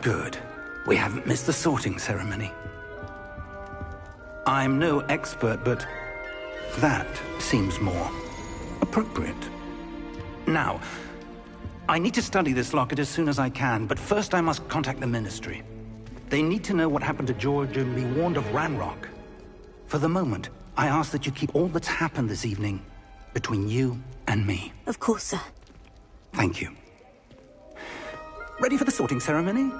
Good. We haven't missed the sorting ceremony. I'm no expert, but that seems more appropriate. Now, I need to study this locket as soon as I can, but first I must contact the Ministry. They need to know what happened to George and be warned of Ranrock. For the moment, I ask that you keep all that's happened this evening between you and me. Of course, sir. Thank you. Ready for the sorting ceremony?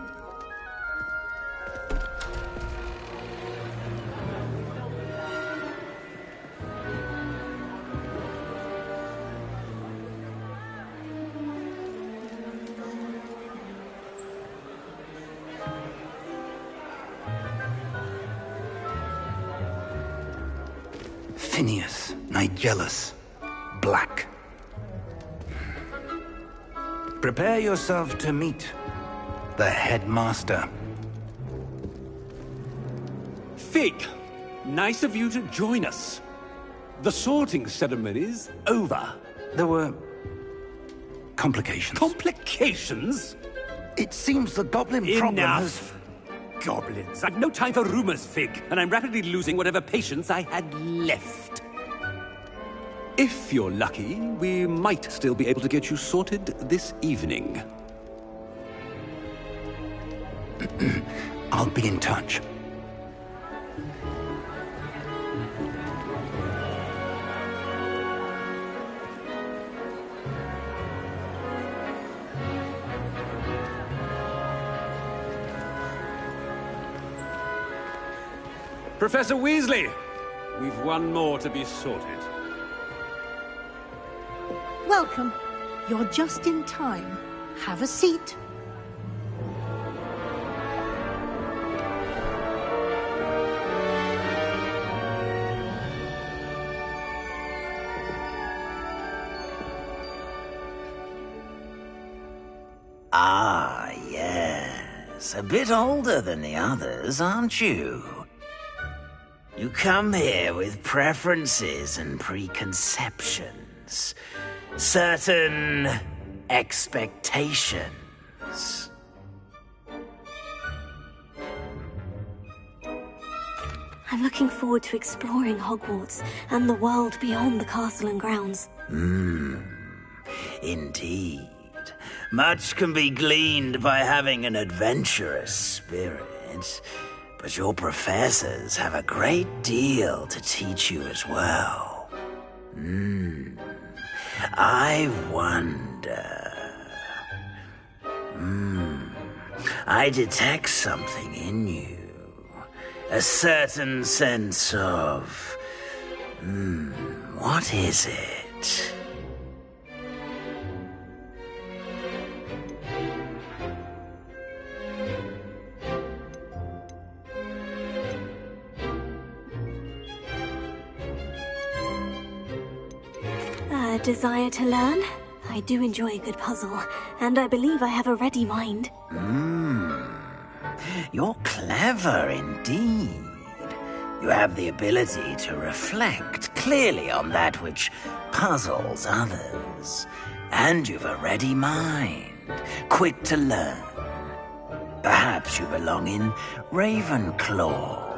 Phineas, Nigellus, Black. Prepare yourself to meet the headmaster. Fig, nice of you to join us. The sorting ceremony's over. There were complications. Complications? It seems the goblin problem has... Enough! Goblins. I've no time for rumors, Fig, and I'm rapidly losing whatever patience I had left. If you're lucky, we might still be able to get you sorted this evening. I'll be in touch. Professor Weasley, we've one more to be sorted. Welcome. You're just in time. Have a seat. Ah, yes. A bit older than the others, aren't you? You come here with preferences and preconceptions. Certain expectations. I'm looking forward to exploring Hogwarts and the world beyond the castle and grounds. Indeed. Much can be gleaned by having an adventurous spirit, but your professors have a great deal to teach you as well. I wonder... I detect something in you. A certain sense of... what is it? A desire to learn? I do enjoy a good puzzle, and I believe I have a ready mind. You're clever indeed. You have the ability to reflect clearly on that which puzzles others. And you've a ready mind, quick to learn. Perhaps you belong in Ravenclaw.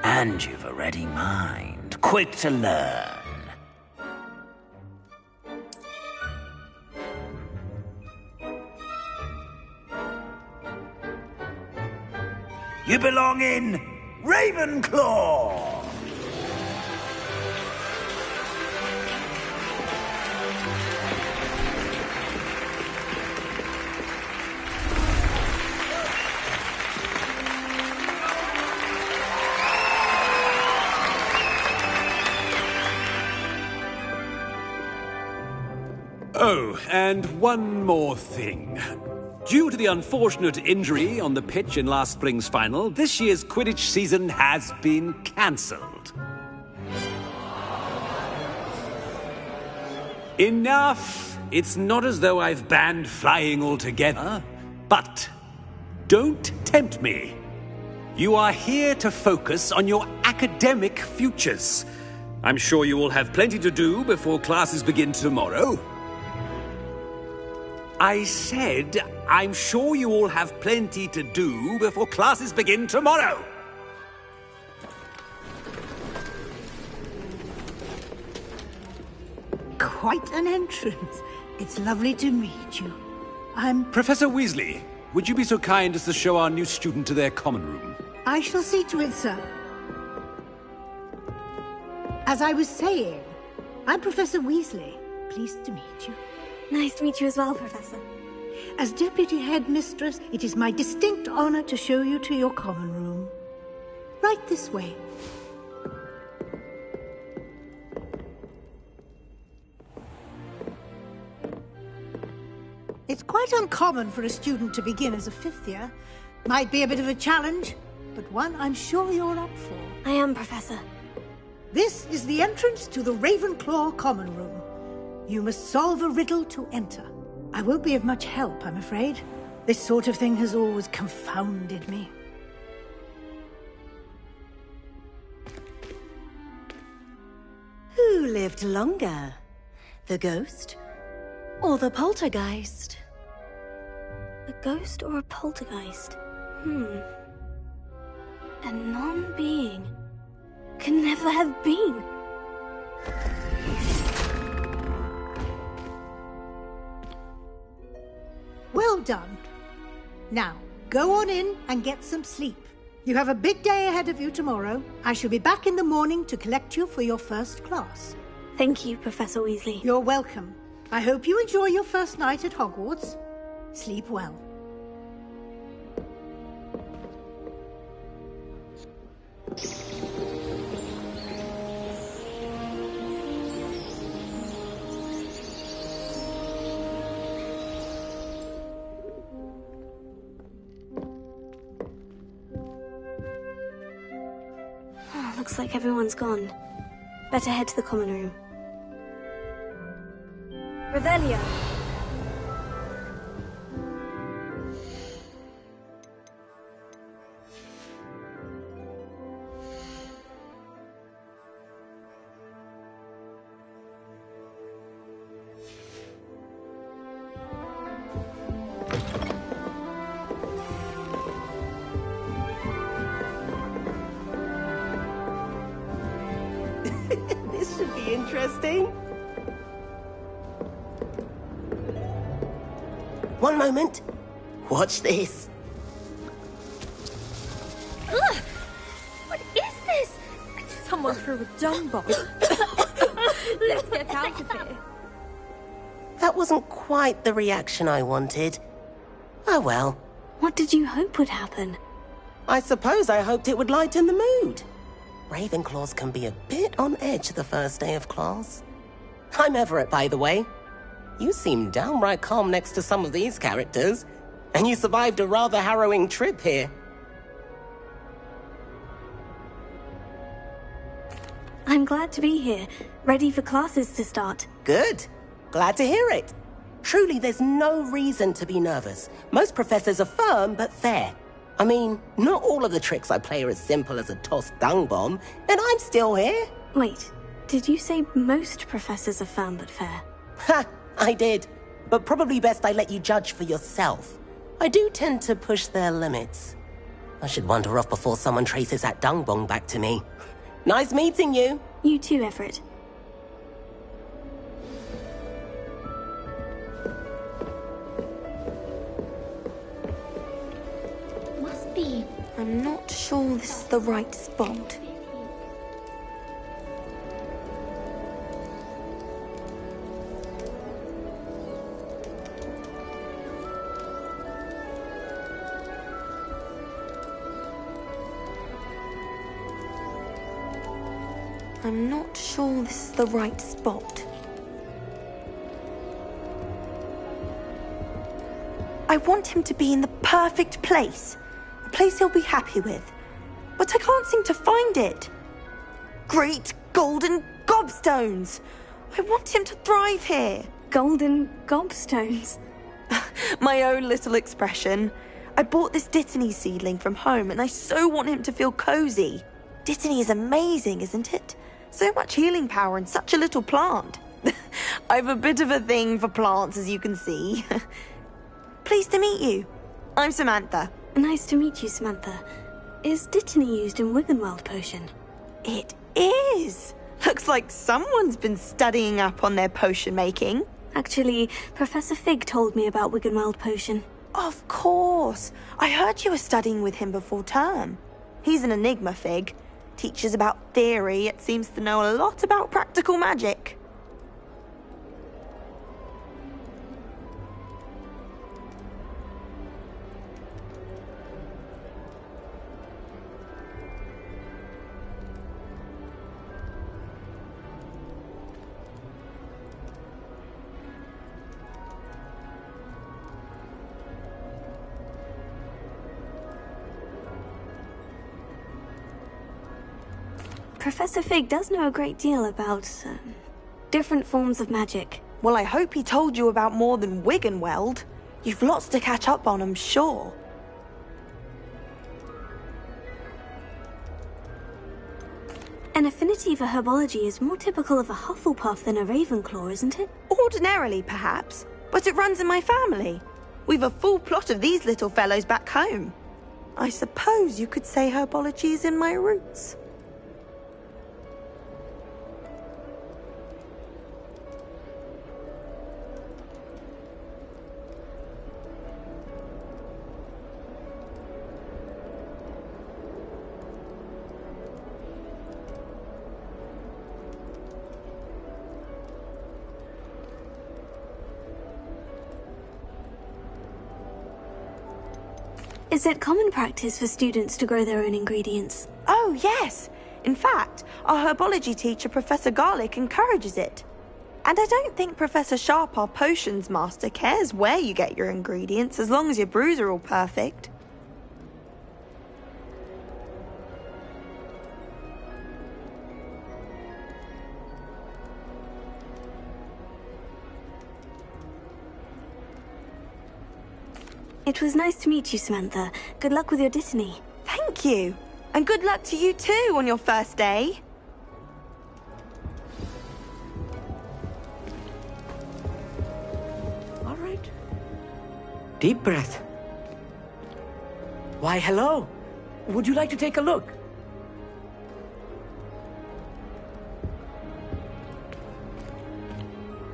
And you've a ready mind, quick to learn. You belong in Ravenclaw! Oh, and one more thing. Due to the unfortunate injury on the pitch in last spring's final, this year's Quidditch season has been cancelled. Enough It's not as though I've banned flying altogether, but don't tempt me. You are here to focus on your academic futures. I'm sure you will have plenty to do before classes begin tomorrow. I said, I'm sure you all have plenty to do before classes begin tomorrow. Quite an entrance. It's lovely to meet you. I'm... Professor Weasley, would you be so kind as to show our new student to their common room? I shall see to it, sir. As I was saying, I'm Professor Weasley. Pleased to meet you. Nice to meet you as well, Professor. As Deputy Headmistress, it is my distinct honor to show you to your common room. Right this way. It's quite uncommon for a student to begin as a fifth year. Might be a bit of a challenge, but one I'm sure you're up for. I am, Professor. This is the entrance to the Ravenclaw common room. You must solve a riddle to enter. I won't be of much help, I'm afraid. This sort of thing has always confounded me. Who lived longer? The ghost or the poltergeist? A ghost or a poltergeist? A non-being can never have been. Well done. Now, go on in and get some sleep. You have a big day ahead of you tomorrow. I shall be back in the morning to collect you for your first class. Thank you, Professor Weasley. You're welcome. I hope you enjoy your first night at Hogwarts. Sleep well. Looks like everyone's gone. Better head to the common room. Revelio! This should be interesting. One moment. Watch this. Ugh! What is this? Someone threw a dung bomb. Let's get out of here. That wasn't quite the reaction I wanted. Oh well. What did you hope would happen? I suppose I hoped it would lighten the mood. Ravenclaws can be a bit on edge the first day of class. I'm Everett, by the way. You seem downright calm next to some of these characters, and you survived a rather harrowing trip here. I'm glad to be here, ready for classes to start. Good. Glad to hear it. Truly, there's no reason to be nervous. Most professors are firm but fair. I mean, not all of the tricks I play are as simple as a tossed dung bomb, and I'm still here. Wait, did you say most professors are firm but fair? Ha, I did. But probably best I let you judge for yourself. I do tend to push their limits. I should wander off before someone traces that dung bomb back to me. Nice meeting you. You too, Everett. Must be. I'm not sure this is the right spot. I'm not sure this is the right spot. I want him to be in the perfect place. A place he'll be happy with. But I can't seem to find it. Great golden gobstones! I want him to thrive here. golden gobstones. My own little expression. I bought this Dittany seedling from home and I so want him to feel cozy. Dittany is amazing, isn't it? So much healing power in such a little plant. I've a bit of a thing for plants, as you can see. Pleased to meet you. I'm Samantha. Nice to meet you, Samantha. Is Dittany used in Wiggenweld potion? It is. Looks like someone's been studying up on their potion making. Actually, Professor Fig told me about Wiggenweld potion. Of course. I heard you were studying with him before term. He's an enigma, Fig. Teaches about theory, yet seems to know a lot about practical magic. Professor Fig does know a great deal about, different forms of magic. Well, I hope he told you about more than Wiggenweld. You've lots to catch up on, I'm sure. An affinity for herbology is more typical of a Hufflepuff than a Ravenclaw, isn't it? Ordinarily, perhaps, but it runs in my family. We've a full plot of these little fellows back home. I suppose you could say herbology is in my roots. Is it common practice for students to grow their own ingredients? Oh, yes. In fact, our herbology teacher, Professor Garlick, encourages it. And I don't think Professor Sharp, our potions master, cares where you get your ingredients as long as your brews are all perfect. It was nice to meet you, Samantha. Good luck with your Dittany. Thank you. And good luck to you too on your first day. All right. Deep breath. Why, hello. Would you like to take a look?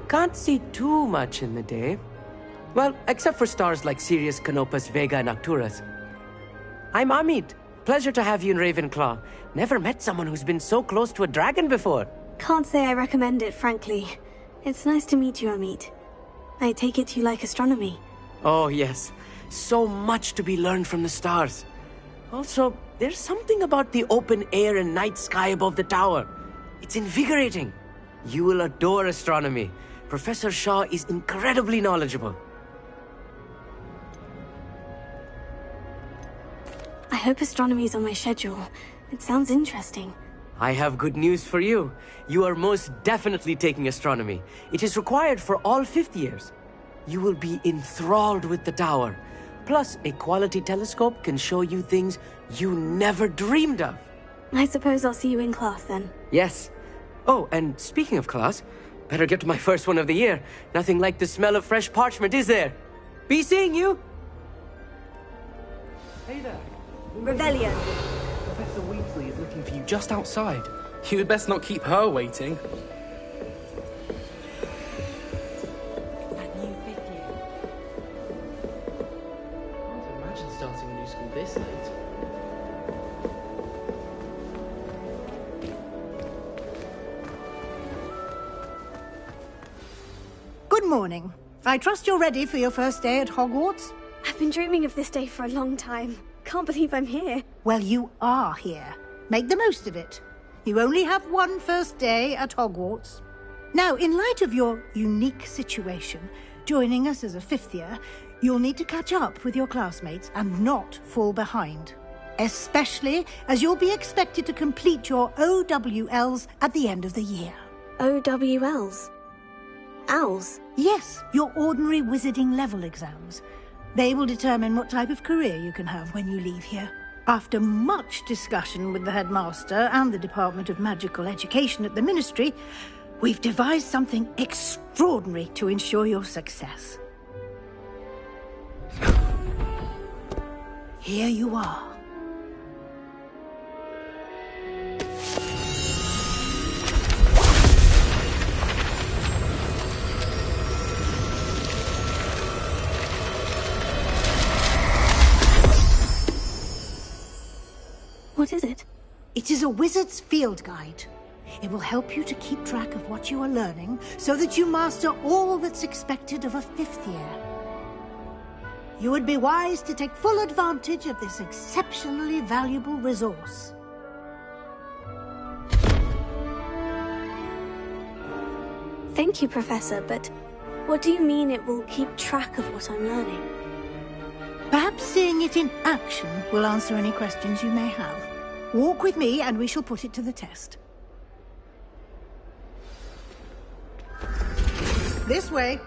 Can't see too much in the day. Well, except for stars like Sirius, Canopus, Vega, and Arcturus. I'm Amit. Pleasure to have you in Ravenclaw. Never met someone who's been so close to a dragon before. Can't say I recommend it, frankly. It's nice to meet you, Amit. I take it you like astronomy. Oh, yes. So much to be learned from the stars. Also, there's something about the open air and night sky above the tower. It's invigorating. You will adore astronomy. Professor Shaw is incredibly knowledgeable. I hope astronomy's on my schedule. It sounds interesting. I have good news for you. You are most definitely taking astronomy. It is required for all 5th years. You will be enthralled with the tower. Plus, a quality telescope can show you things you never dreamed of. I suppose I'll see you in class then. Yes. Oh, and speaking of class, better get to my first one of the year. Nothing like the smell of fresh parchment, is there? Be seeing you! Hey there. Revelio. Professor Weasley is looking for you just outside. You'd best not keep her waiting. That new 5th year. Can't imagine starting a new school this late. Good morning. I trust you're ready for your first day at Hogwarts? I've been dreaming of this day for a long time. Can't believe I'm here. Well, you are here. Make the most of it. You only have one first day at Hogwarts. Now, in light of your unique situation, joining us as a 5th year, you'll need to catch up with your classmates and not fall behind. Especially as you'll be expected to complete your OWLs at the end of the year. OWLs? Owls? Yes, your ordinary wizarding level exams. They will determine what type of career you can have when you leave here. After much discussion with the headmaster and the Department of Magical Education at the Ministry, we've devised something extraordinary to ensure your success. Here you are. What is it? It is a wizard's field guide. It will help you to keep track of what you are learning so that you master all that's expected of a 5th year. You would be wise to take full advantage of this exceptionally valuable resource. Thank you, Professor, but what do you mean it will keep track of what I'm learning? Perhaps seeing it in action will answer any questions you may have. Walk with me and we shall put it to the test. This way.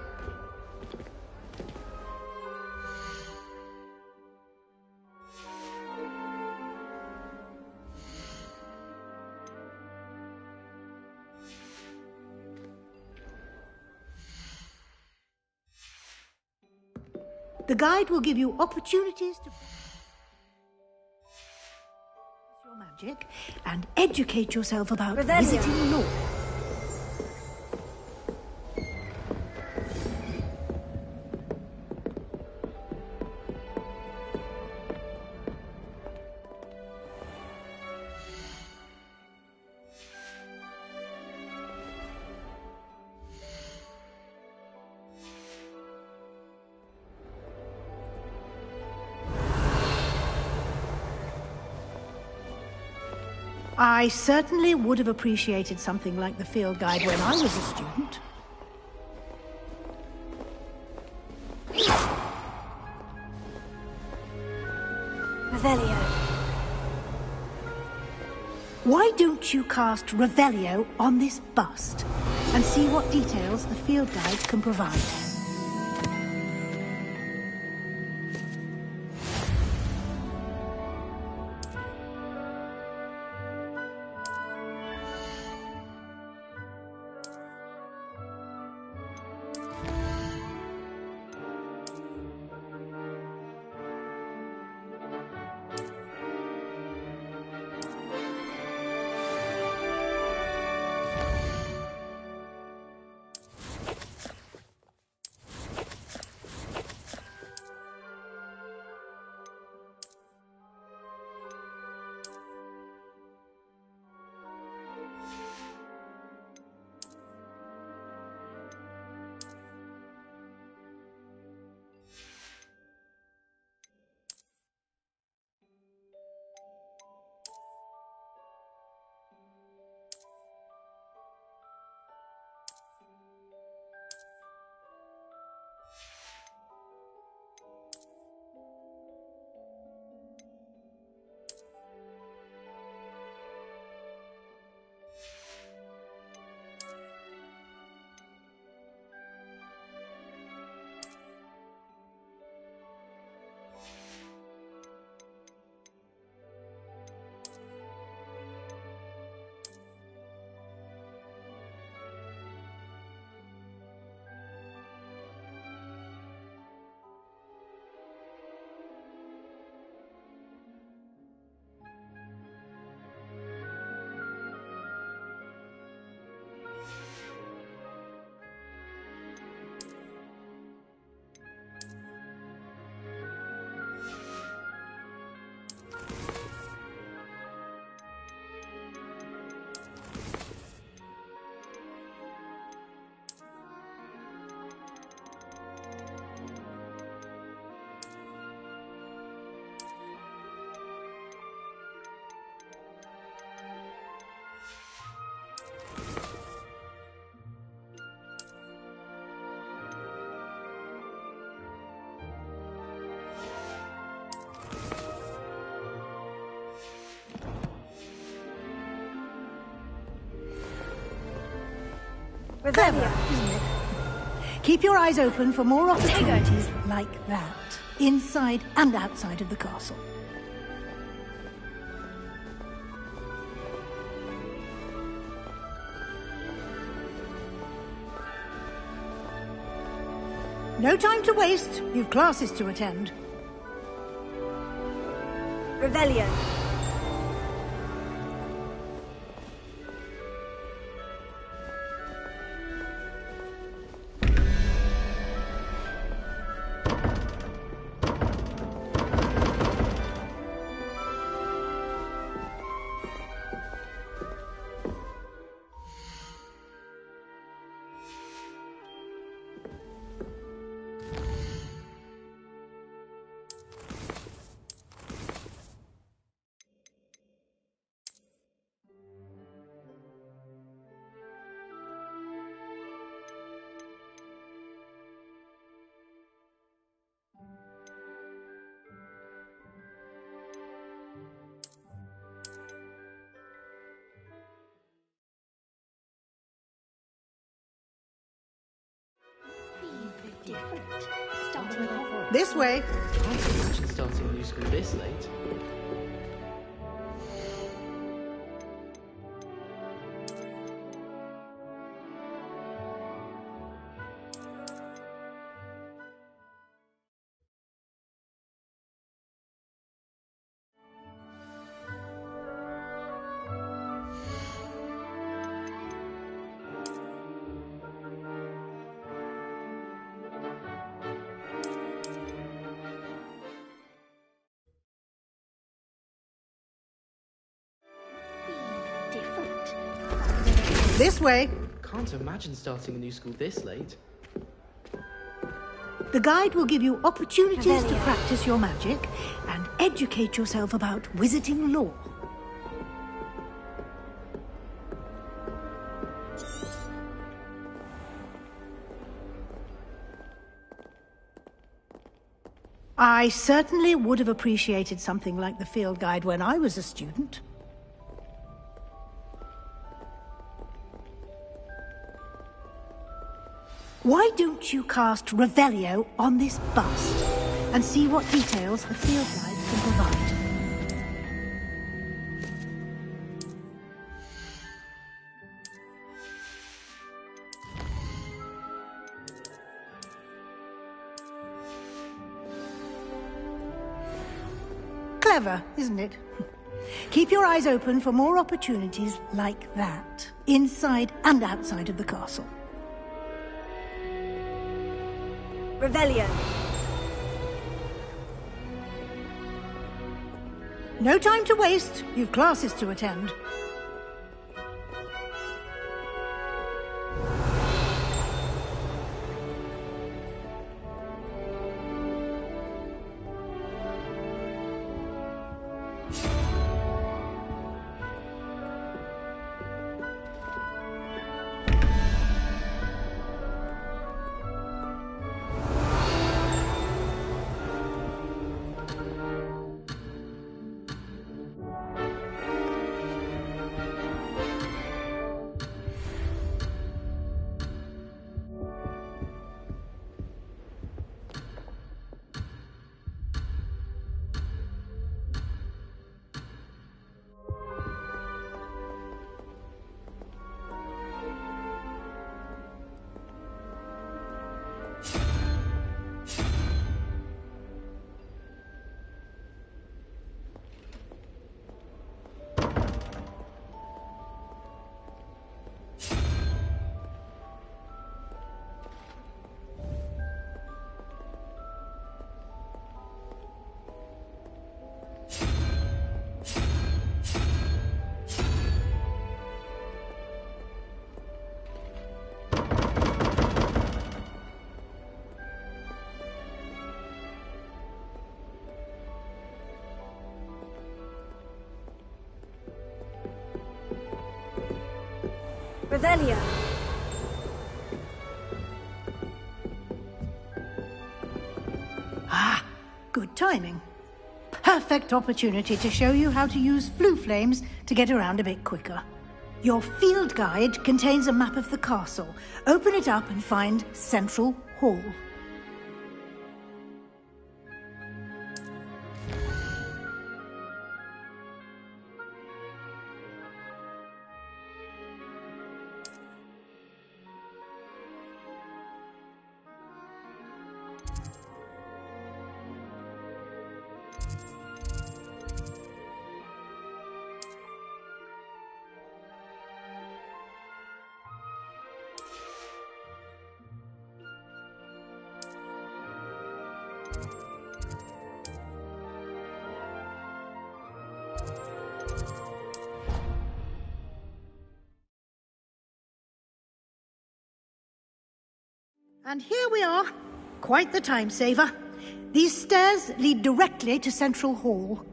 The guide will give you opportunities to your magic and educate yourself about wizarding lore. I certainly would have appreciated something like the field guide when I was a student. Revelio. Why don't you cast Revelio on this bust and see what details the field guide can provide? Revelio. Clever, isn't it? Keep your eyes open for more opportunities like that, inside and outside of the castle. No time to waste. You've classes to attend. Revelio. This way. I can't imagine starting a new school this late. This way. Can't imagine starting a new school this late. The guide will give you opportunities to practice your magic and educate yourself about wizarding lore. I certainly would have appreciated something like the field guide when I was a student. Why don't you cast Revelio on this bust and see what details the field guide can provide? Clever, isn't it? Keep your eyes open for more opportunities like that, inside and outside of the castle. Revelio. No time to waste. You've classes to attend. Revelio. Ah, good timing. Perfect opportunity to show you how to use flue flames to get around a bit quicker. Your field guide contains a map of the castle. Open it up and find Central Hall. And here we are. Quite the time saver. These stairs lead directly to Central Hall.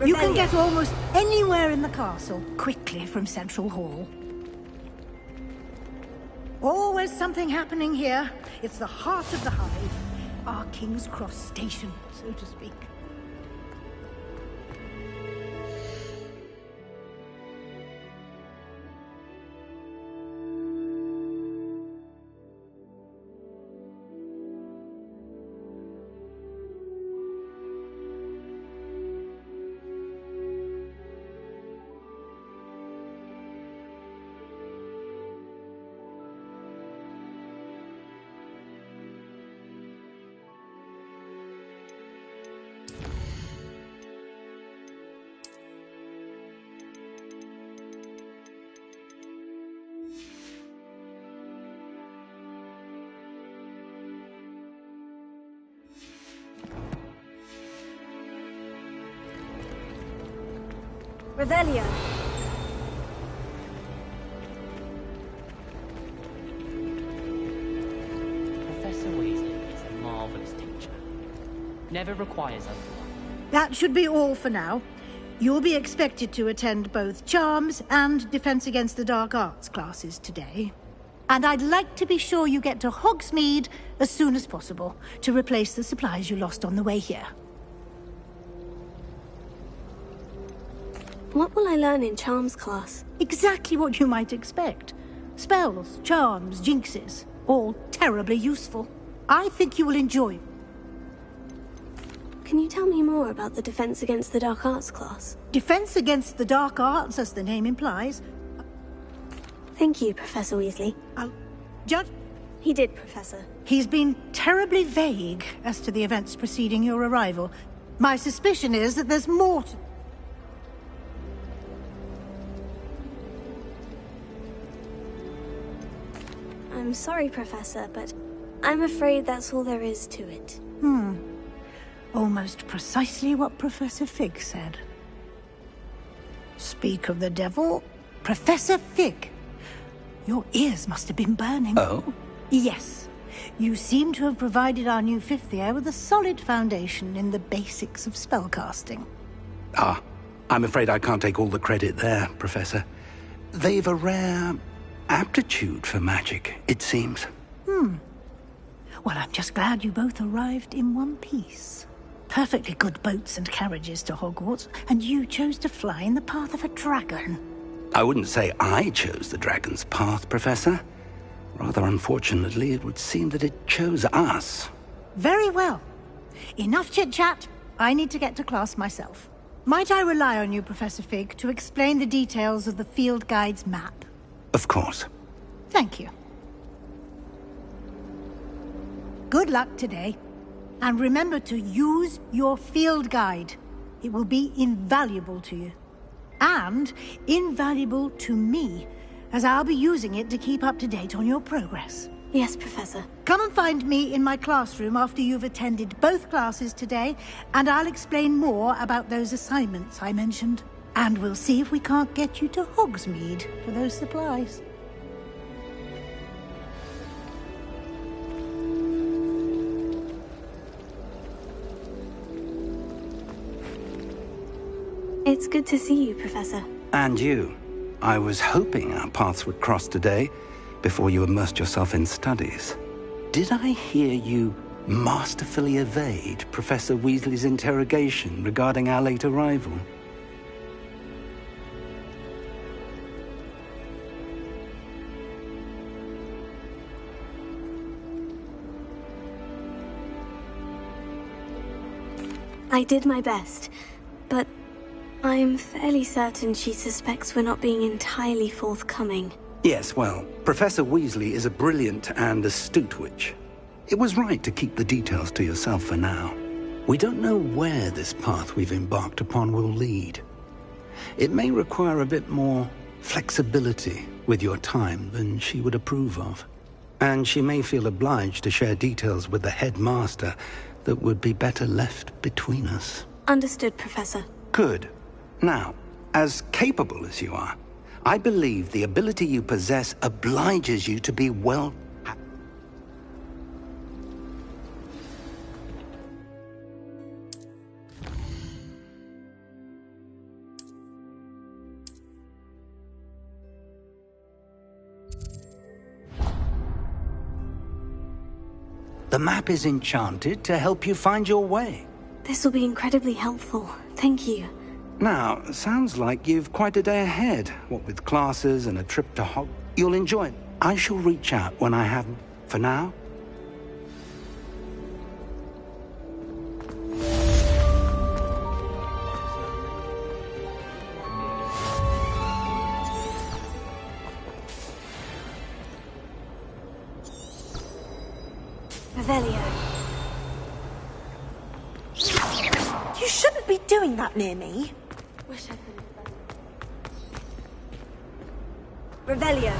You can get almost anywhere in the castle quickly from Central Hall. Always something happening here. It's the heart of the hive. Our King's Cross station, so to speak. Revelio. Professor Weasley is a marvelous teacher. Never requires us. That should be all for now. You'll be expected to attend both Charms and Defense Against the Dark Arts classes today. And I'd like to be sure you get to Hogsmeade as soon as possible to replace the supplies you lost on the way here. What will I learn in Charms class? Exactly what you might expect. Spells, charms, jinxes, all terribly useful. I think you will enjoy. Can you tell me more about the Defense Against the Dark Arts class? Defense Against the Dark Arts, as the name implies. Thank you, Professor Weasley. Judge? He did, Professor. He's been terribly vague as to the events preceding your arrival. My suspicion is that there's more to... I'm sorry, Professor, but I'm afraid that's all there is to it. Almost precisely what Professor Fig said. Speak of the devil, Professor Fig. Your ears must have been burning. Oh? Yes. You seem to have provided our new fifth year with a solid foundation in the basics of spellcasting. Ah, I'm afraid I can't take all the credit there, Professor. They've a rare aptitude for magic, it seems. Well, I'm just glad you both arrived in one piece. Perfectly good boats and carriages to Hogwarts, and you chose to fly in the path of a dragon. I wouldn't say I chose the dragon's path, Professor. Rather unfortunately, it would seem that it chose us. Very well. Enough chit-chat. I need to get to class myself. Might I rely on you, Professor Fig, to explain the details of the field guide's map? Of course. Thank you. Good luck today. And remember to use your field guide. It will be invaluable to you. And invaluable to me, as I'll be using it to keep up to date on your progress. Yes, Professor. Come and find me in my classroom after you've attended both classes today, and I'll explain more about those assignments I mentioned. And we'll see if we can't get you to Hogsmeade for those supplies. It's good to see you, Professor. And you. I was hoping our paths would cross today, before you immersed yourself in studies. Did I hear you masterfully evade Professor Weasley's interrogation regarding our late arrival? I did my best, but I'm fairly certain she suspects we're not being entirely forthcoming. Yes, well, Professor Weasley is a brilliant and astute witch. It was right to keep the details to yourself for now. We don't know where this path we've embarked upon will lead. It may require a bit more flexibility with your time than she would approve of. And she may feel obliged to share details with the headmaster that would be better left between us. Understood, Professor. Good. Now, as capable as you are, I believe the ability you possess obliges you to be well... The map is enchanted to help you find your way. This will be incredibly helpful. Thank you. Now, sounds like you've quite a day ahead. What with classes and a trip to Hogwarts. You'll enjoy it. I shall reach out when I have... For now... Revelio. You shouldn't be doing that near me. Wish I could. Revelio.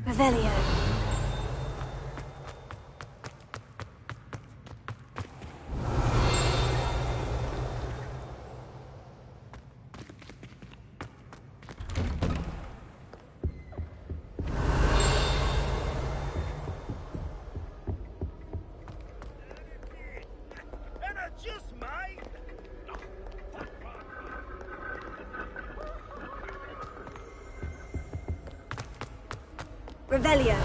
Revelio. Revelio.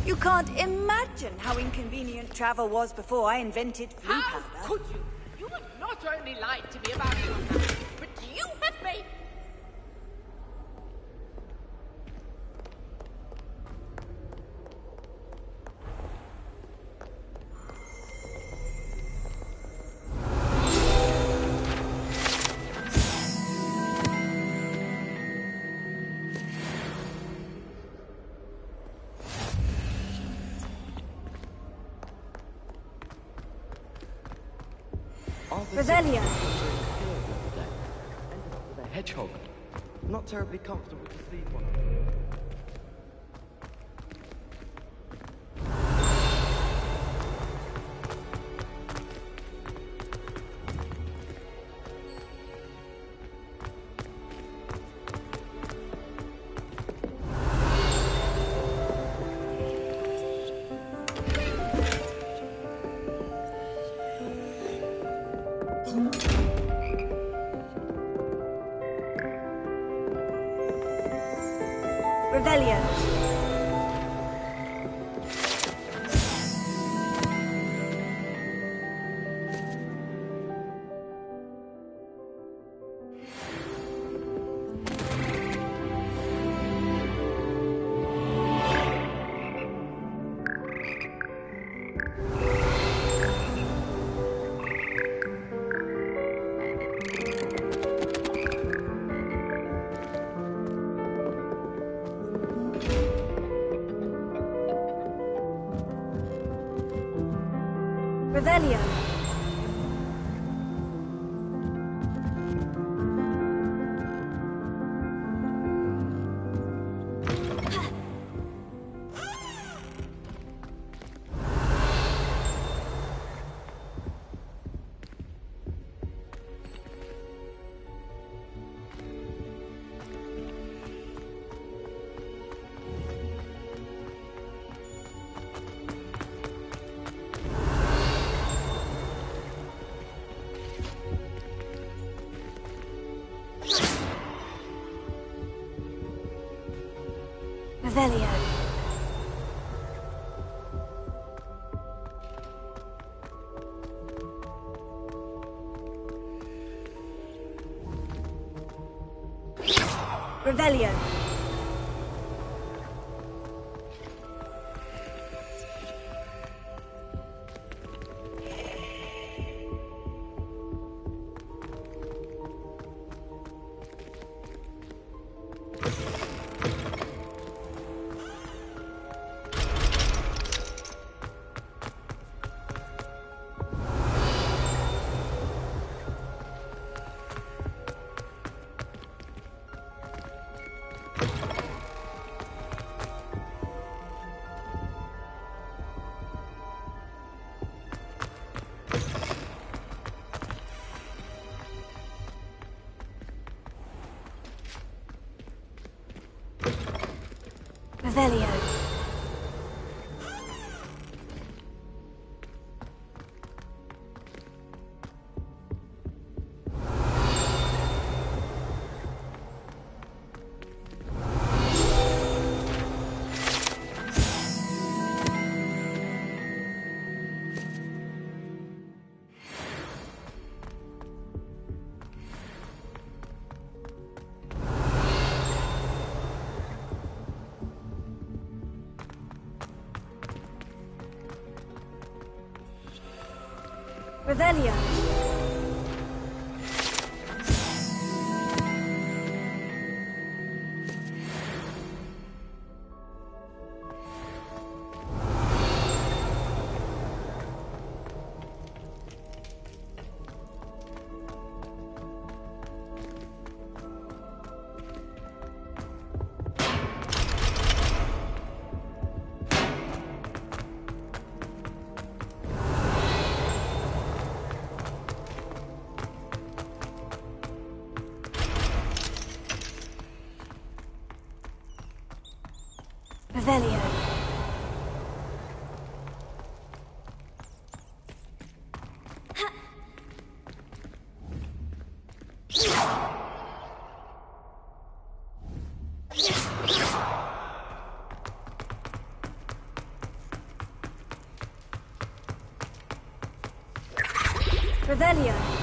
You can't imagine how inconvenient travel was before I invented flu powder. How could you? You would not only lie to me about your life, but you have made... Revelio. The hedgehog. Not terribly comfortable to sleep on. Revelio. Revelio. Revelio. Revelio. Revelio. Revelio. Revelio. Revelio.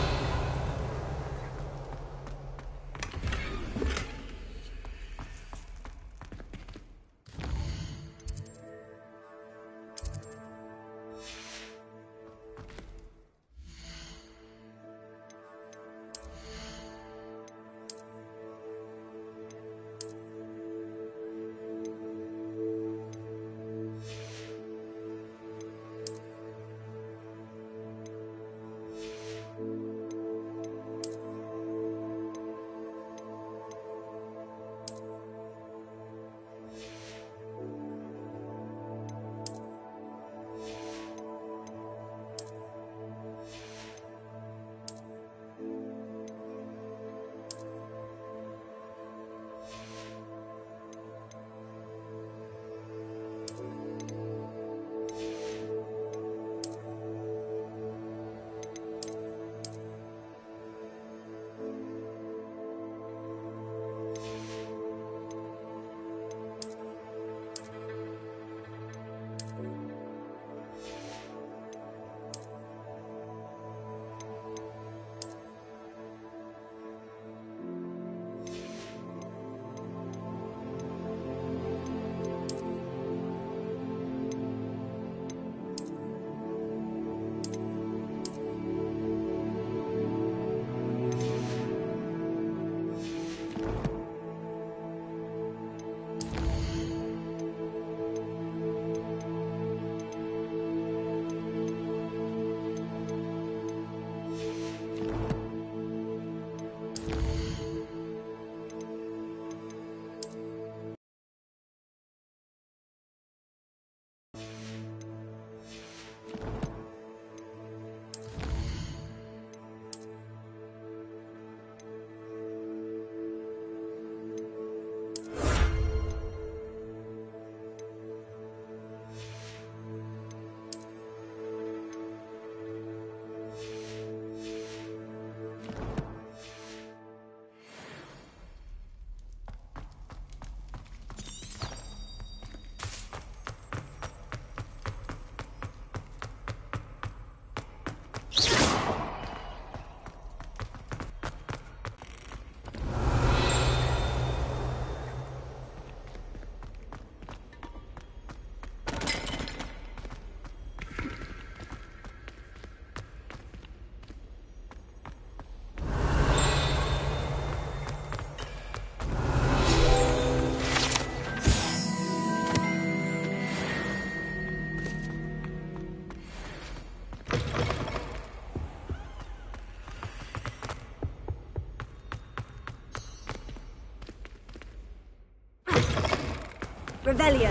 Revelio.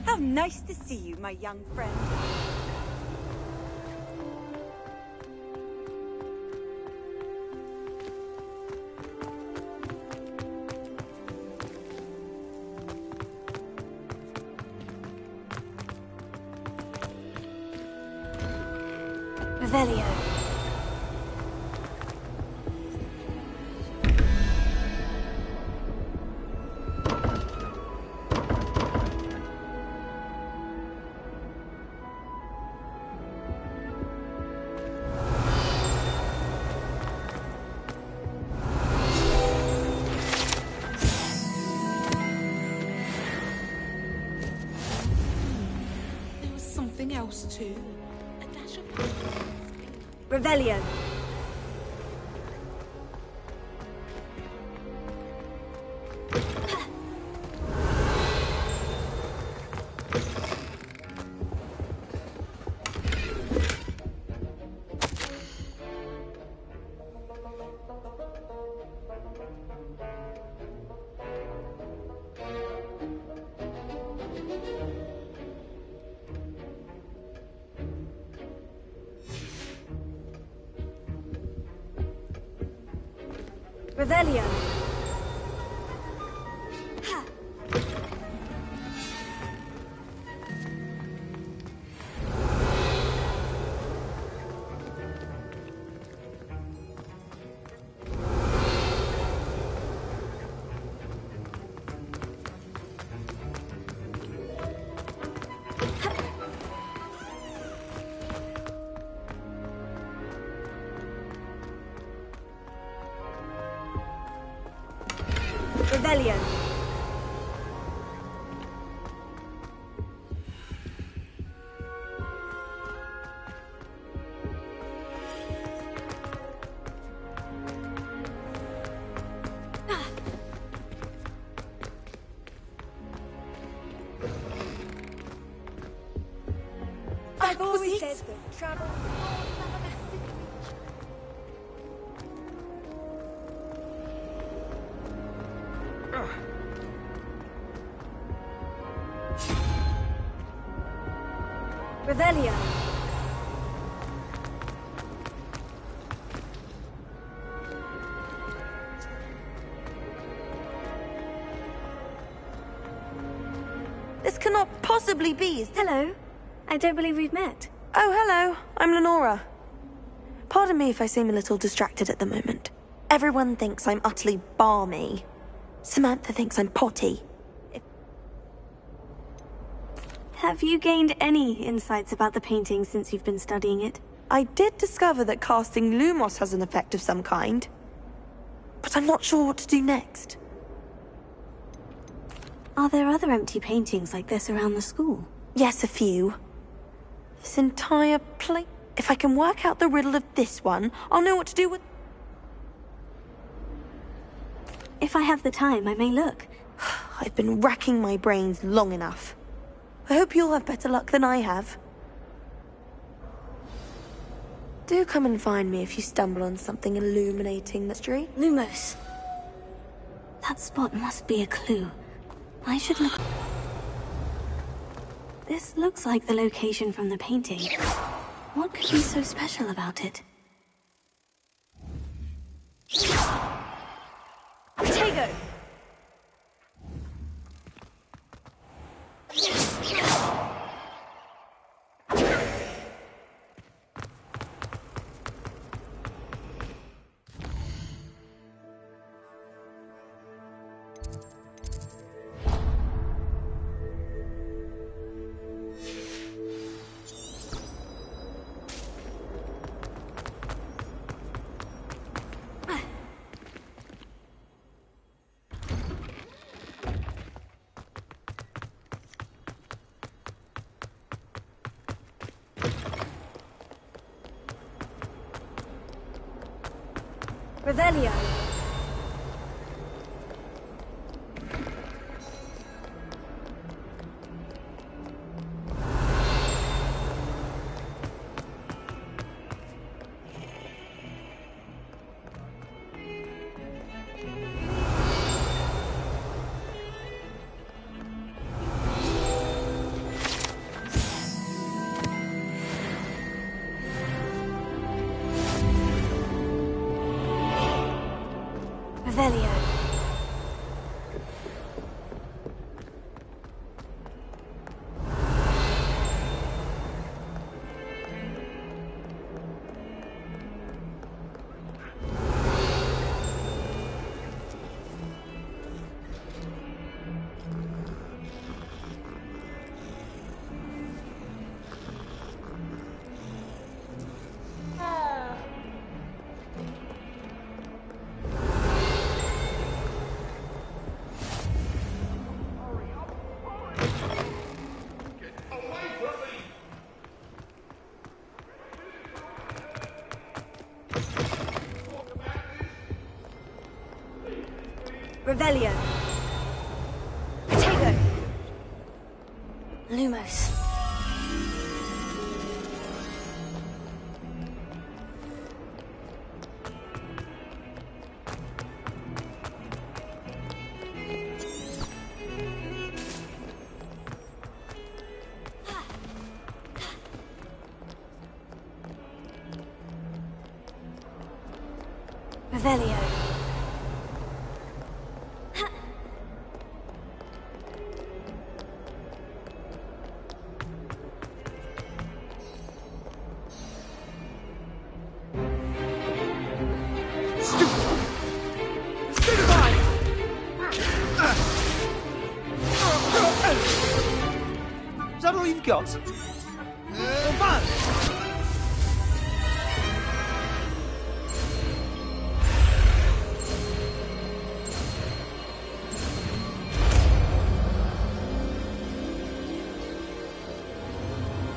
How nice to see you, my young friend. Revelio. There was something else too. A dash of Revelio. Revelio. Revelio. I've always said that travel. Revelio. This cannot possibly be. Hello. I don't believe we've met. Oh, hello. I'm Lenora. Pardon me if I seem a little distracted at the moment. Everyone thinks I'm utterly balmy. Samantha thinks I'm potty. Have you gained any insights about the painting since you've been studying it? I did discover that casting Lumos has an effect of some kind. But I'm not sure what to do next. Are there other empty paintings like this around the school? Yes, a few. This entire place... If I can work out the riddle of this one, I'll know what to do with... If I have the time, I may look. I've been racking my brains long enough. I hope you'll have better luck than I have. Do come and find me if you stumble on something illuminating the street. Lumos. That spot must be a clue. I should look... This looks like the location from the painting. What could be so special about it? Tego! Revelio. Revelio. Revelio. Potato. Lumos. Revelio. Is that all you've got?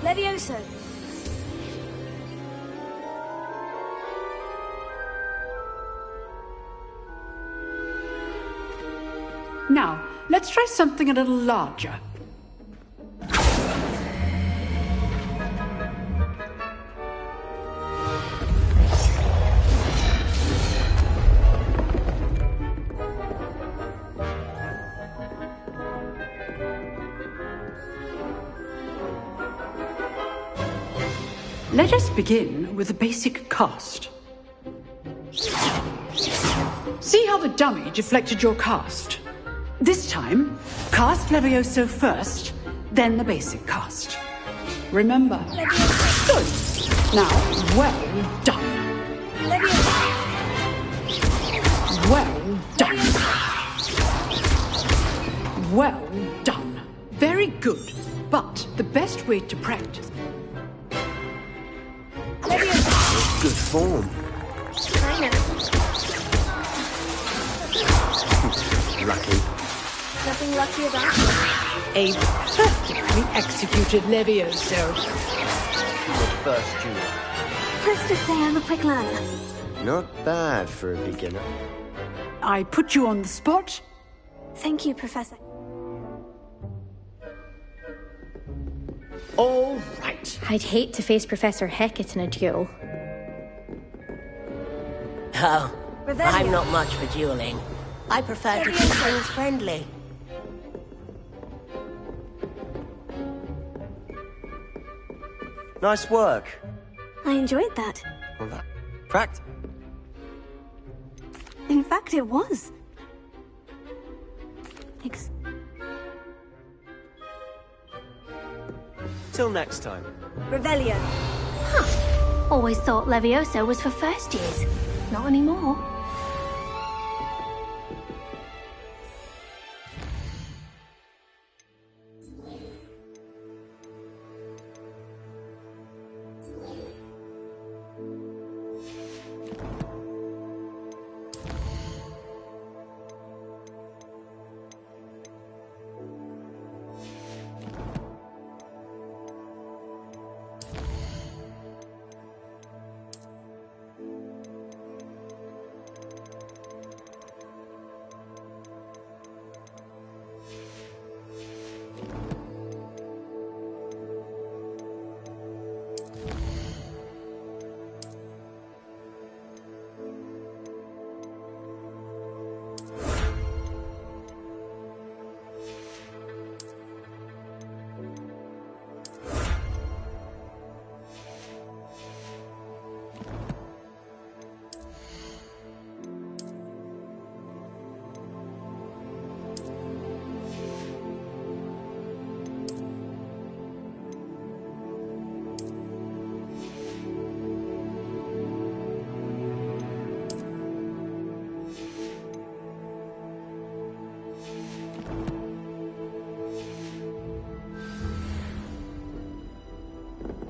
Levioso. Now, let's try something a little larger. Let us begin with the basic cast. See how the dummy deflected your cast? This time, cast Levioso first, then the basic cast. Remember. Good. Now, well done. Well done. Well done. Very good. But the best way to practice... Good form. Lucky. Nothing lucky about it. A perfectly executed Levioso. Your first duel. Let's just say I'm a quick learner. Not bad for a beginner. I put you on the spot. Thank you, Professor. All right. I'd hate to face Professor Hecat in a duel. Oh, Revelio. I'm not much for dueling. I prefer to keep things friendly. Nice work. I enjoyed that. Well, that cracked. In fact, it was. Till next time. Revelio. Always thought Levioso was for first years. Not anymore.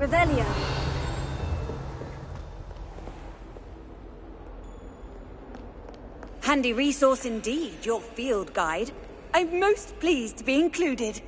Revelio. Handy resource indeed, your field guide. I'm most pleased to be included.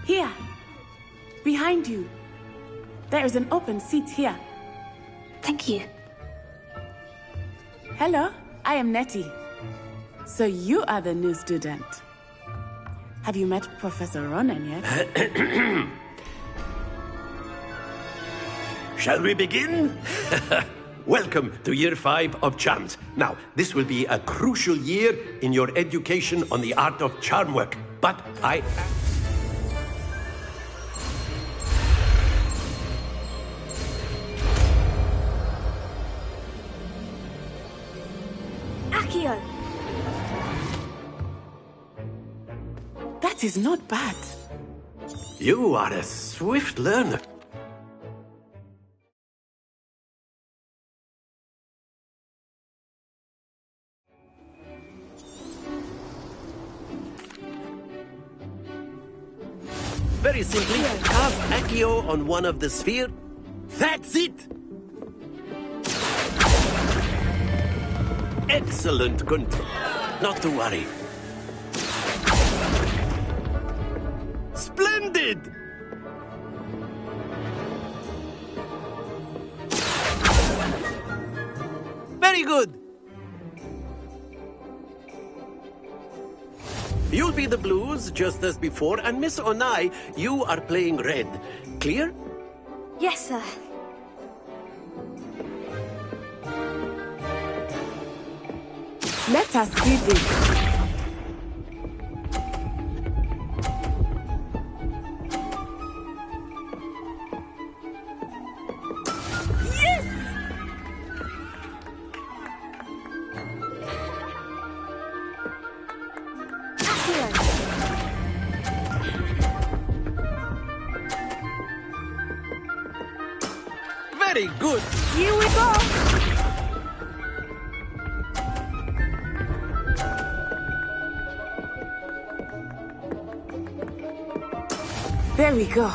Here. Behind you. There is an open seat here. Thank you. Hello, I am Nettie. So you are the new student. Have you met Professor Ronan yet? Shall we begin? Welcome to Year 5 of Charms. Now, this will be a crucial year in your education on the art of charm work. But Accio! That is not bad. You are a swift learner. Very simply, cast Accio on one of the spheres. That's it! Excellent control. Not to worry. Splendid! Very good. You'll be the blues, just as before, and Miss Onai, you are playing red. Clear? Yes, sir. Let us see this. Very good. Here we go. There we go.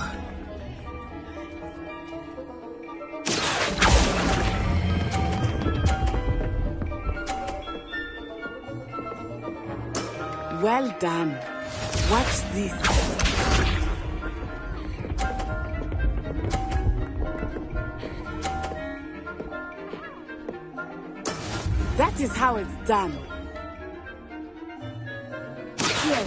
Well done. Watch this. That is how it's done. Here.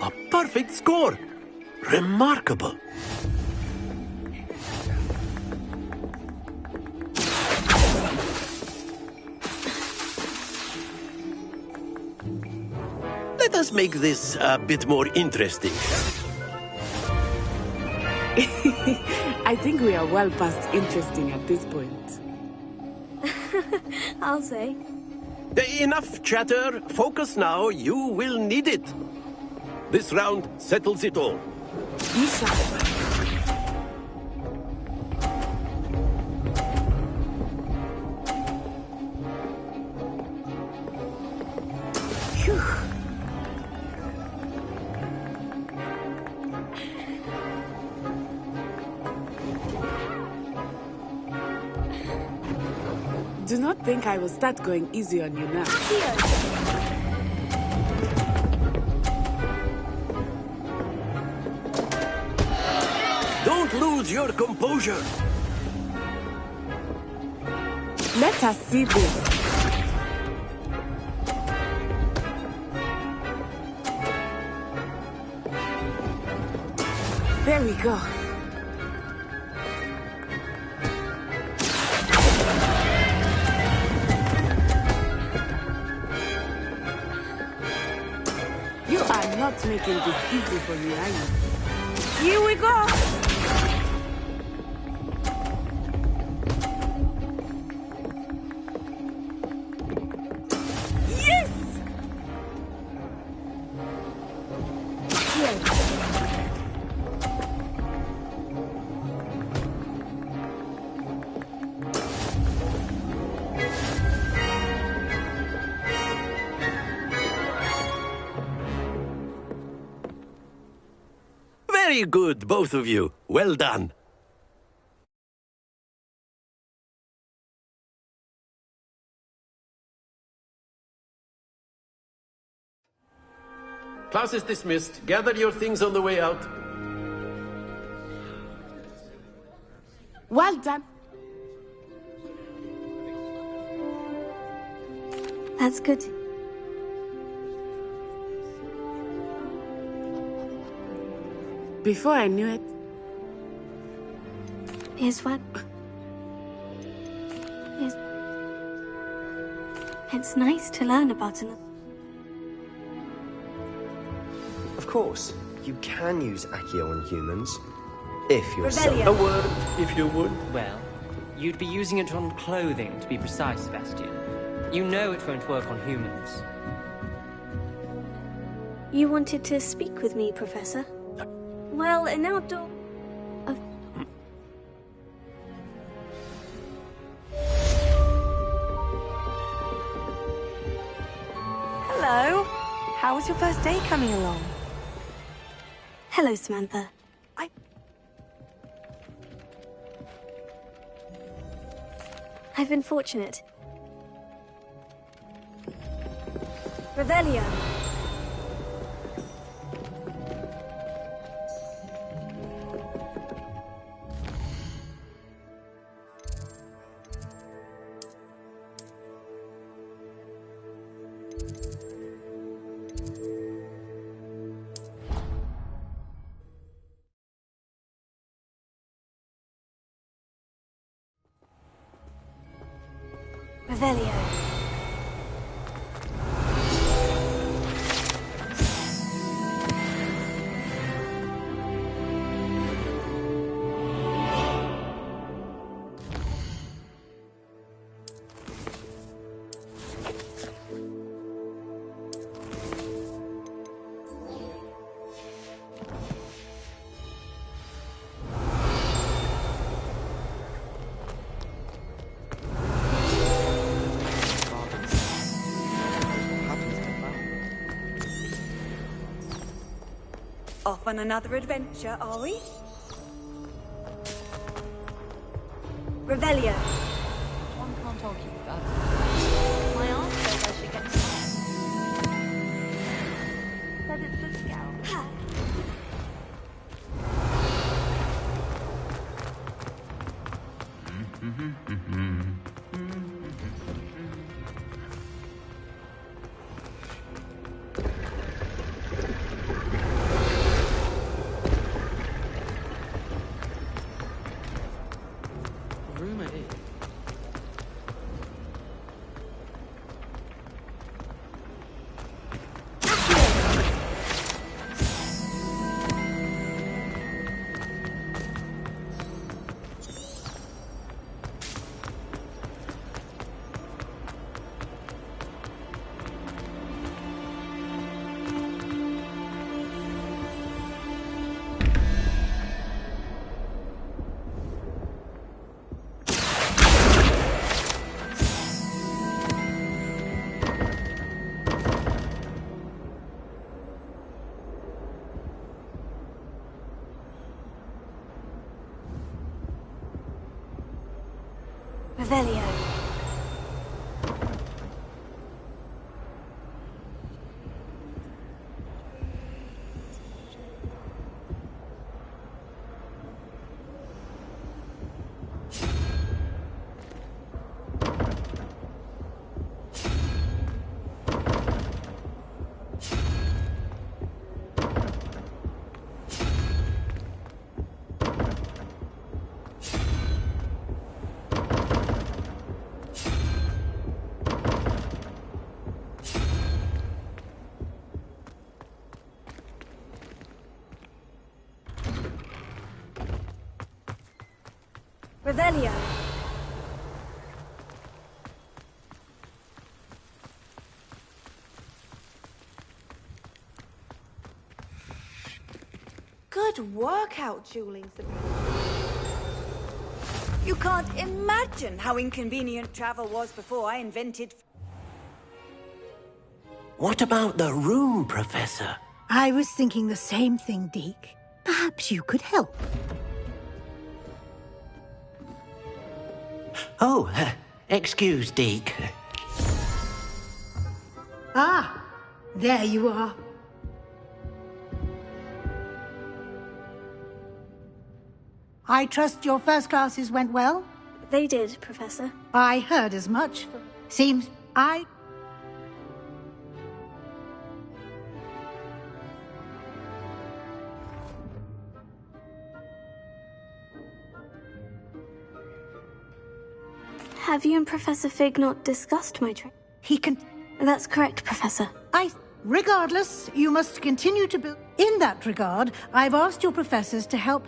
A perfect score. Remarkable. Let us make this a bit more interesting. I think we are well past interesting at this point. I'll say. Enough chatter. Focus now. You will need it. This round settles it all. Be sharp. Do not think I will start going easy on you now. Don't lose your composure. Let us see this. There we go. You are not making this easy for me, are you? Here we go! Yes! Very good, both of you. Well done. Class is dismissed. Gather your things on the way out. Well done. That's good. Before I knew it, Here's what... Here's... It's nice to learn about another. Of course, you can use Accio on humans. If you're Revelio. A word, if you would. Well, you'd be using it on clothing, to be precise, Sebastian. You know it won't work on humans. You wanted to speak with me, Professor? Well, an outdoor... Hello. How was your first day coming along? Hello, Samantha. I've been fortunate. Revelio. Revelio. Off on another adventure, are we? Revelio. One can't argue with that. My aunt says I should get some. Said it's a scout. Rumor is... Revelio. Revelio. Good work out, dueling Sabrina. You can't imagine how inconvenient travel was before I invented... What about the room, Professor? I was thinking the same thing, Deke. Perhaps you could help. Oh, excuse, Deke. Ah, there you are. I trust your first classes went well? They did, Professor. I heard as much. Seems I... Have you and Professor Fig not discussed my trip? He can... That's correct, Professor. Regardless, you must continue to build... In that regard, I've asked your professors to help...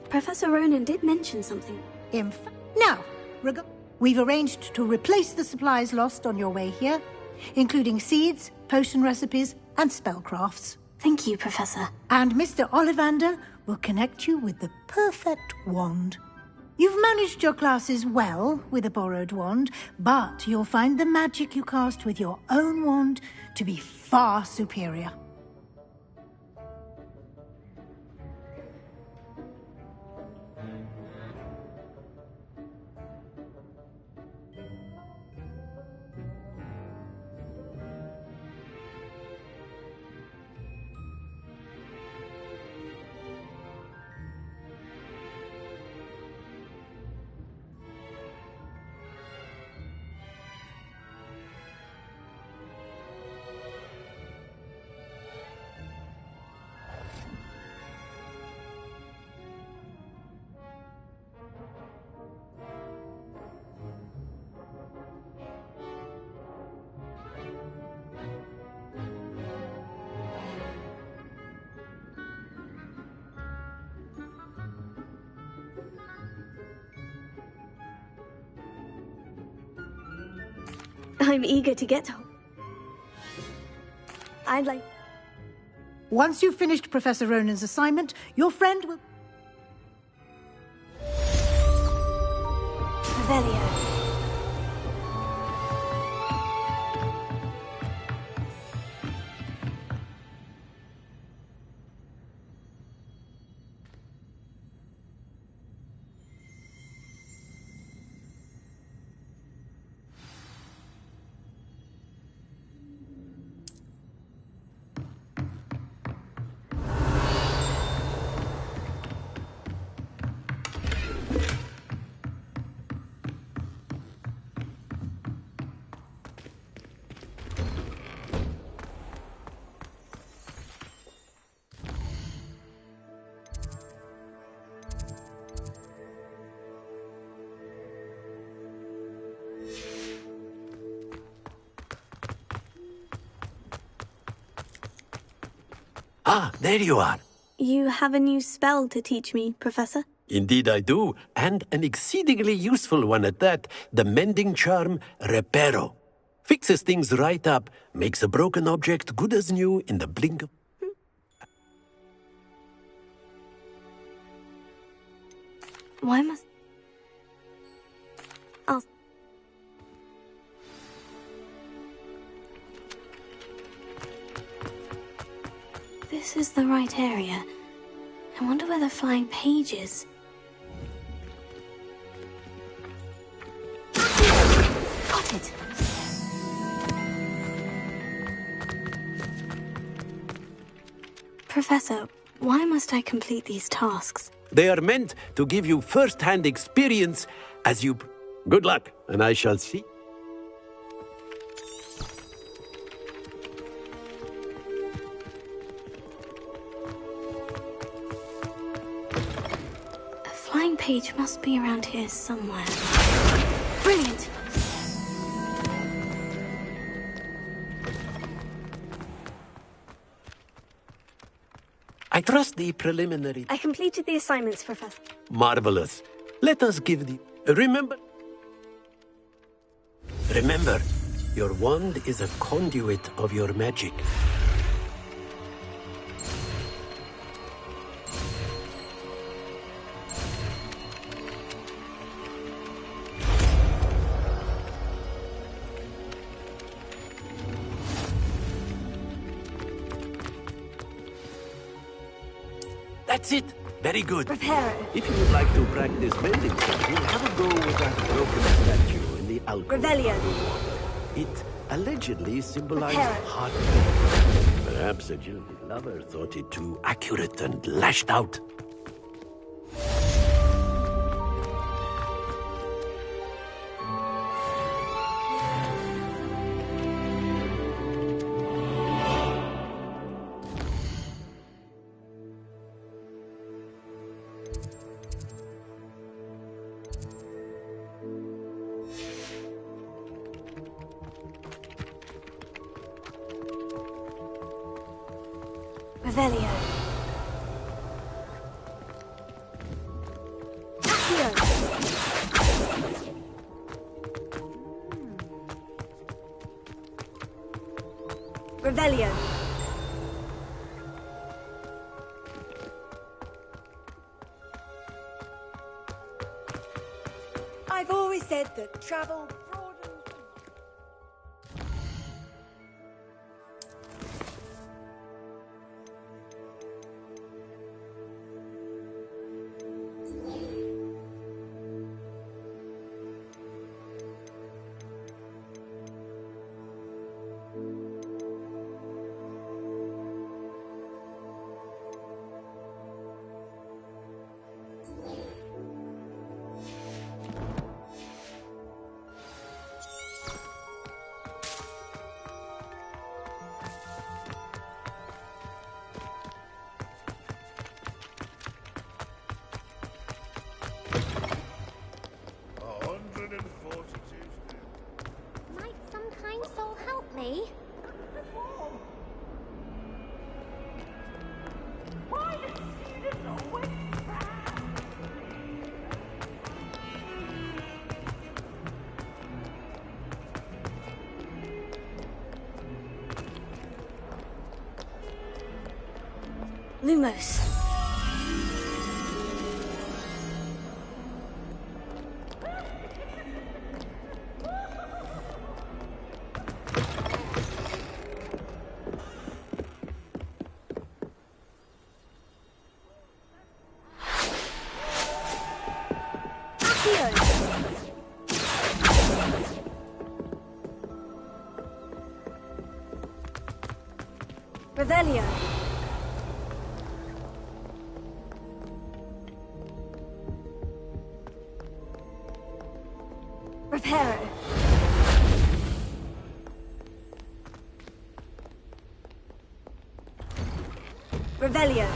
Professor Ronan did mention something. Now, we've arranged to replace the supplies lost on your way here, including seeds, potion recipes, and spellcrafts. Thank you, Professor. And Mr. Ollivander will connect you with the perfect wand. You've managed your classes well with a borrowed wand, but you'll find the magic you cast with your own wand to be far superior. I'm eager to get home. I'd like... Once you've finished Professor Ronan's assignment, your friend will... Revelio. Ah, there you are. You have a new spell to teach me, Professor? Indeed I do, and an exceedingly useful one at that. The mending charm, Reparo. Fixes things right up, makes a broken object good as new in the blink of... Why must... I'll... This is the right area. I wonder where the flying page is. Got it! Professor, why must I complete these tasks? They are meant to give you first-hand experience as you... Good luck, and I shall see. A flying page must be around here somewhere. Brilliant! I trust the preliminary... I completed the assignments, Professor. Marvelous. Let us give the... Remember, your wand is a conduit of your magic. That's it. Very good. Prepare it. If you would like to practice bending something, have a go with that broken statue in the alcove. Revelio. It allegedly symbolized Prepare it. heartbreak. Perhaps a jilted lover thought it too accurate and lashed out. Revelio. Accio. Revelio. I've always said that travel broadens. Might some kind soul help me? Lumos. Revelio. Reparo. Revelio.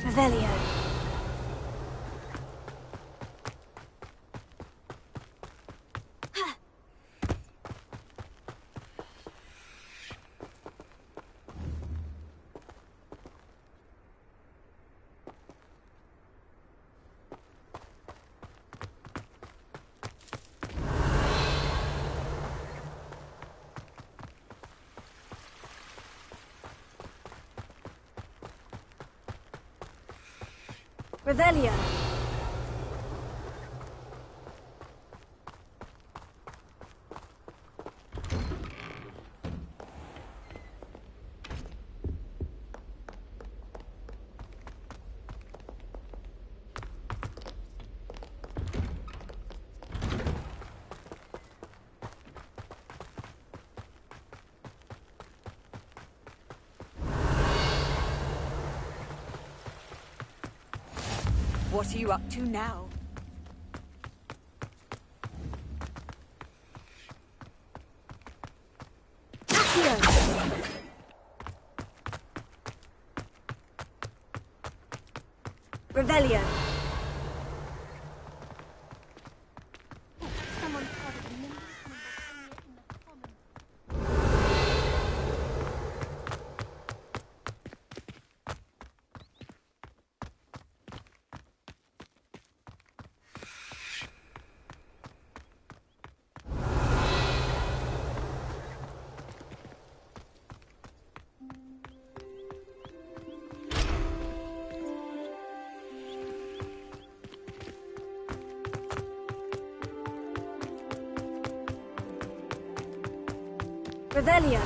Revelio. Revelio. What are you up to now? Revelio. Revelio.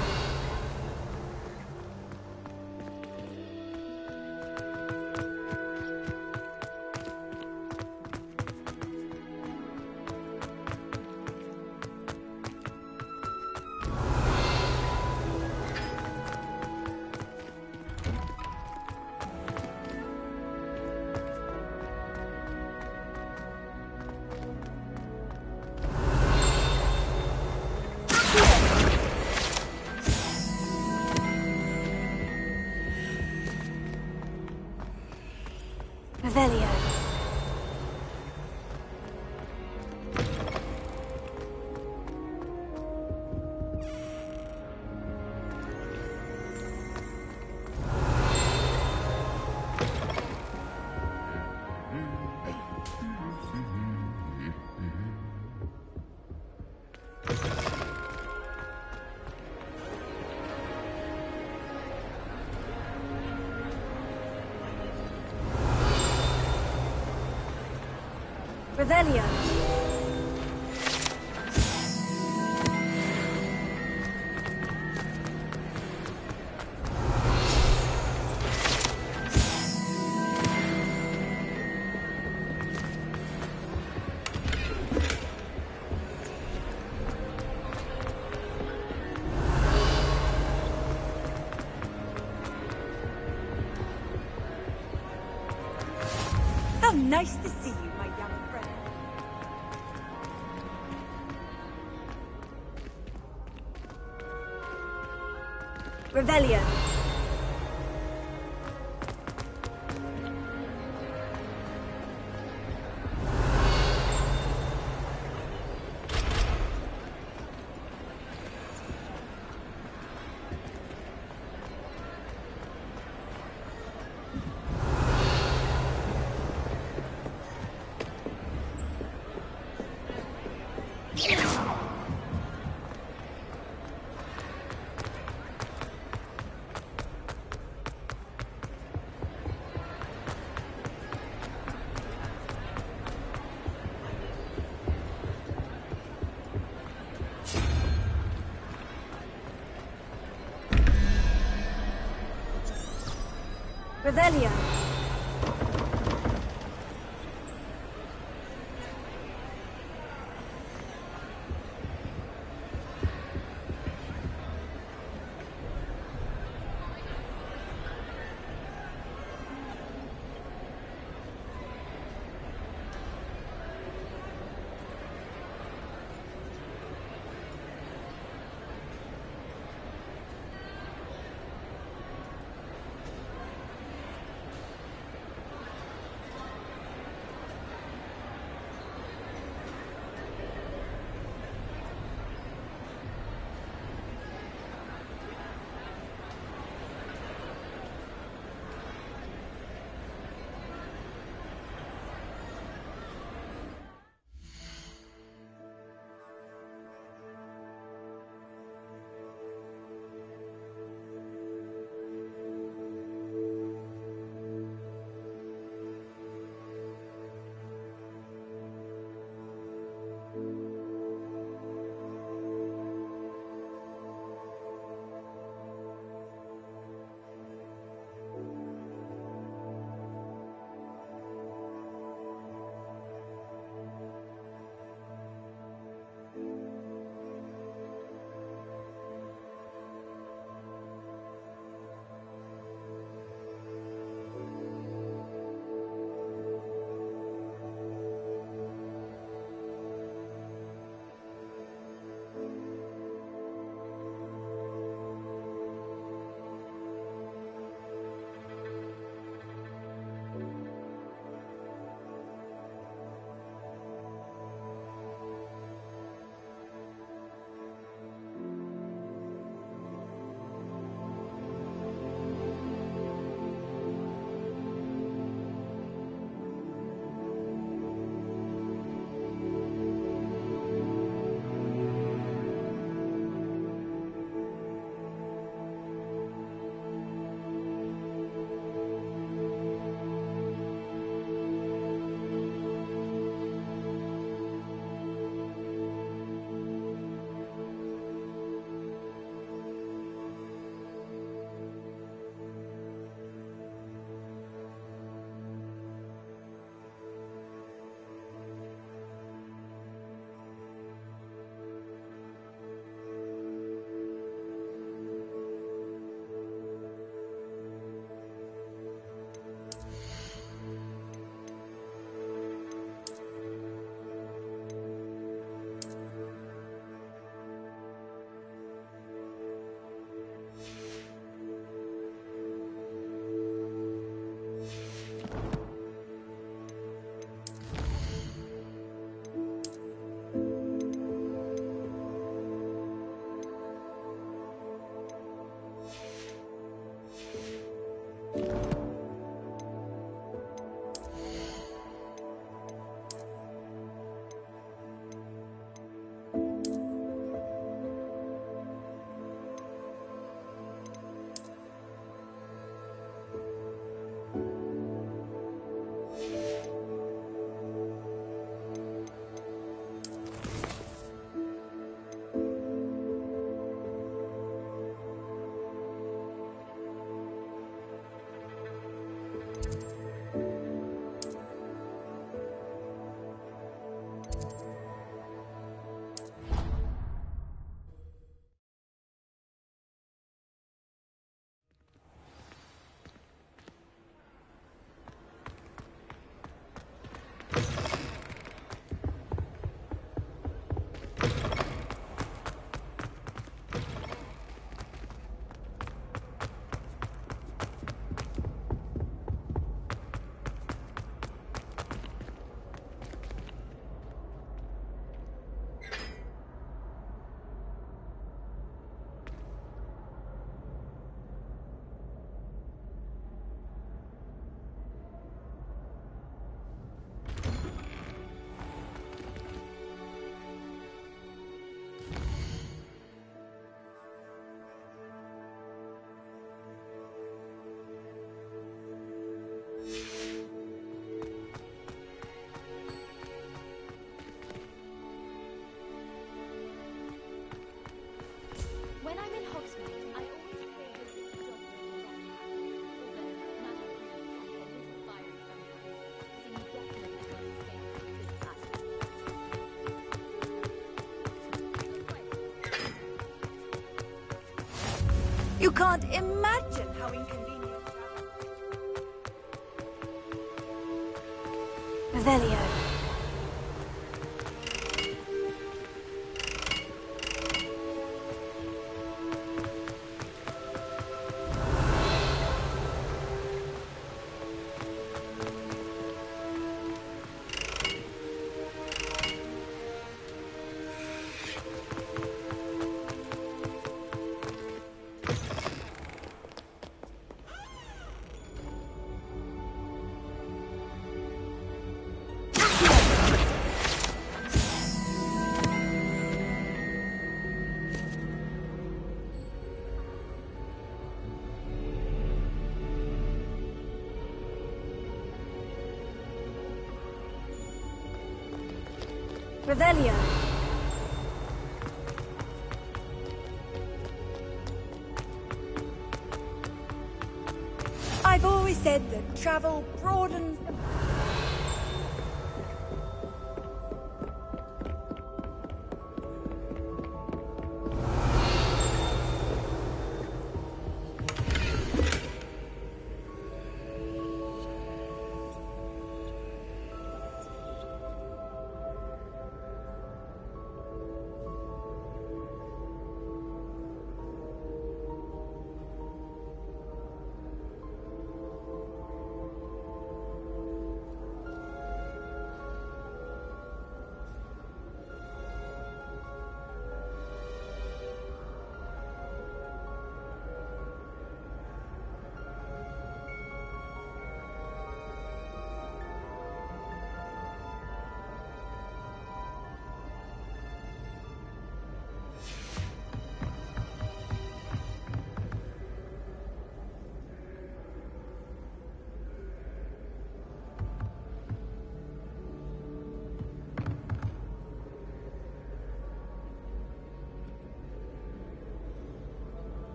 Revelio. Revelio. How nice to see you, my young friend. Revelio. Revelio. You can't imagine how inconvenient. Revelio. Revelio. I've always said that travel broadens the...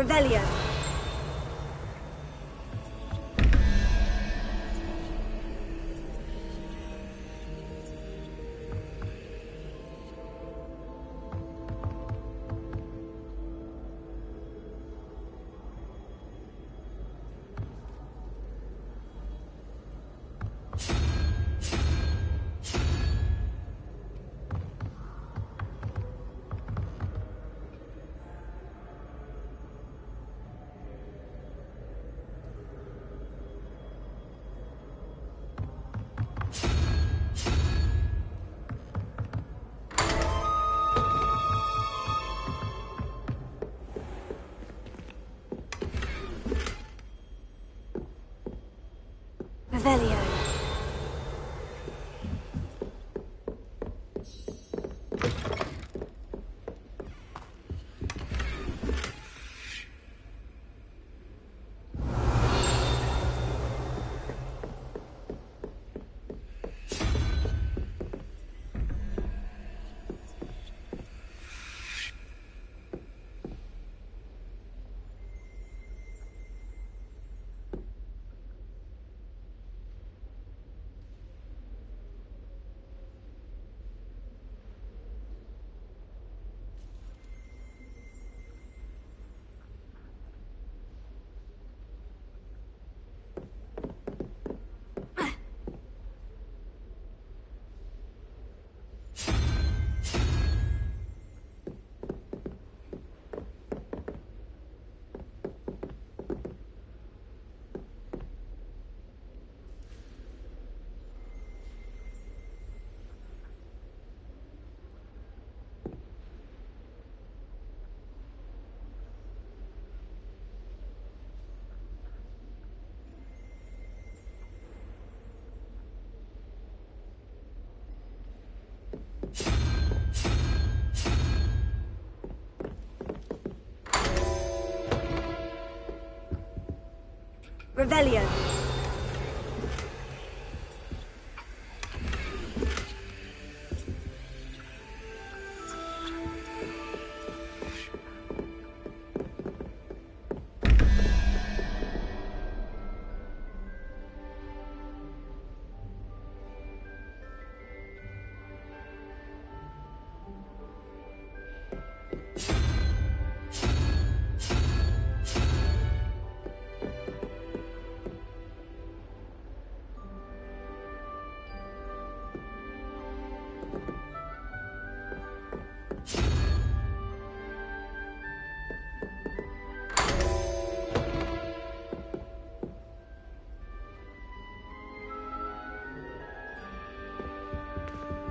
Revelio. Revelio. Revelio.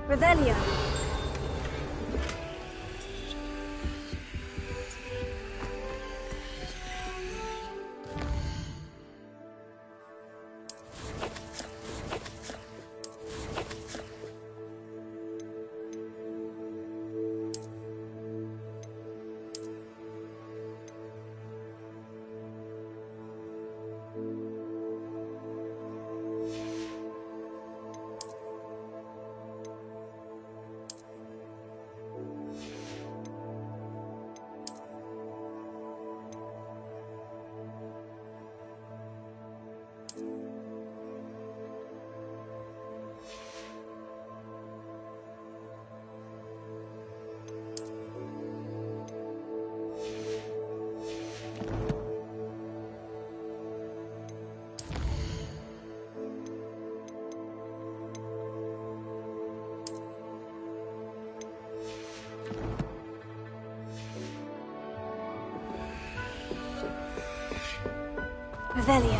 Revelio. Revelio.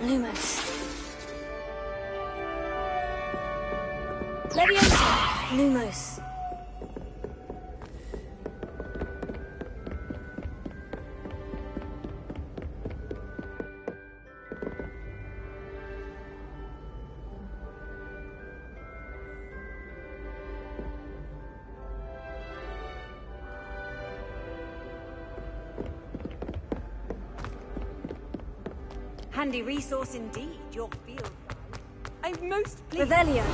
Lumos. Leviosa. Lumos. Handy resource indeed, your field. I'm most pleased. Revelio.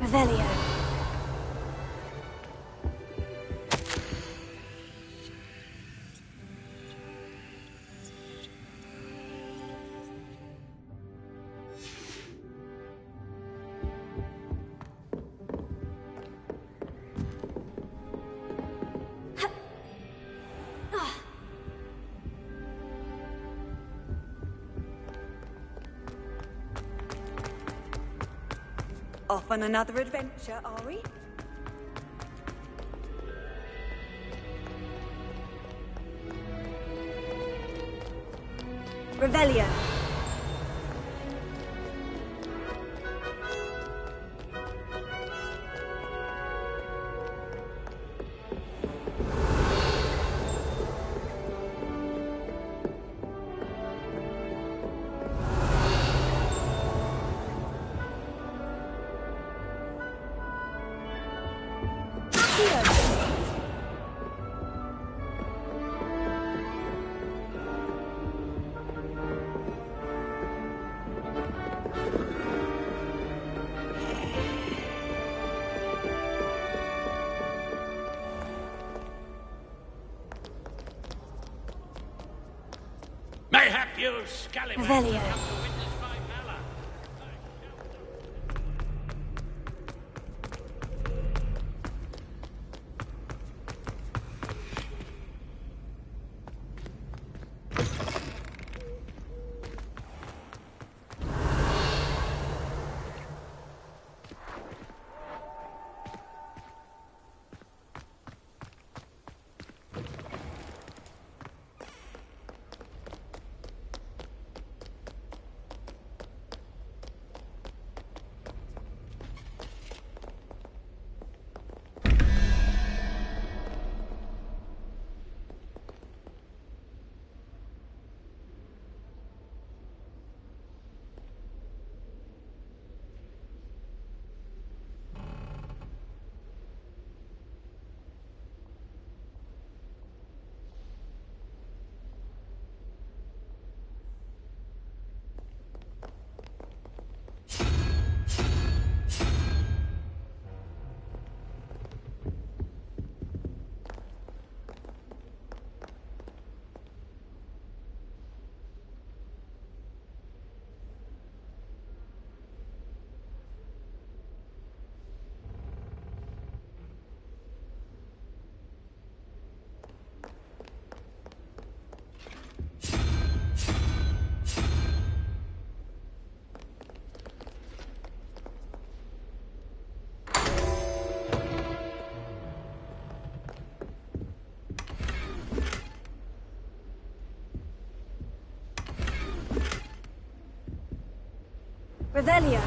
Revelio. Off on another adventure, are we? Revelio. Mayhap you scallywags Revelio. come to witness my valor. Revelio.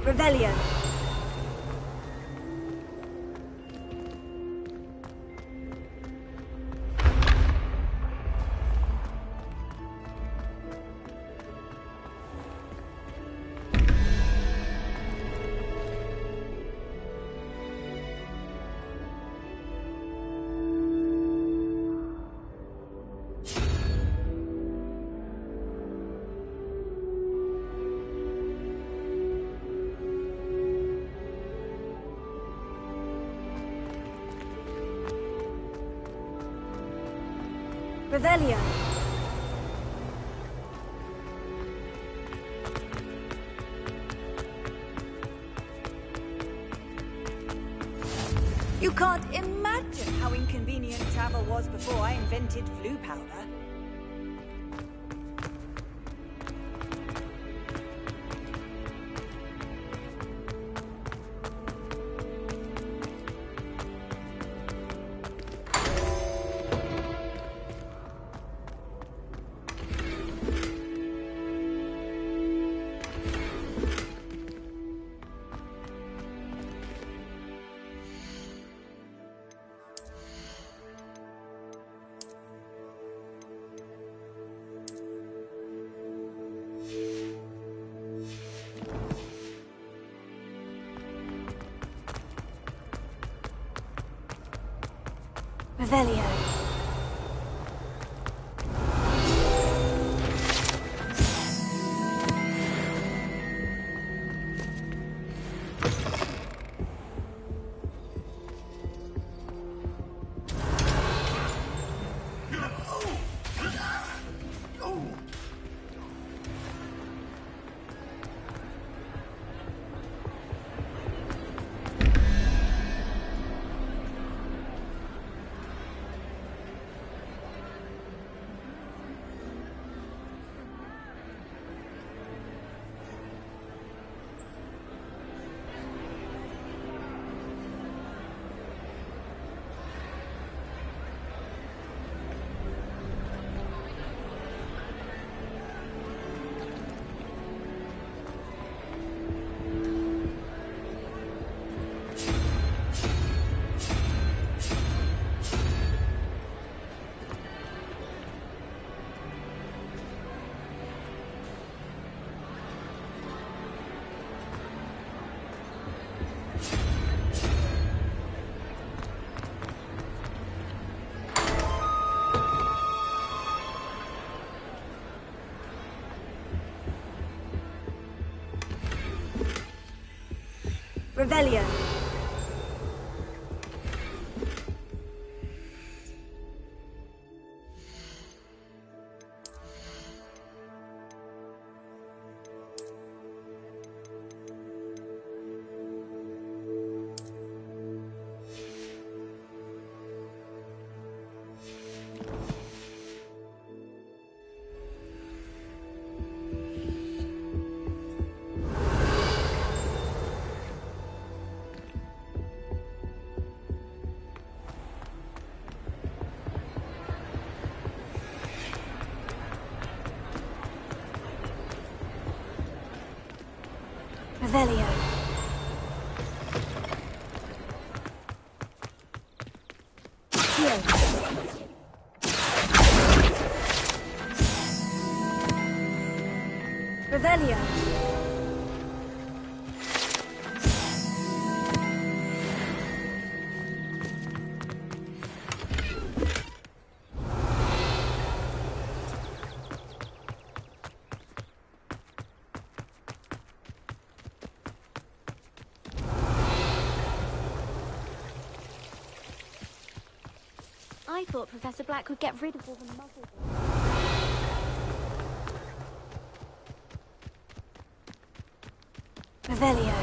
Revelio. Revelio. You can't imagine how inconvenient travel was before I invented flu powder. Revelio. Revelio. Revelio. Here. Revelio. I thought Professor Black would get rid of all the muggles. Revelio.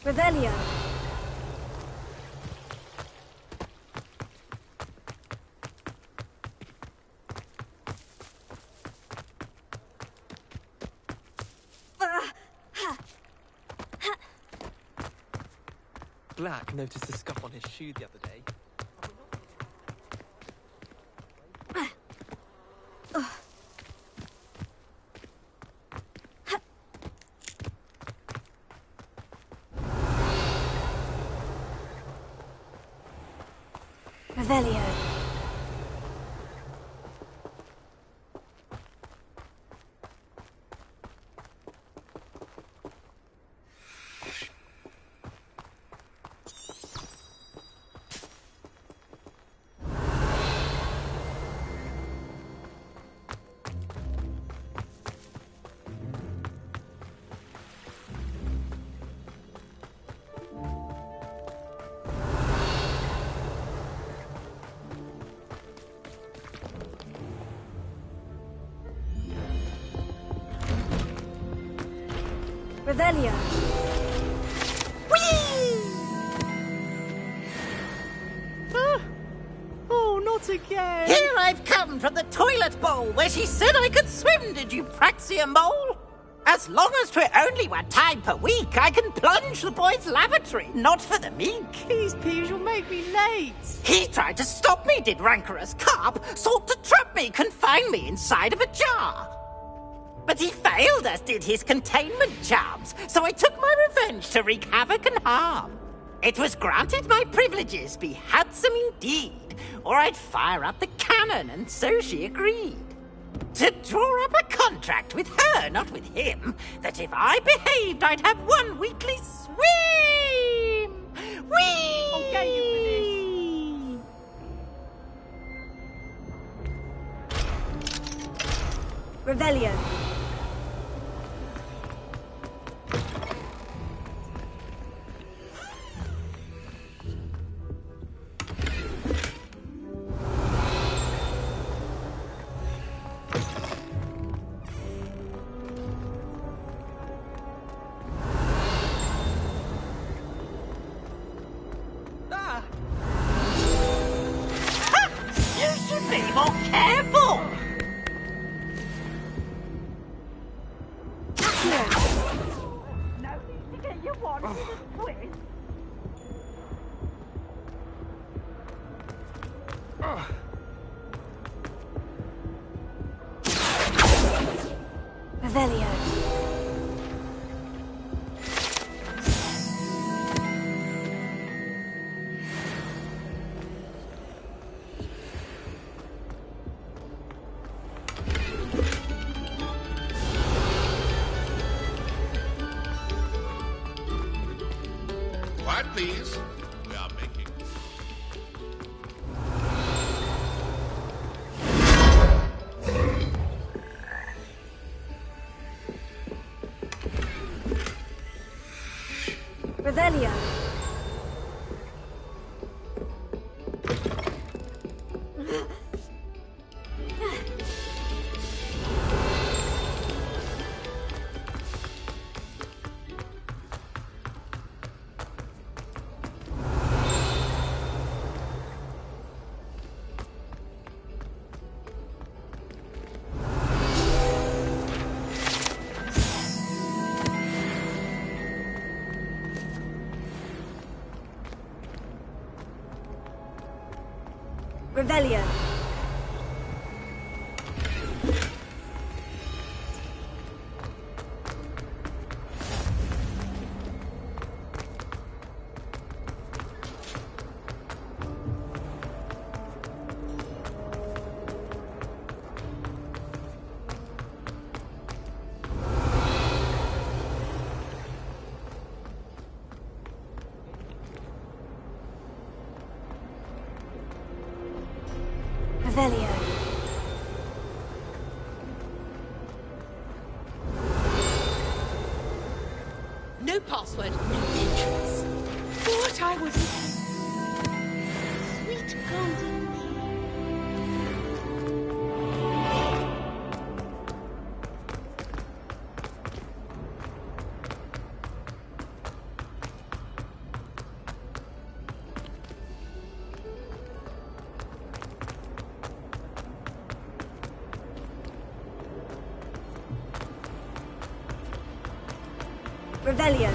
Revelio. Black noticed a scuff on his shoe the other day. Revelio. Revelio. Oh, not again! Here I've come from the toilet bowl where she said I could swim, did you praxia mole? As long as 'twere only one time per week, I can plunge the boy's lavatory, not for the meek. Please, Peeves, you'll make me late. He tried to stop me, did rancorous carp, sought to trap me, confine me inside of a jar. But he failed, as did his containment charms, so I took my revenge to wreak havoc and harm. It was granted my privileges be handsome indeed, or I'd fire up the cannon, and so she agreed. To draw up a contract with her, not with him, that if I behaved, I'd have one weekly swim! Whee! I'll get you for this. Revelio. You should be more careful! No need to get your wand in a twist. Revelio. Revelio. Revelio. Revelio. No password, no entrance. What I was sweet golden Revelio.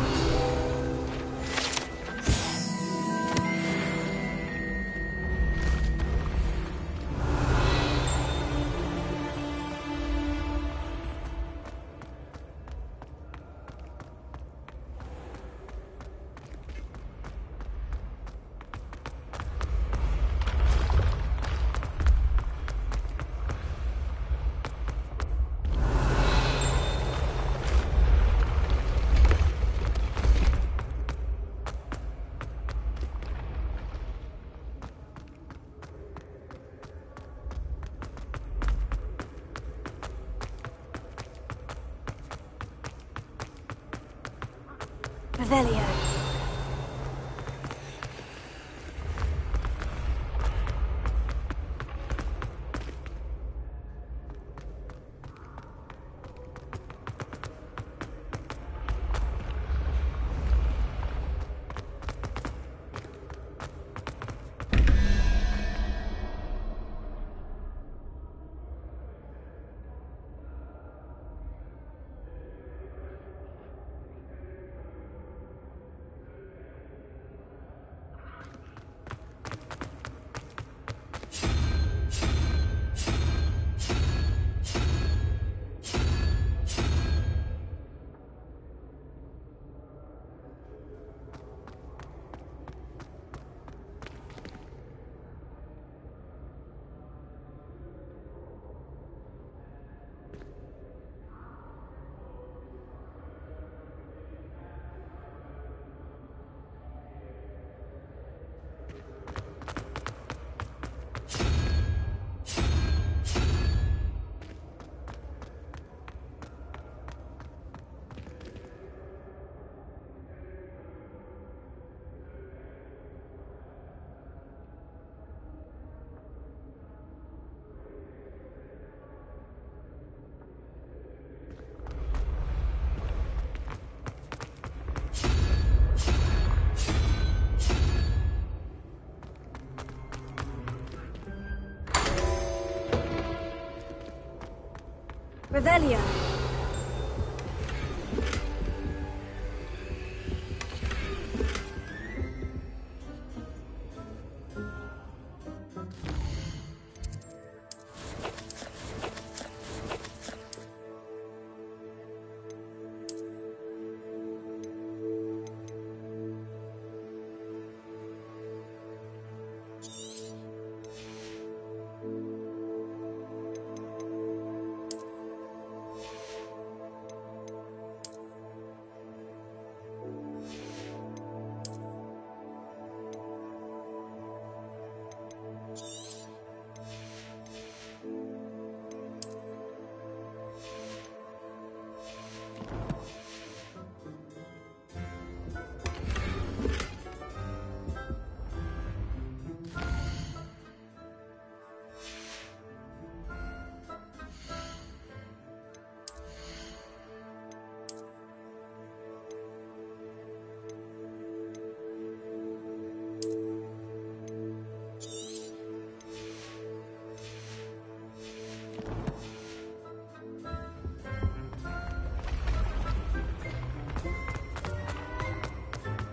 Revelio. Revelio.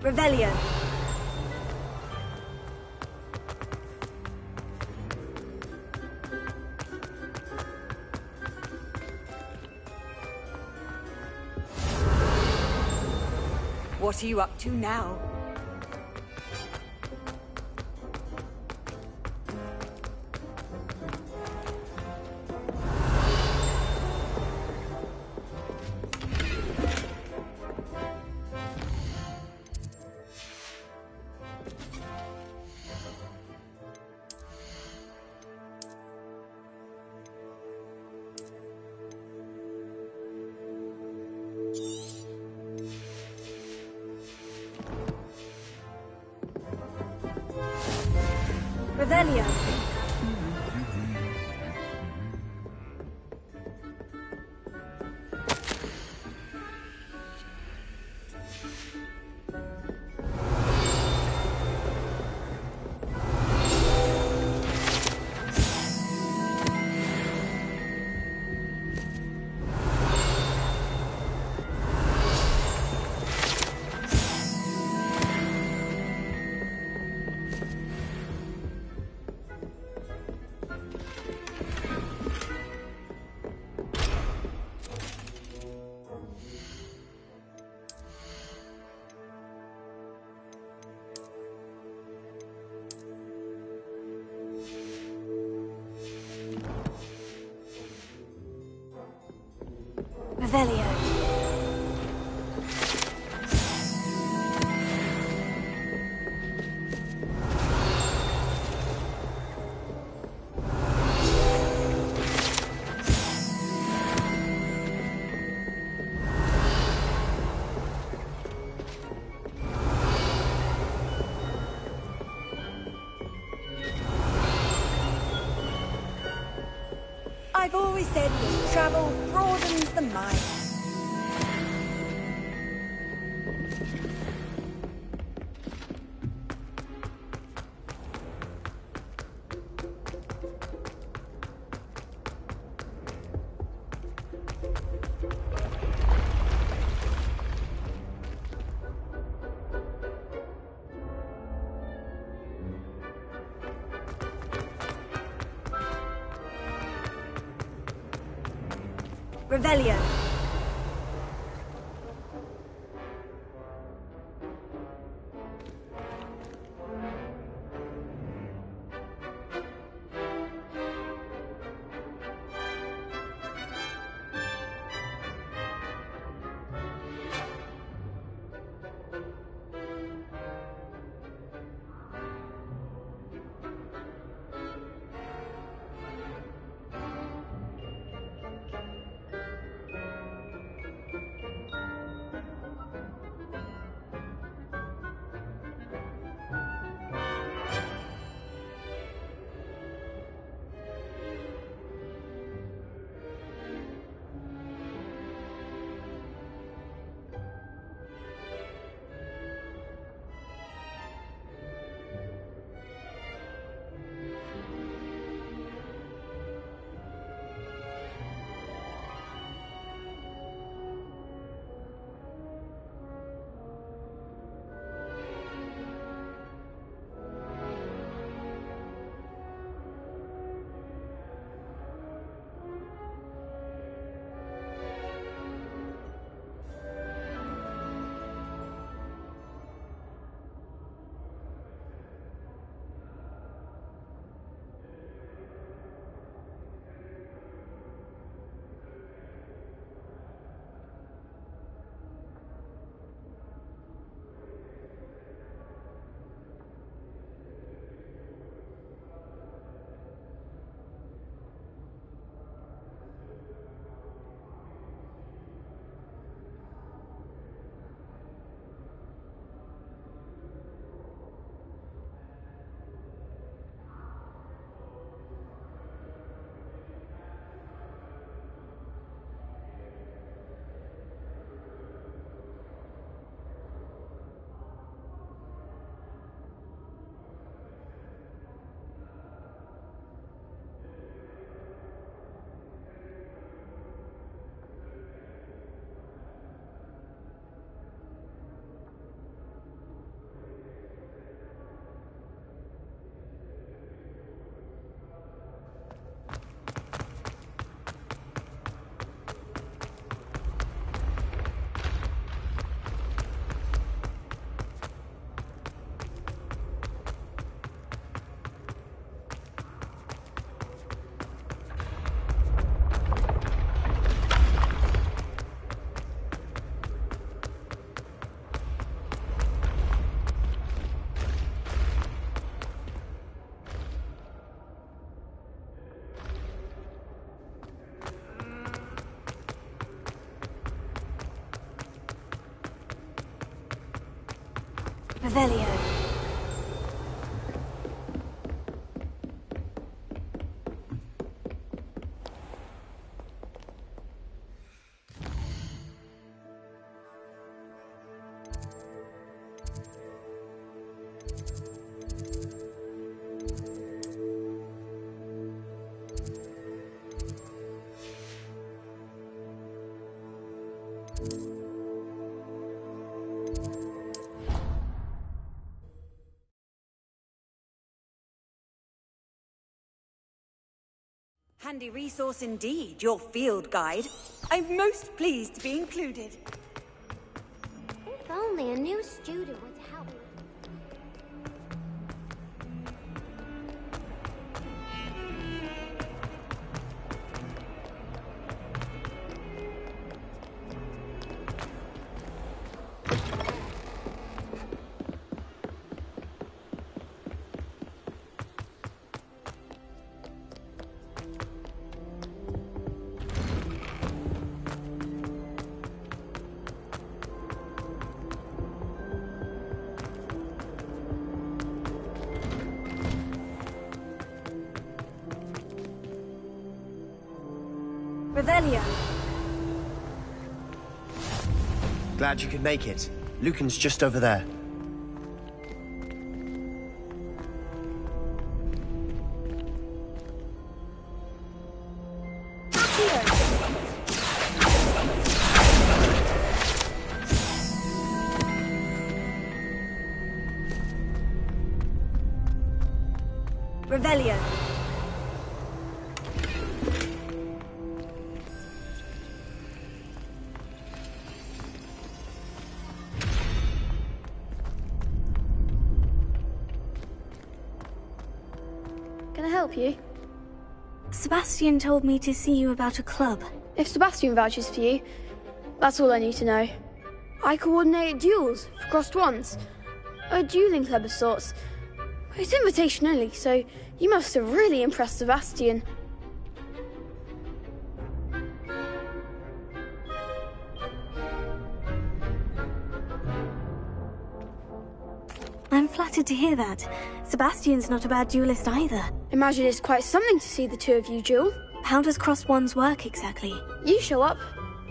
Revelio. What are you up to now? Revelio. Revelio. I've always said that travel broadens the mind. Revelio. Revelio. Handy resource indeed, your field guide. I'm most pleased to be included. If only a new student would help. Revelio. Glad you could make it. Lucan's just over there. Revelio. Can I help you? Sebastian told me to see you about a club. If Sebastian vouches for you, that's all I need to know. I coordinate duels for crossed ones. A dueling club of sorts. It's invitation only, so you must have really impressed Sebastian. I'm flattered to hear that. Sebastian's not a bad duelist either. Imagine it's quite something to see the two of you duel. How does crossed wands work exactly? You show up,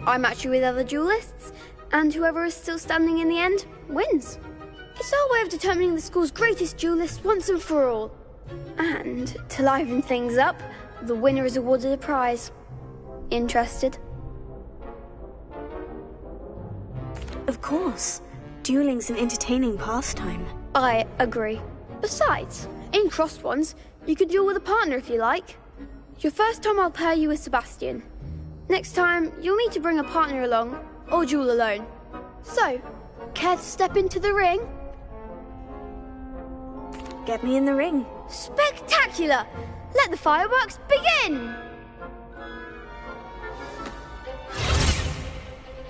I match you with other duelists, and whoever is still standing in the end wins. It's our way of determining the school's greatest duelist once and for all. And to liven things up, the winner is awarded a prize. Interested? Of course. Dueling's an entertaining pastime. I agree. Besides, in crossed ones, you could duel with a partner if you like. Your first time I'll pair you with Sebastian. Next time, you'll need to bring a partner along, or duel alone. So, care to step into the ring? Get me in the ring. Spectacular! Let the fireworks begin!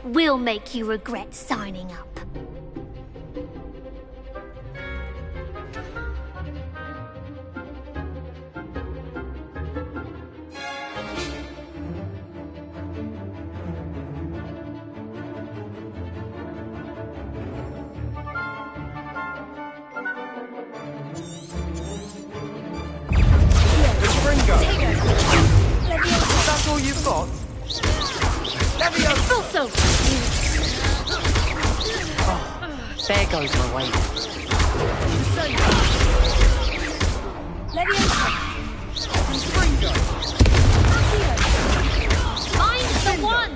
We'll make you regret signing up. That's all you've got? Levio! Also! Oh, there goes my weight. I'm the one!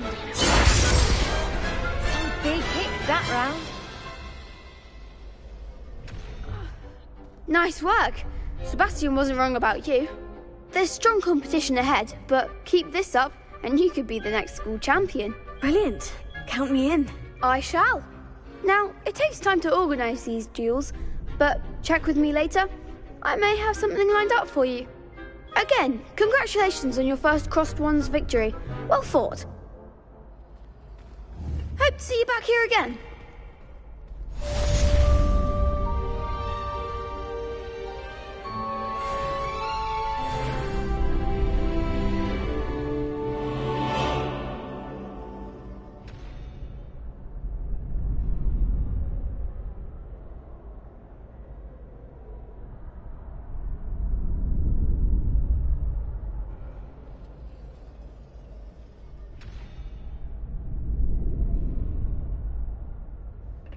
Some big hits that round. Nice work. Sebastian wasn't wrong about you. There's strong competition ahead, but keep this up and you could be the next school champion. Brilliant. Count me in. I shall. Now, it takes time to organise these duels, but check with me later. I may have something lined up for you. Again, congratulations on your first crossed ones victory. Well fought. Hope to see you back here again.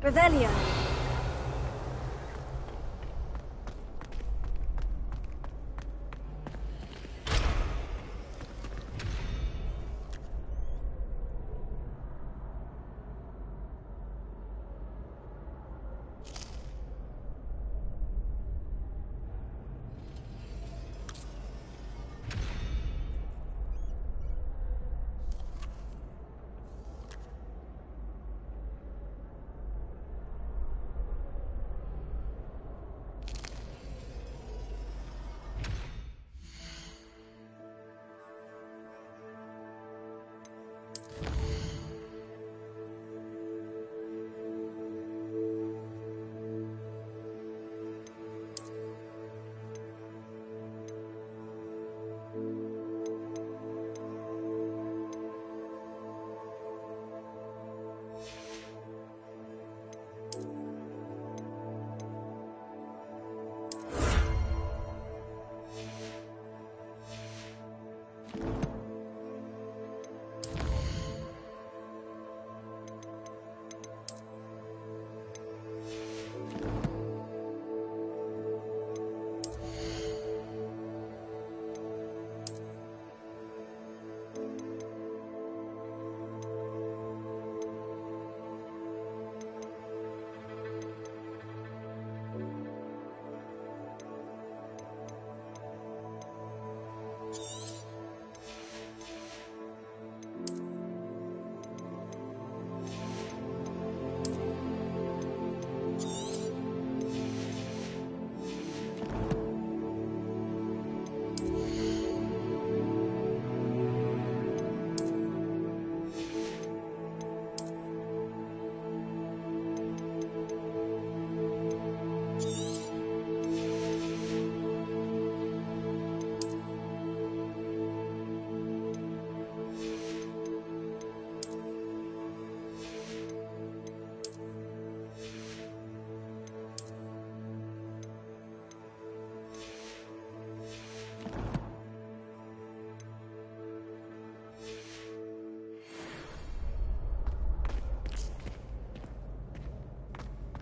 Revelio.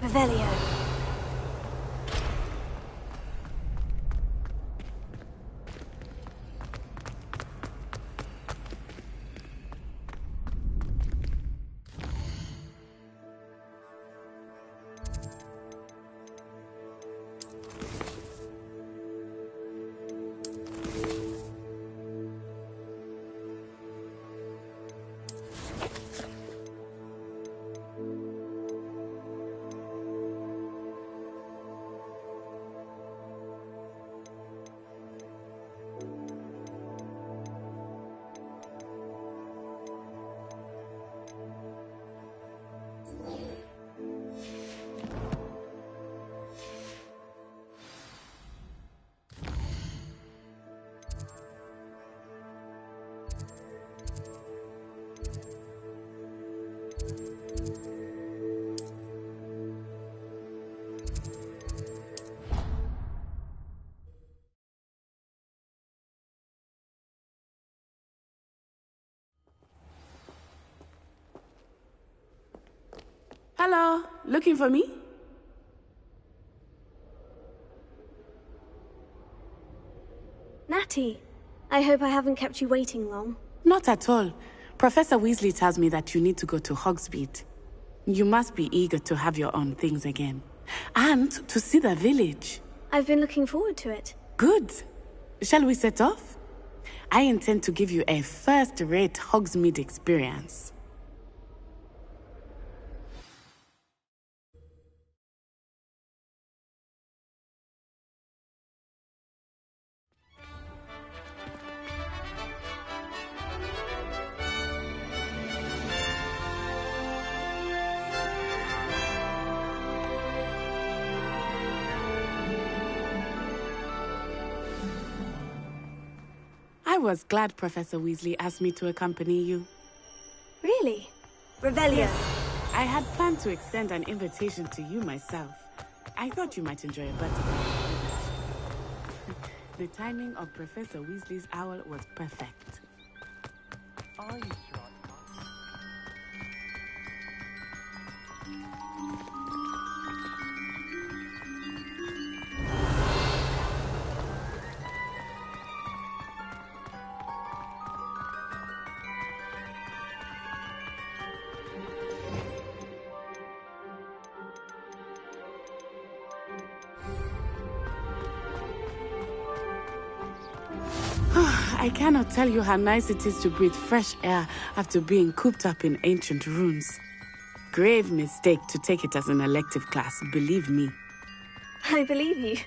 Revelio. Hello, looking for me? Natty, I hope I haven't kept you waiting long. Not at all. Professor Weasley tells me that you need to go to Hogsmeade. You must be eager to have your own things again. And to see the village. I've been looking forward to it. Good. Shall we set off? I intend to give you a first-rate Hogsmeade experience. I was glad Professor Weasley asked me to accompany you. Really? Revelio. Yes. I had planned to extend an invitation to you myself. I thought you might enjoy a better. The timing of Professor Weasley's owl was perfect. Are you sure? I cannot tell you how nice it is to breathe fresh air after being cooped up in ancient ruins. Grave mistake to take it as an elective class, believe me. I believe you.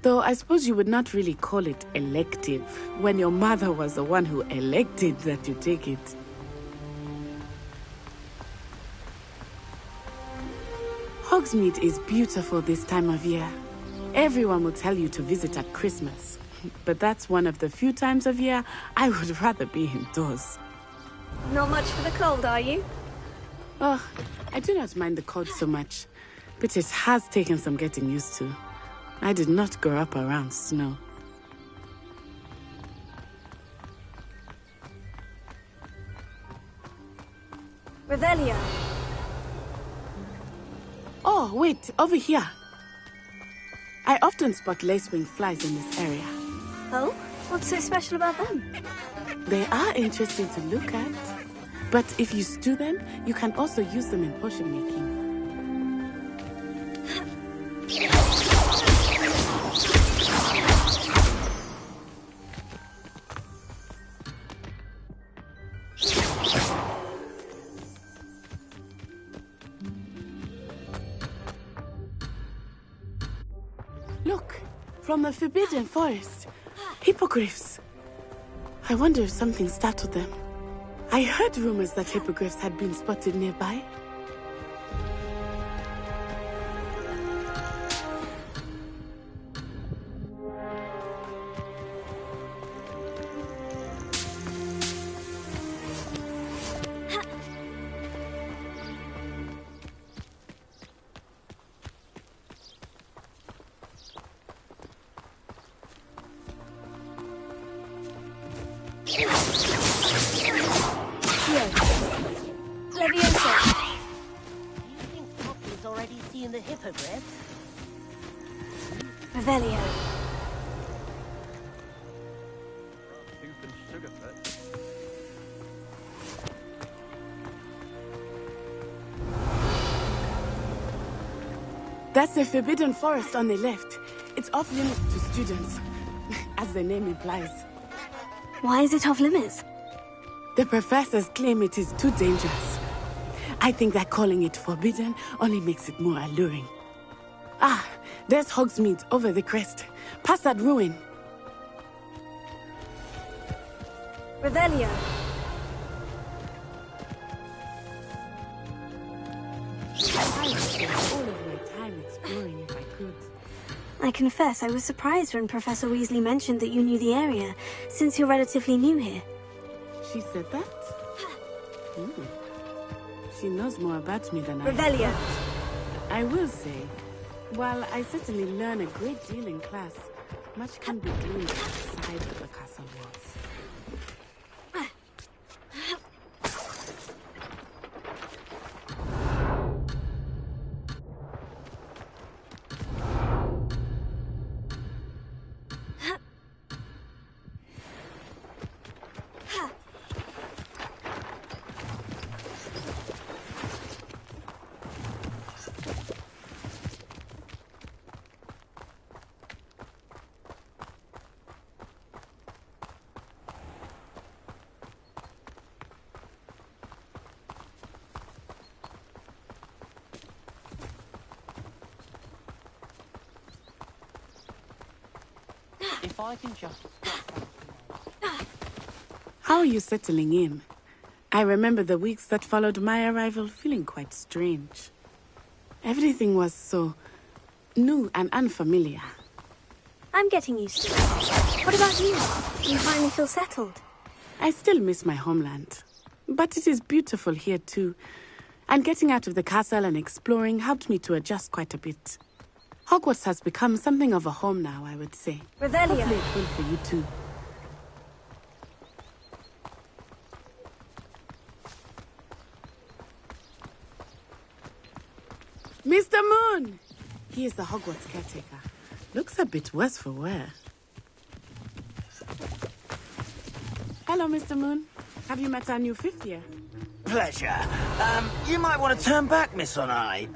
Though I suppose you would not really call it elective when your mother was the one who elected that you take it. Hogsmeade is beautiful this time of year. Everyone will tell you to visit at Christmas. But that's one of the few times of year I would rather be indoors. Not much for the cold, are you? Oh, I do not mind the cold so much, but it has taken some getting used to. I did not grow up around snow. Revelio. Oh, wait, over here. I often spot lacewing flies in this area. Oh? What's so special about them? They are interesting to look at. But if you stew them, you can also use them in potion making. Look, from the Forbidden Forest. Hippogriffs. I wonder if something startled them. I heard rumors that hippogriffs had been spotted nearby. Revelio. That's the Forbidden Forest on the left. It's off limits to students, as the name implies. Why is it off limits? The professors claim it is too dangerous. I think that calling it forbidden only makes it more alluring. Ah, there's Hogsmeade over the crest. Past that ruin. Revelio. I would spend all of my time exploring if I could. I confess I was surprised when Professor Weasley mentioned that you knew the area, since you're relatively new here. She said that? She knows more about me than I do. Revelio. I will say, while I certainly learn a great deal in class, much can be gleaned outside of the castle walls. If I can just... How are you settling in? I remember the weeks that followed my arrival feeling quite strange. Everything was so new and unfamiliar. I'm getting used to it. What about you? Do you finally feel settled? I still miss my homeland. But it is beautiful here too. And getting out of the castle and exploring helped me to adjust quite a bit. Hogwarts has become something of a home now, I would say. Revelio. Hopefully it will for you too. Mr. Moon! He is the Hogwarts caretaker. Looks a bit worse for wear. Hello, Mr. Moon. Have you met our new fifth year? Pleasure. You might want to turn back, Miss Onai.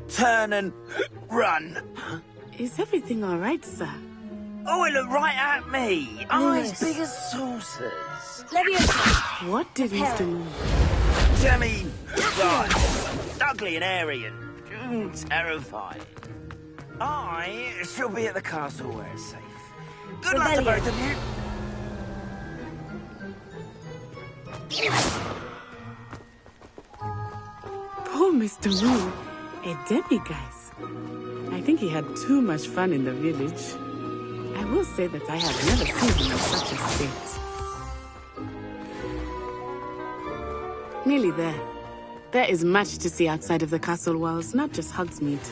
Turn and run. Is everything all right, sir? Oh, it looked right at me. Eyes big as saucers. Leviosa. What did Mr. Moon? Jemmy, right. Ugly and airy and terrifying. I shall be at the castle where it's safe. Good luck to both of you. Poor Mr. Moon, a demiguise. I think he had too much fun in the village. I will say that I have never seen him in such a state. Nearly there. There is much to see outside of the castle walls, not just Hogsmeade.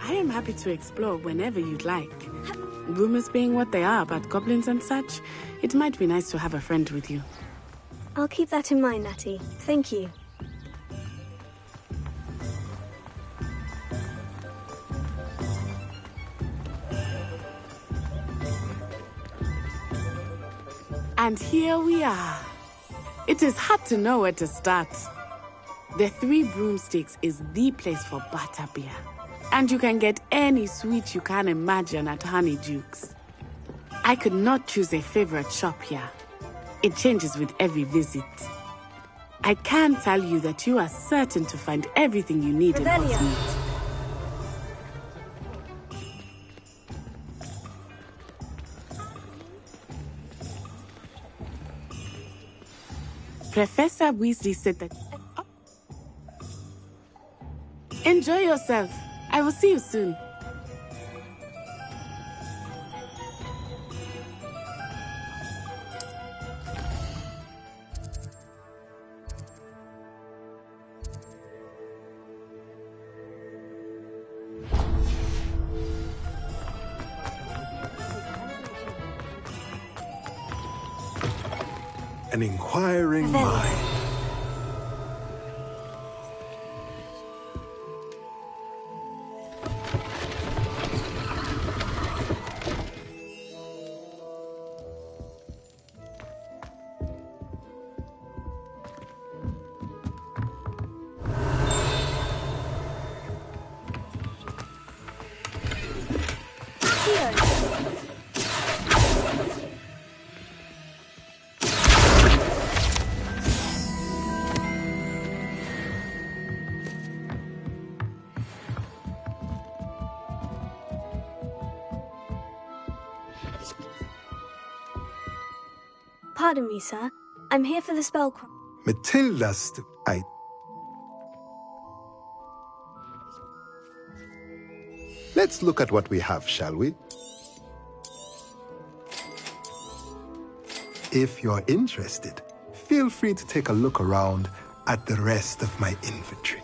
I am happy to explore whenever you'd like. Rumors being what they are about goblins and such, it might be nice to have a friend with you. I'll keep that in mind, Natty. Thank you. And here we are. It is hard to know where to start. The Three Broomsticks is the place for butterbeer. And you can get any sweet you can imagine at Honeydukes. I could not choose a favorite shop here. It changes with every visit. I can tell you that you are certain to find everything you need in Hogsmeade. Professor Weasley said that... Oh. Enjoy yourself. I will see you soon. An inquiring mind. Pardon me, sir. I'm here for the spell. Matilda's... Let's look at what we have, shall we? If you're interested, feel free to take a look around at the rest of my inventory.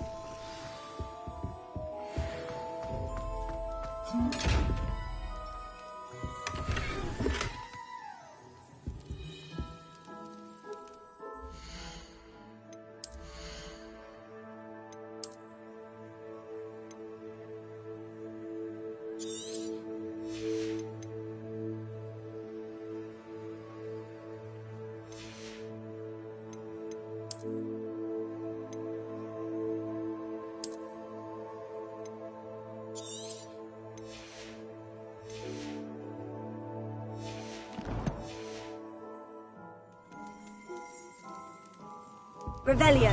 Revelio.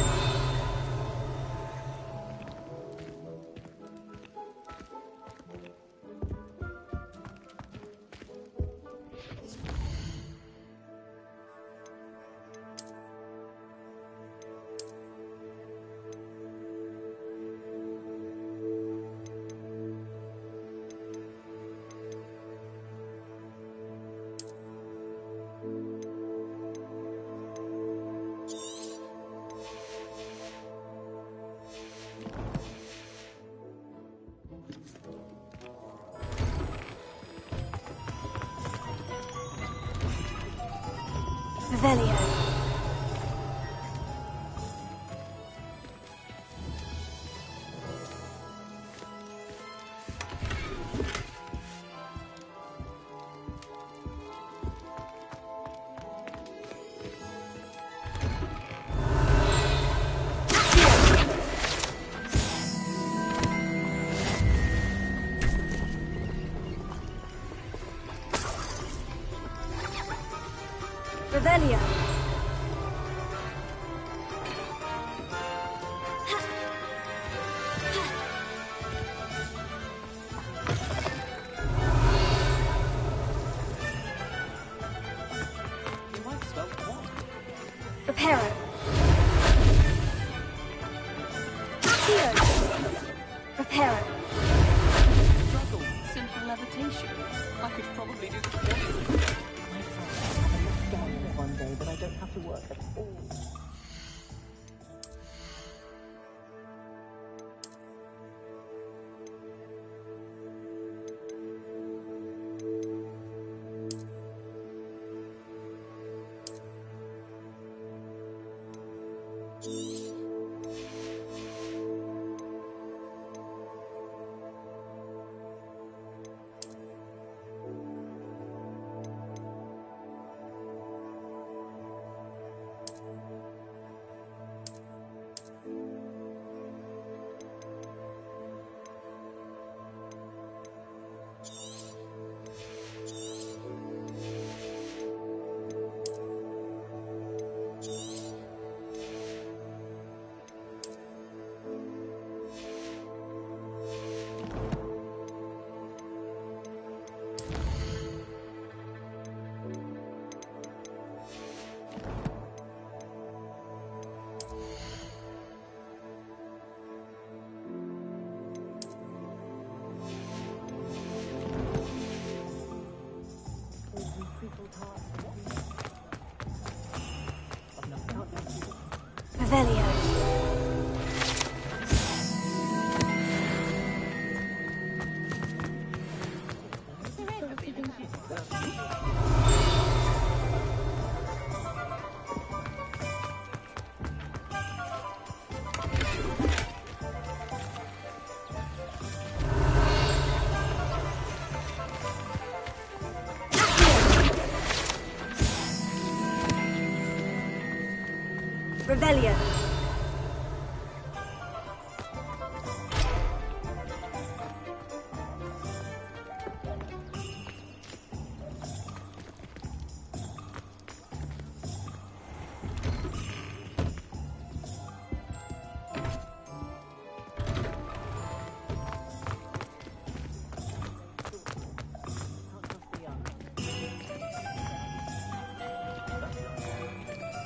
Revelio. Revelio. Reparo. Accio. Reparo. Struggle. Simple levitation. I could probably do the one day, but I don't have to work at all. Revelio. Revelio.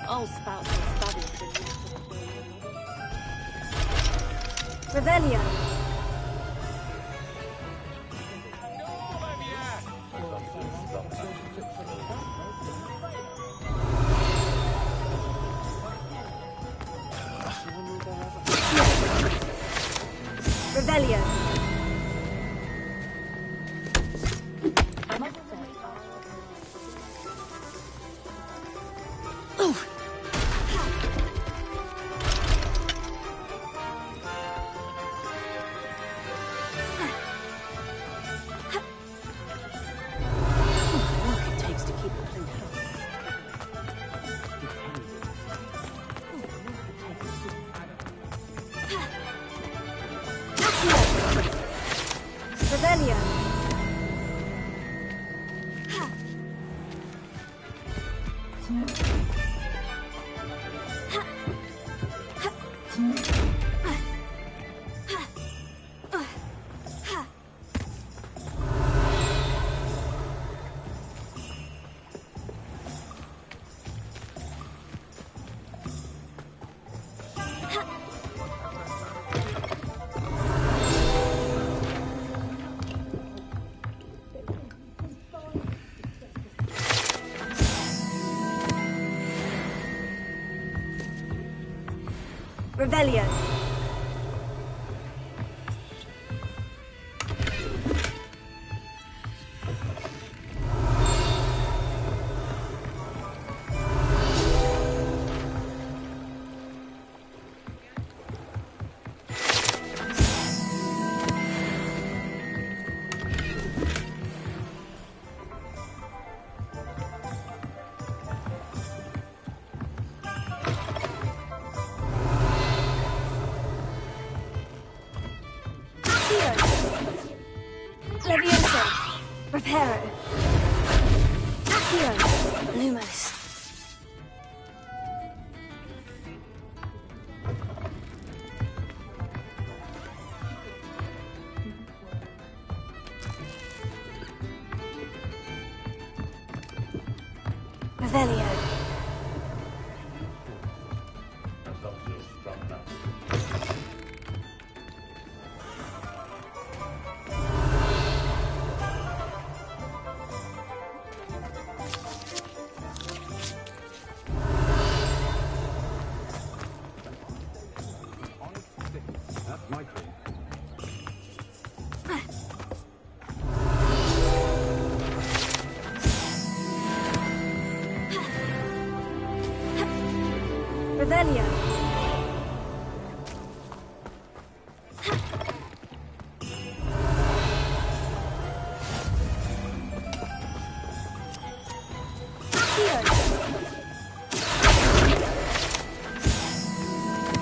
I'll spout some studies. Revelio. Revelio. Revelio. Revelio. Levioso. Reparo. Accio. Lumos. Revelio. That's my call. Revelio.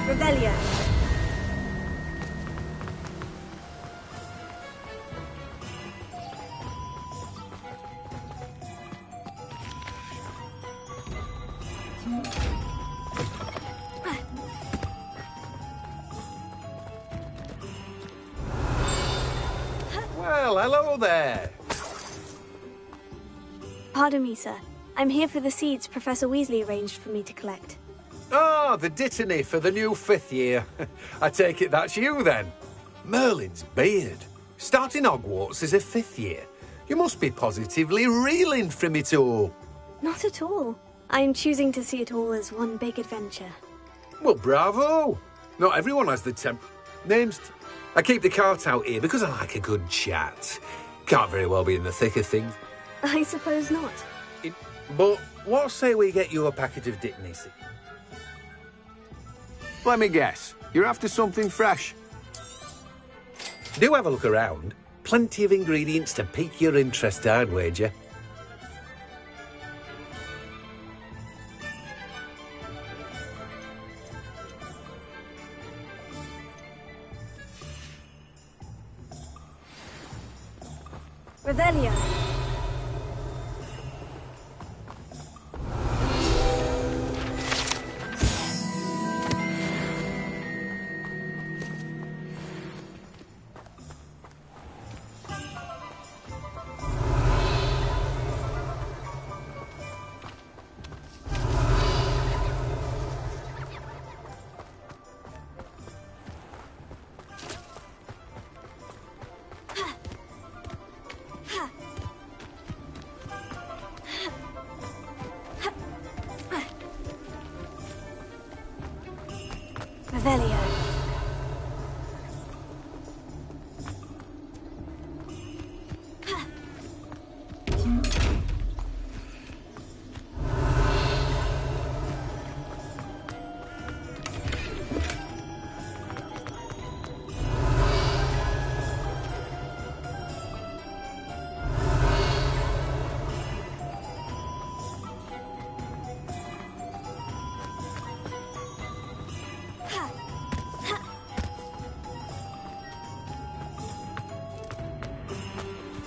Revelio. Well, hello there. Pardon me, sir. I'm here for the seeds Professor Weasley arranged for me to collect. Ah, the dittany for the new 5th year. I take it that's you, then. Merlin's beard. Starting Hogwarts as a 5th year. You must be positively reeling from it all. Not at all. I'm choosing to see it all as one big adventure. Well, bravo. Not everyone has the names. I keep the cart out here because I like a good chat. Can't very well be in the thick of things. I suppose not. But what say we get you a packet of dittany? Let me guess. You're after something fresh. Do have a look around. Plenty of ingredients to pique your interest, I'd wager. Revelio. Revelio.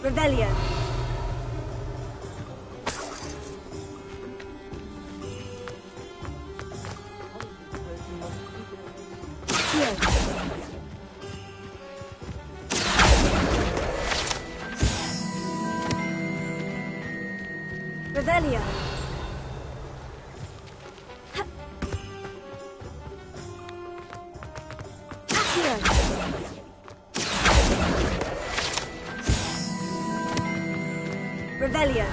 Revelio. Revelio. Revelio.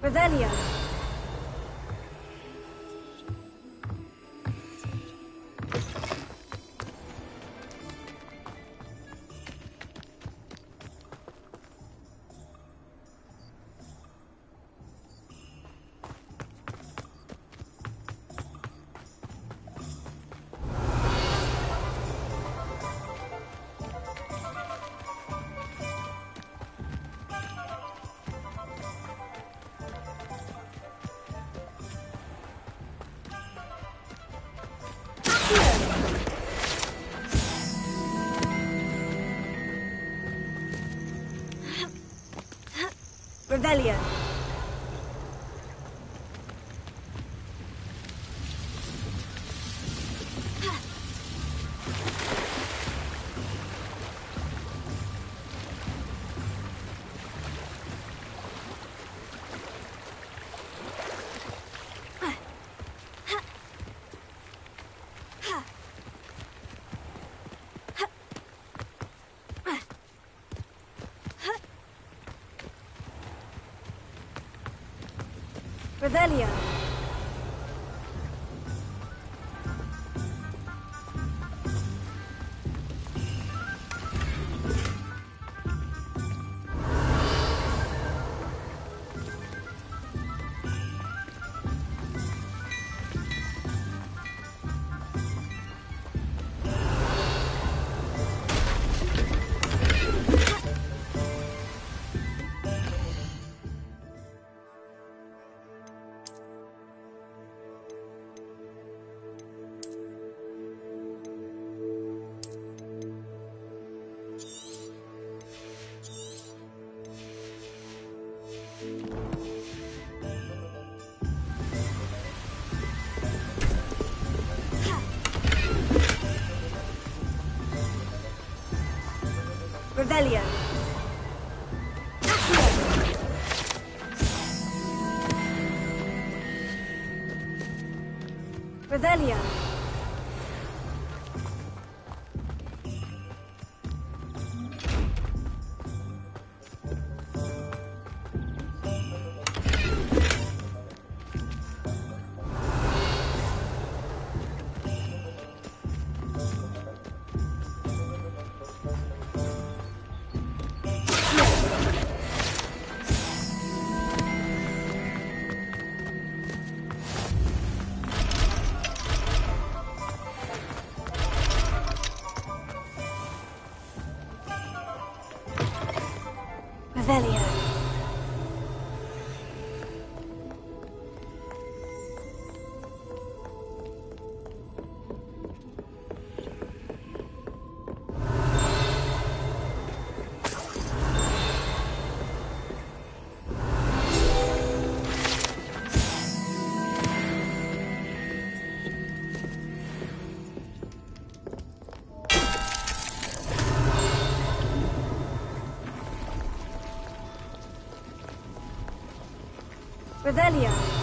Revelio. Revelio. Revelio. Revelio. Revelio. Revelio. Revelio.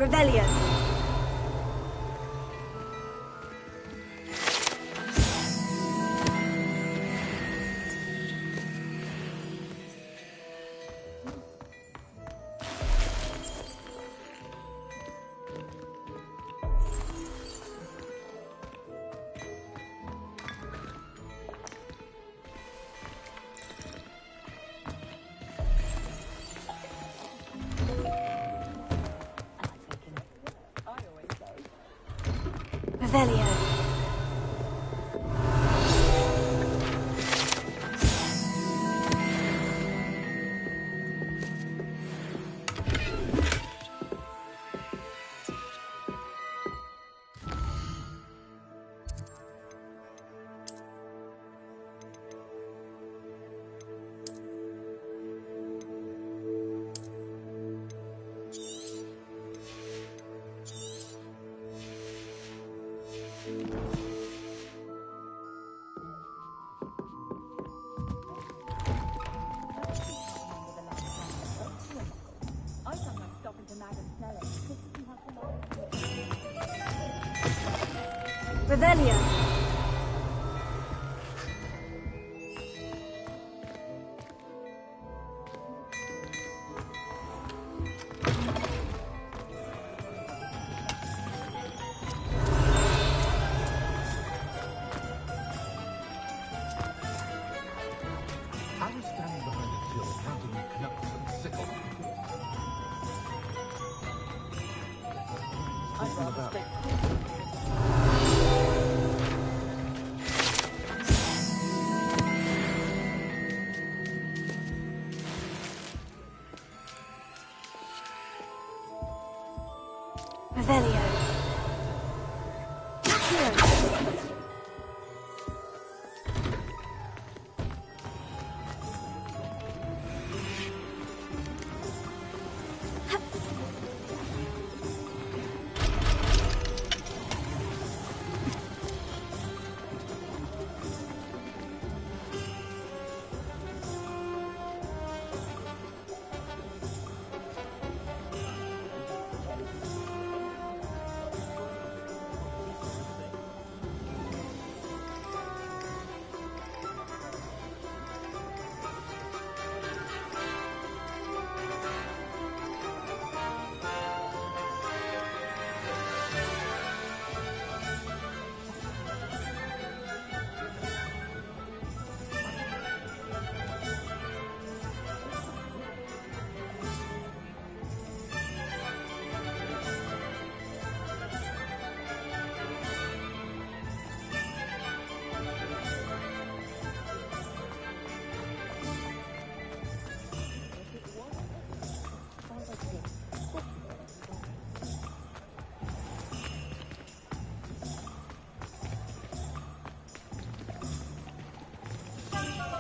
Revelio. Revelio. Revelio. I was standing behind a till counting knucks and sickle. I'd rather stay. Revelio.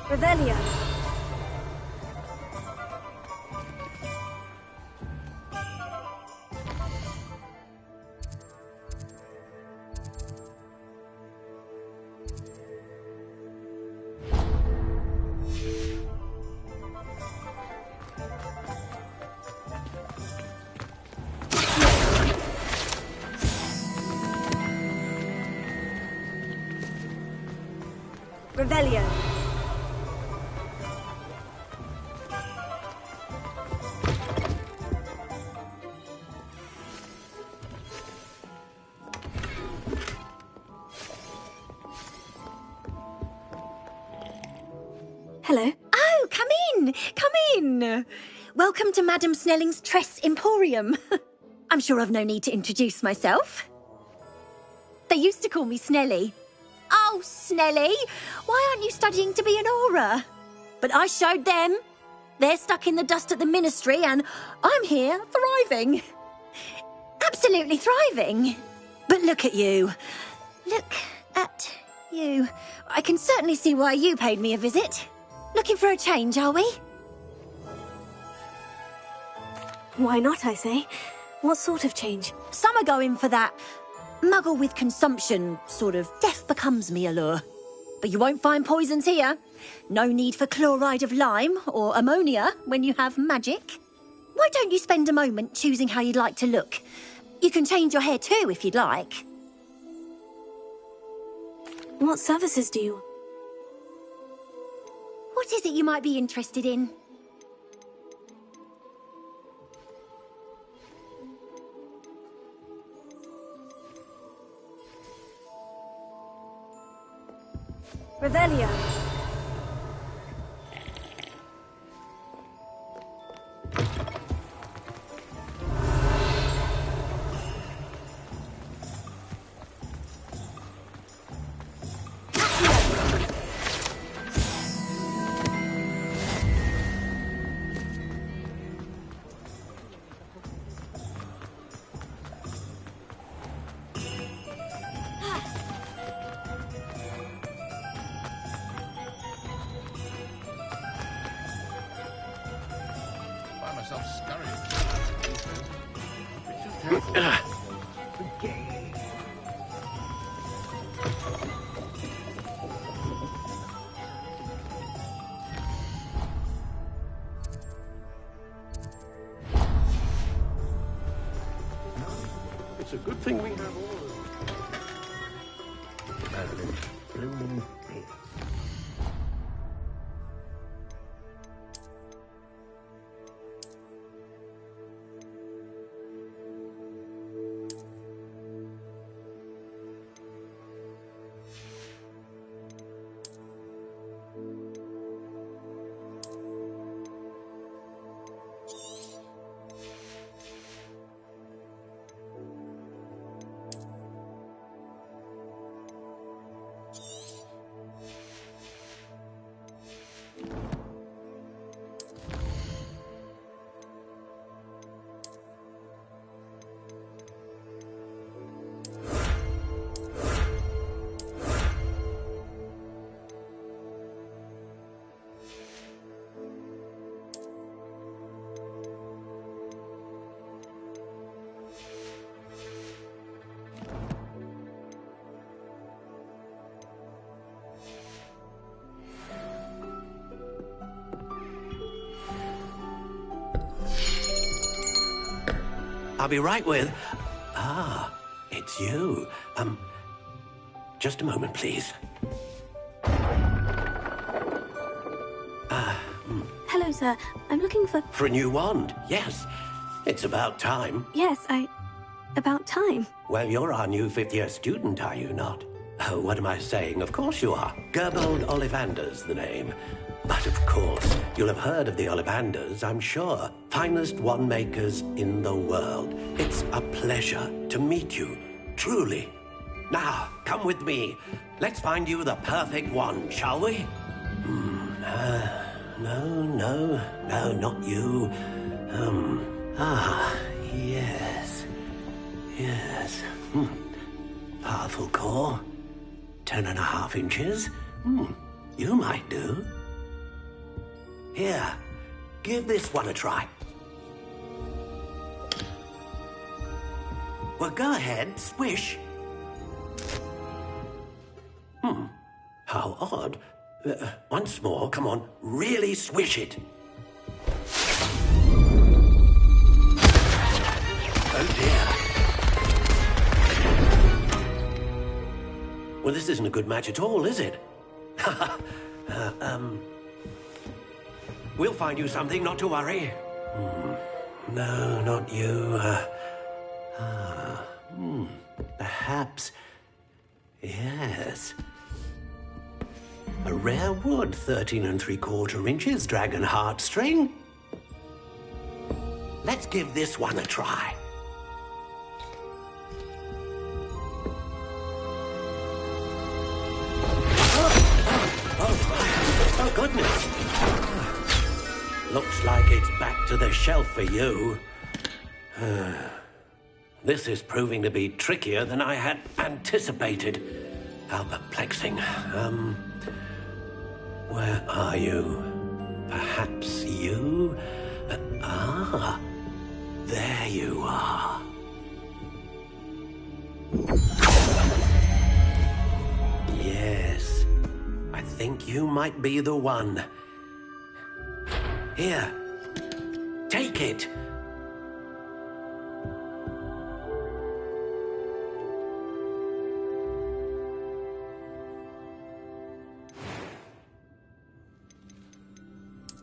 Revelio. Revelio. Hello. Oh, come in! Come in! Welcome to Madame Snelling's Tress Emporium. I'm sure I've no need to introduce myself. They used to call me Snelly. Oh, Snelly, why aren't you studying to be an aura? But I showed them. They're stuck in the dust at the ministry and I'm here thriving. Absolutely thriving. But look at you. Look at you. I can certainly see why you paid me a visit. Looking for a change, are we? Why not, I say? What sort of change? Some are going for that muggle with consumption, sort of death becomes me allure. But you won't find poisons here. No need for chloride of lime or ammonia when you have magic. Why don't you spend a moment choosing how you'd like to look? You can change your hair too, if you'd like. What services do you... What is it you might be interested in? Revelio. Find myself scurrying. It's a good thing we have all Merlin's blooming beard. I'll be right with... Ah, it's you. Just a moment, please. Hello, sir. I'm looking for... For a new wand, yes. It's about time. Yes, about time. Well, you're our new fifth-year student, are you not? Oh, what am I saying? Of course you are. Gerbold Ollivander's the name. But of course, you'll have heard of the Ollivanders, I'm sure. Finest wand makers in the world. It's a pleasure to meet you, truly. Now, come with me. Let's find you the perfect wand, shall we? No, not you. Yes. Powerful core. 10.5 inches. You might do. Here, give this one a try. Well, go ahead, swish. How odd. Once more, come on, really swish it. Oh dear. Well, this isn't a good match at all, is it? We'll find you something, not to worry. No, not you. Perhaps... Yes. A rare wood, 13 3/4 inches, dragon heartstring. Let's give this one a try. Oh, goodness. Looks like it's back to the shelf for you. This is proving to be trickier than I had anticipated. How perplexing. Where are you? Perhaps you? There you are. Yes, I think you might be the one. Here, take it.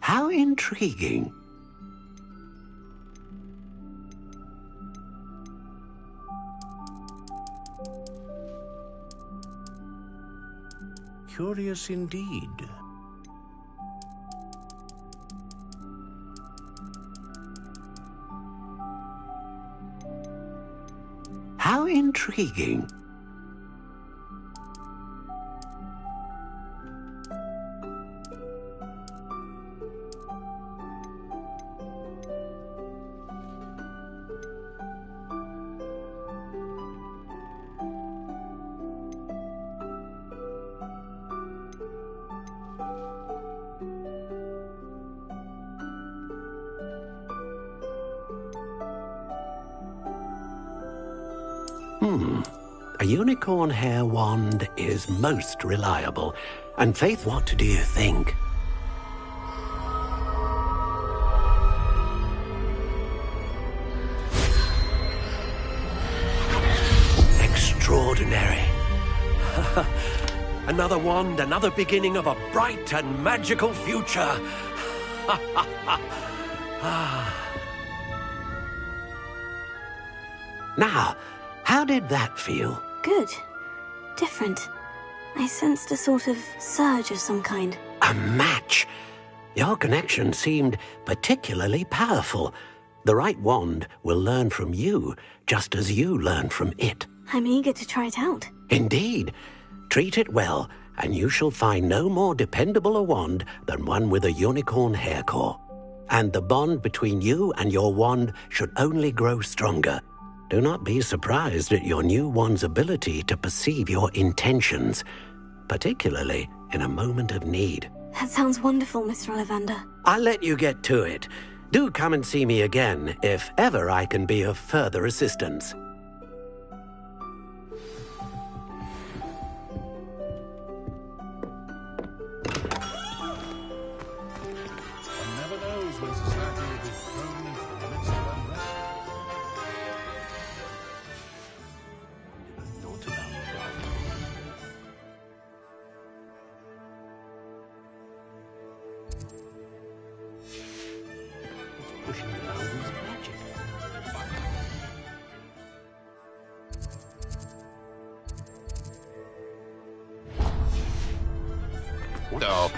How intriguing. Curious indeed. How intriguing. A unicorn hair wand is most reliable. And Faith, what do you think? Extraordinary. Another wand, another beginning of a bright and magical future. Now, how did that feel? Good. Different. I sensed a sort of surge of some kind. A match. Your connection seemed particularly powerful. The right wand will learn from you, just as you learn from it. I'm eager to try it out. Indeed. Treat it well, and you shall find no more dependable a wand than one with a unicorn hair core. And the bond between you and your wand should only grow stronger. Do not be surprised at your new wand's ability to perceive your intentions, particularly in a moment of need. That sounds wonderful, Mr. Ollivander. I'll let you get to it. Do come and see me again if ever I can be of further assistance. One never knows when society will be thrown into the midst of unrest. Not about It's pushing the boundaries of magic. Oh.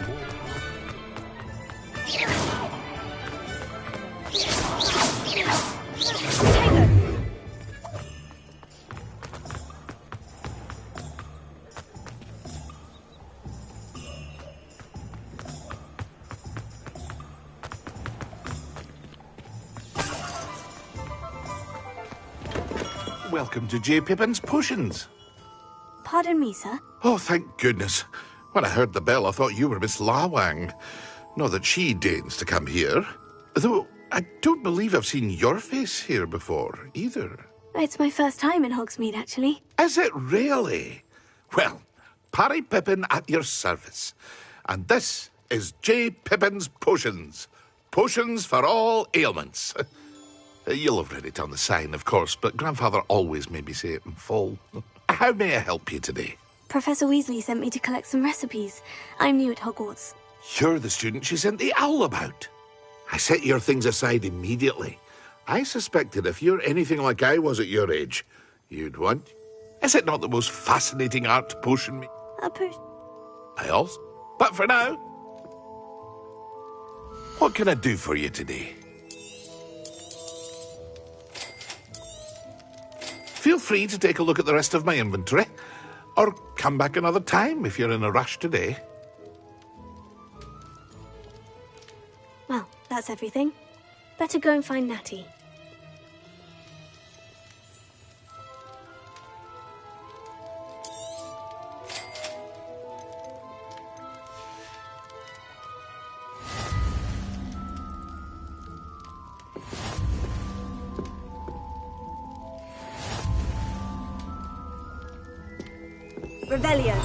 Welcome to J. Pippin's Potions. Pardon me, sir. Oh, thank goodness. When I heard the bell, I thought you were Miss Lawang. Not that she deigns to come here. Though, I don't believe I've seen your face here before, either. It's my first time in Hogsmeade, actually. Is it really? Well, Parry Pippin at your service. And this is J. Pippin's Potions. Potions for all ailments. You'll have read it on the sign, of course, but Grandfather always made me say it in full. How may I help you today? Professor Weasley sent me to collect some recipes. I'm new at Hogwarts. You're the student she sent the owl about. I set your things aside immediately. I suspected if you're anything like I was at your age, you'd want... Is it not the most fascinating art potion? A potion? I also... But for now... What can I do for you today? Feel free to take a look at the rest of my inventory, or come back another time if you're in a rush today. Well, that's everything. Better go and find Natty. Revelio.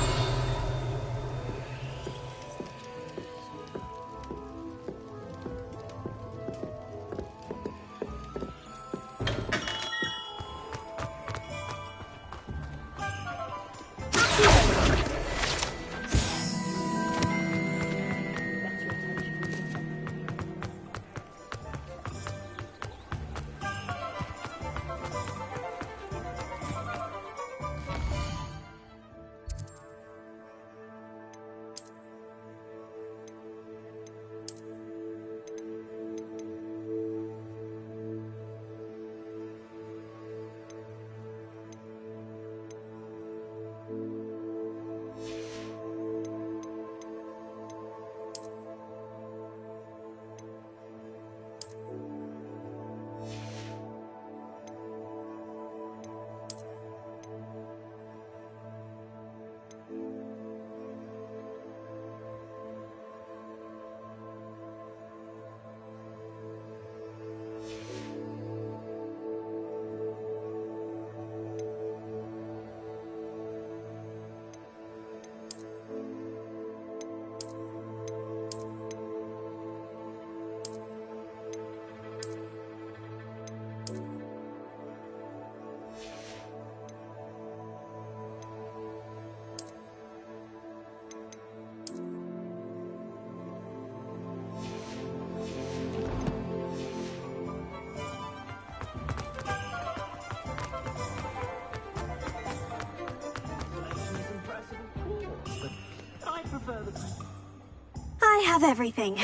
I have everything.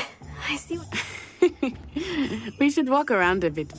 I see what... We should walk around a bit.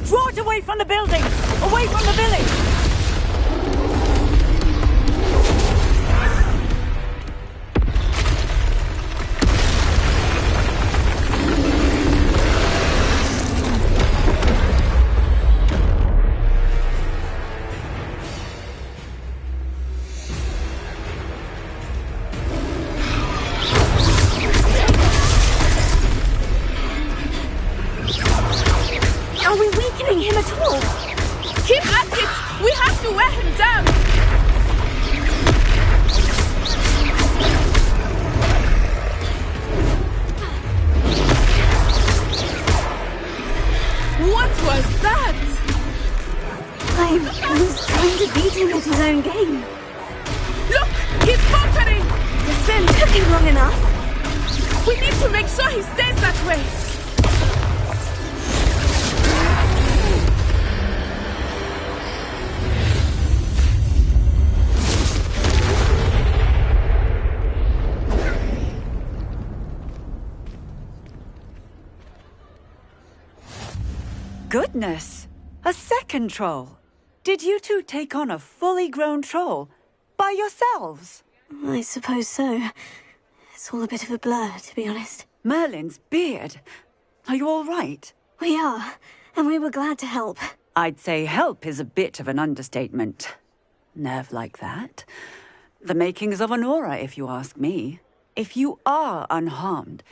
Draw it away from the building! Away from the village! Are we weakening him at all? Keep at it! We have to wear him down! What was that? I was trying to beat him at his own game. Look! He's faltering! Descent took him long enough. We need to make sure he stays that way! Goodness! A second troll! Did you two take on a fully grown troll? By yourselves? I suppose so. It's all a bit of a blur, to be honest. Merlin's beard. Are you all right? We are, and we were glad to help. I'd say help is a bit of an understatement. Nerve like that. The makings of an aura, if you ask me. If you are unharmed,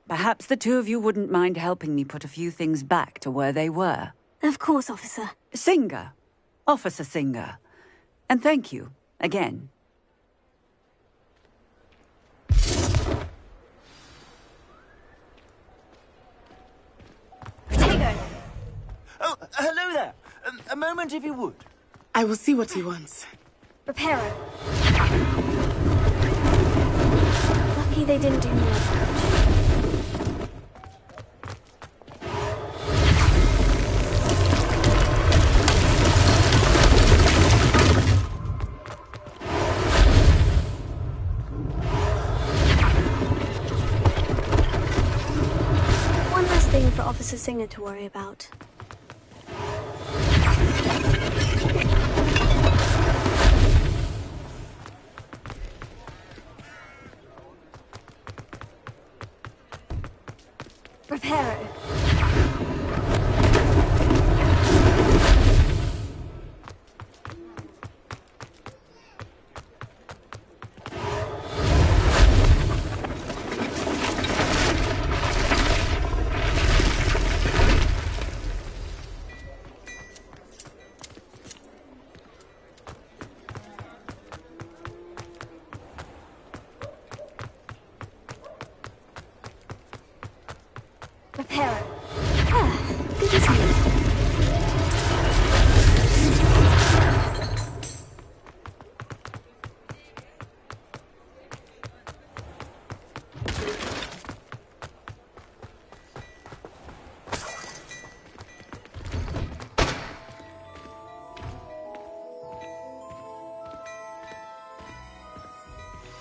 perhaps the two of you wouldn't mind helping me put a few things back to where they were. Of course, officer. Singer. Officer Singer. And thank you, again. Oh, hello there. A moment, if you would. I will see what he wants. Reparo. Lucky they didn't do more damage. One less thing for Officer Singer to worry about. Reparo. Reparo. Ah, good as new.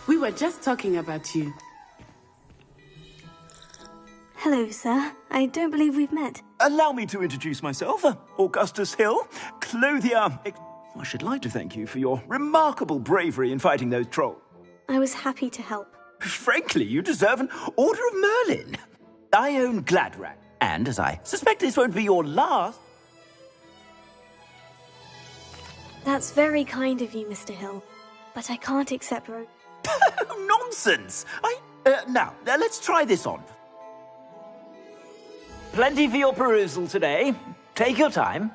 We were just talking about you. Hello, sir. I don't believe we've met. Allow me to introduce myself, Augustus Hill, clothier. I should like to thank you for your remarkable bravery in fighting those trolls. I was happy to help. Frankly, you deserve an Order of Merlin. I own Gladrack, and as I suspect this won't be your last... That's very kind of you, Mr. Hill. But I can't accept Nonsense! Now, let's try this on. Plenty for your perusal today. Take your time.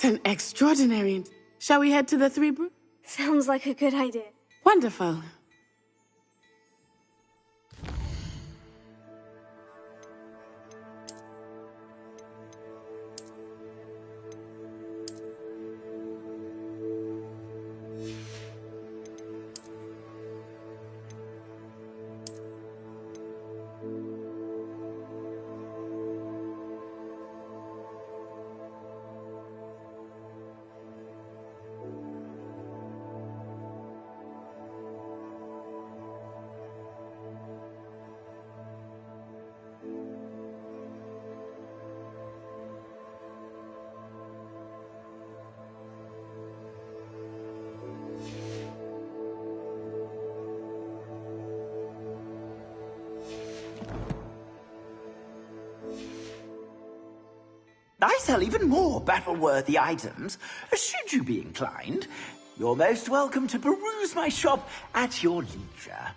What an extraordinary... Shall we head to the Three Brew? Sounds like a good idea. Wonderful. I sell even more battle-worthy items, should you be inclined. You're most welcome to peruse my shop at your leisure.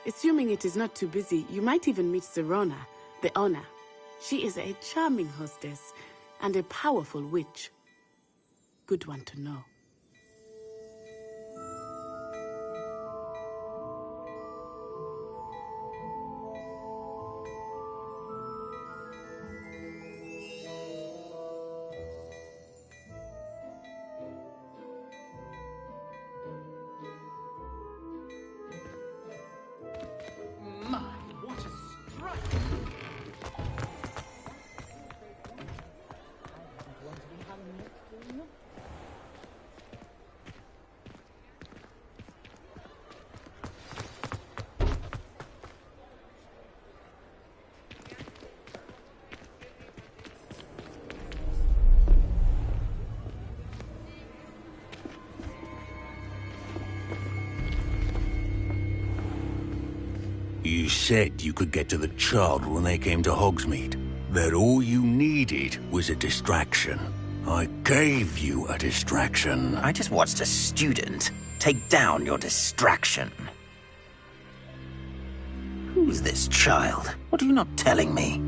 Assuming it is not too busy, you might even meet Serona, the owner. She is a charming hostess and a powerful witch. Good one to know. You said you could get to the child when they came to Hogsmeade. That all you needed was a distraction. I gave you a distraction. I just watched a student take down your distraction. Who's this child? What are you not telling me?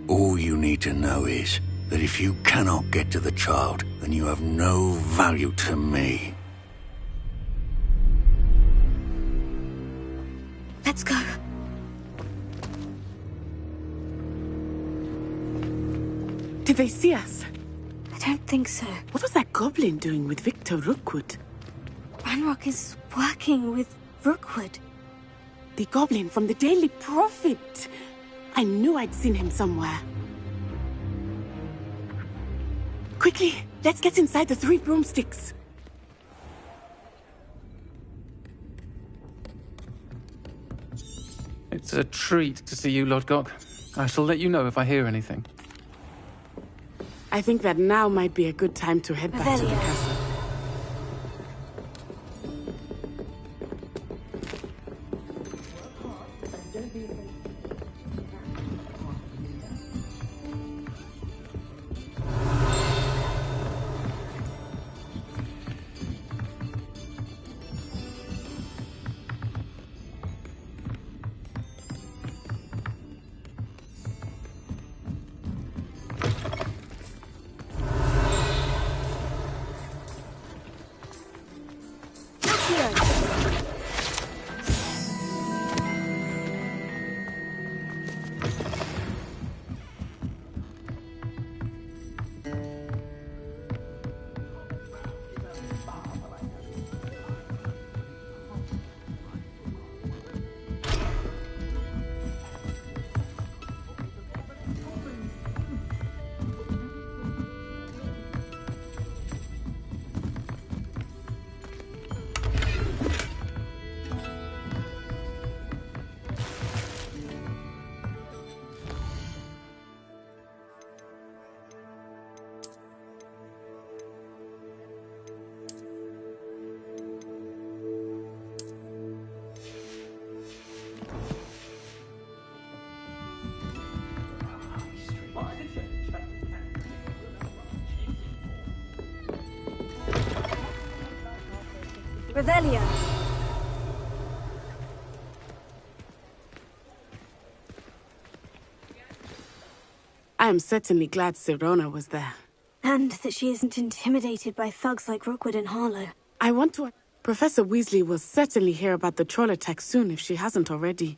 All you need to know is that if you cannot get to the child, then you have no value to me. Let's go. Did they see us? I don't think so. What was that goblin doing with Victor Rookwood? Ranrock is working with Rookwood. The goblin from the Daily Prophet. I knew I'd seen him somewhere. Quickly, let's get inside the Three Broomsticks. It's a treat to see you, Lodgok. I shall let you know if I hear anything. I think that now might be a good time to head back to the castle. Revelio. am certainly glad Sirona was there. And that she isn't intimidated by thugs like Rookwood and Harlow. I want to... Professor Weasley will certainly hear about the troll attack soon if she hasn't already.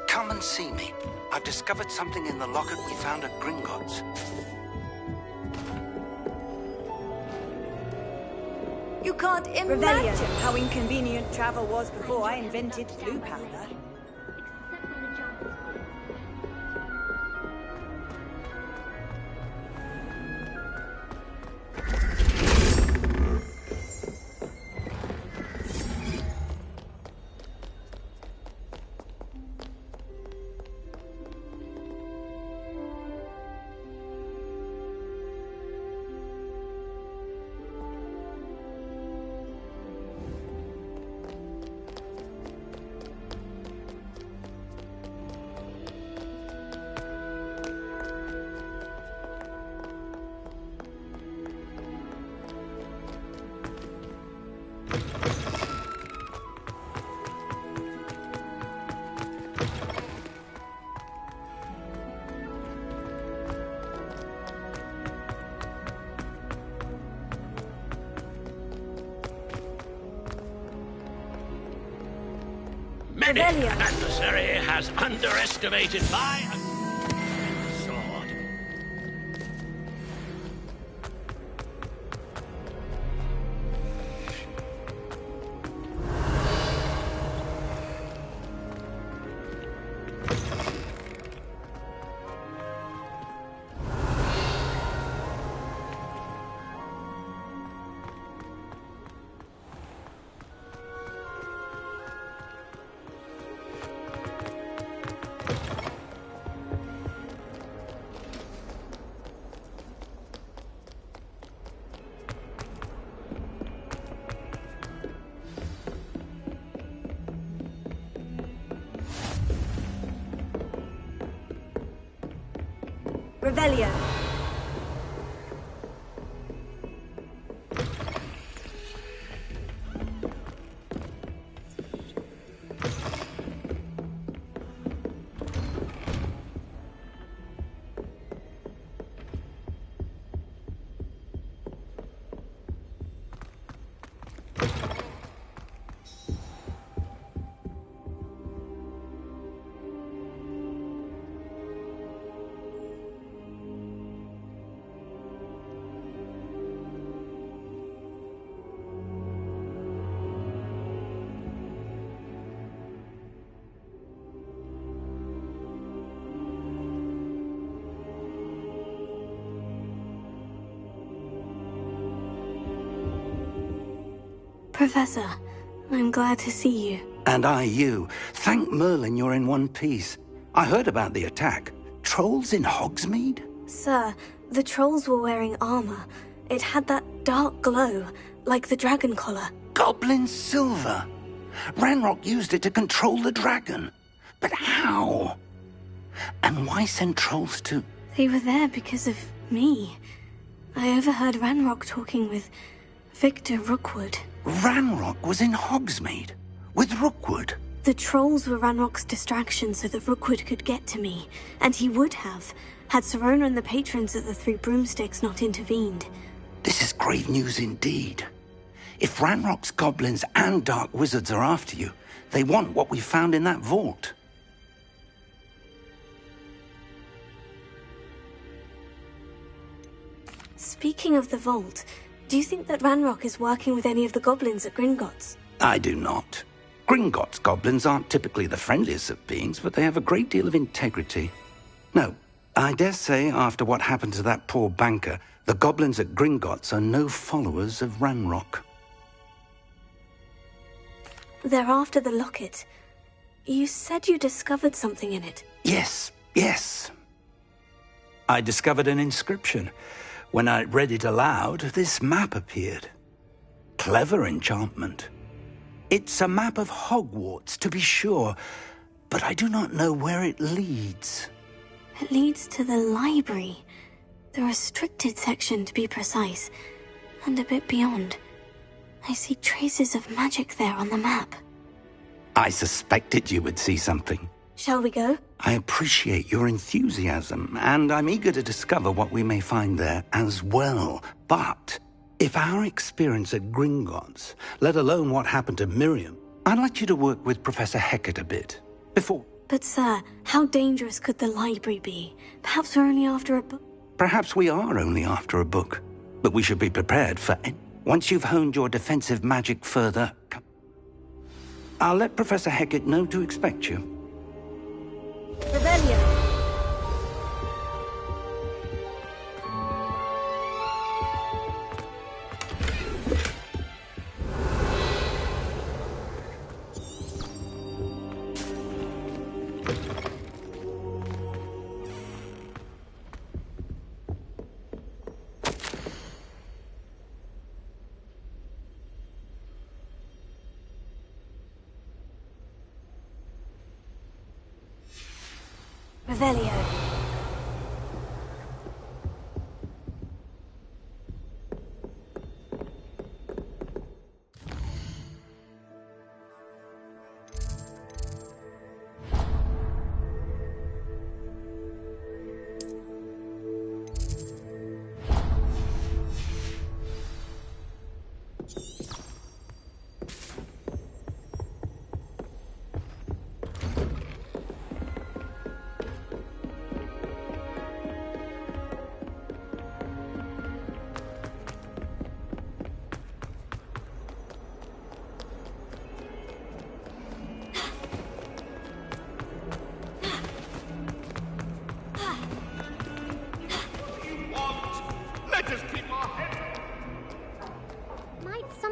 Come and see me. I've discovered something in the locket we found at Gringotts. You can't imagine how inconvenient travel was before I invented flu powder. Many an adversary has underestimated my sword. Revelio. Professor, I'm glad to see you. And I you. Thank Merlin you're in one piece. I heard about the attack. Trolls in Hogsmeade? Sir, the trolls were wearing armor. It had that dark glow, like the dragon collar. Goblin silver. Ranrock used it to control the dragon. But how? And why send trolls to... They were there because of me. I overheard Ranrock talking with Victor Rookwood. Ranrock was in Hogsmeade? With Rookwood? The trolls were Ranrock's distraction so that Rookwood could get to me. And he would have, had Serona and the patrons at the Three Broomsticks not intervened. This is grave news indeed. If Ranrock's goblins and dark wizards are after you, they want what we found in that vault. Speaking of the vault, do you think that Ranrock is working with any of the goblins at Gringotts? I do not. Gringotts goblins aren't typically the friendliest of beings, but they have a great deal of integrity. No, I dare say after what happened to that poor banker, the goblins at Gringotts are no followers of Ranrock. They're after the locket. You said you discovered something in it. Yes. I discovered an inscription. When I read it aloud, this map appeared. Clever enchantment. It's a map of Hogwarts, to be sure, but I do not know where it leads. It leads to the library. The restricted section, to be precise. And a bit beyond. I see traces of magic there on the map. I suspected you would see something. Shall we go? I appreciate your enthusiasm, and I'm eager to discover what we may find there as well. But if our experience at Gringotts, let alone what happened to Miriam, I'd like you to work with Professor Hecat a bit, before... But sir, how dangerous could the library be? Perhaps we're only after a book? Perhaps we are only after a book, but we should be prepared for any... Once you've honed your defensive magic further, I'll let Professor Hecat know to expect you. Revelio. Revelio.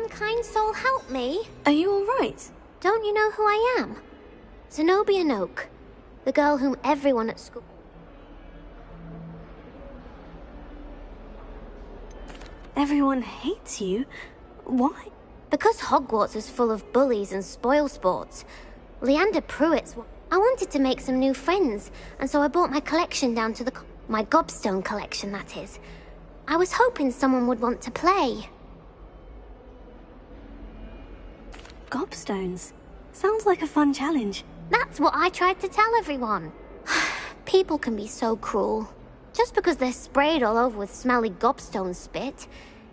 Kind soul help me? Are you all right? Don't you know who I am? Zenobia Noak, the girl whom everyone at school... Everyone hates you? Why? Because Hogwarts is full of bullies and spoilsports. Leander Pruitt's... I wanted to make some new friends, and so I brought my collection down to the... My gobstone collection, that is. I was hoping someone would want to play. Gobstones? Sounds like a fun challenge. That's what I tried to tell everyone. People can be so cruel. Just because they're sprayed all over with smelly gobstone spit,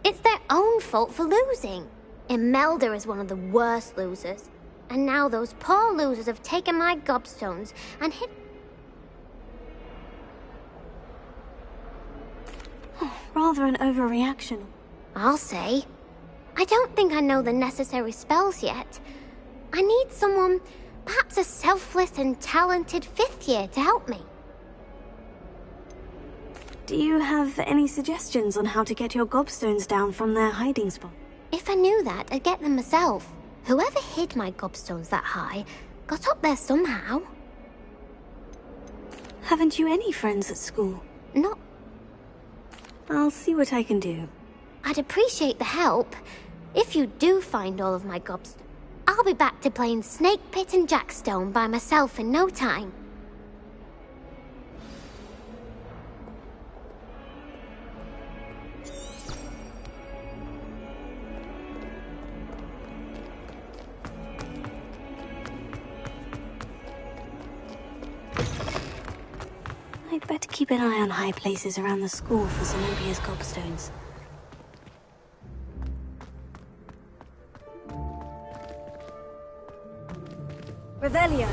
it's their own fault for losing. Imelda is one of the worst losers. And now those poor losers have taken my gobstones and hit... Rather an overreaction. I'll say. I don't think I know the necessary spells yet. I need someone, perhaps a selfless and talented 5th year to help me. Do you have any suggestions on how to get your gobstones down from their hiding spot? If I knew that, I'd get them myself. Whoever hid my gobstones that high got up there somehow. Haven't you any friends at school? No. I'll see what I can do. I'd appreciate the help. If you do find all of my gobstones, I'll I'll be back to playing Snake Pit and Jackstone by myself in no time. I'd better keep an eye on high places around the school for Zenobia's gobstones. Revelio.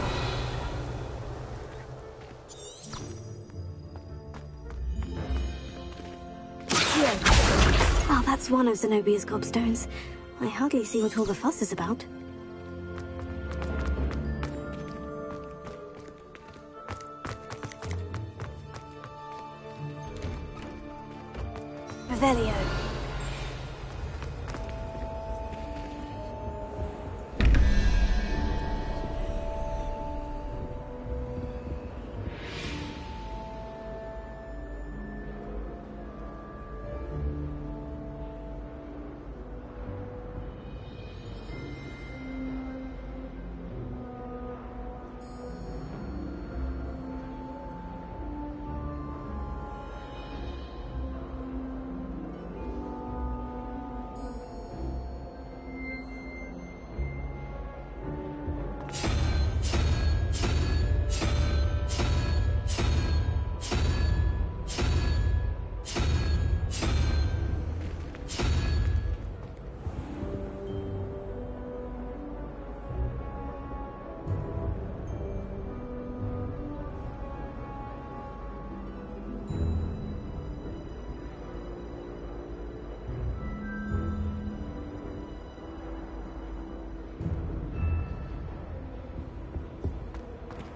Well, that's one of Zenobia's gobstones. I hardly see what all the fuss is about. Revelio.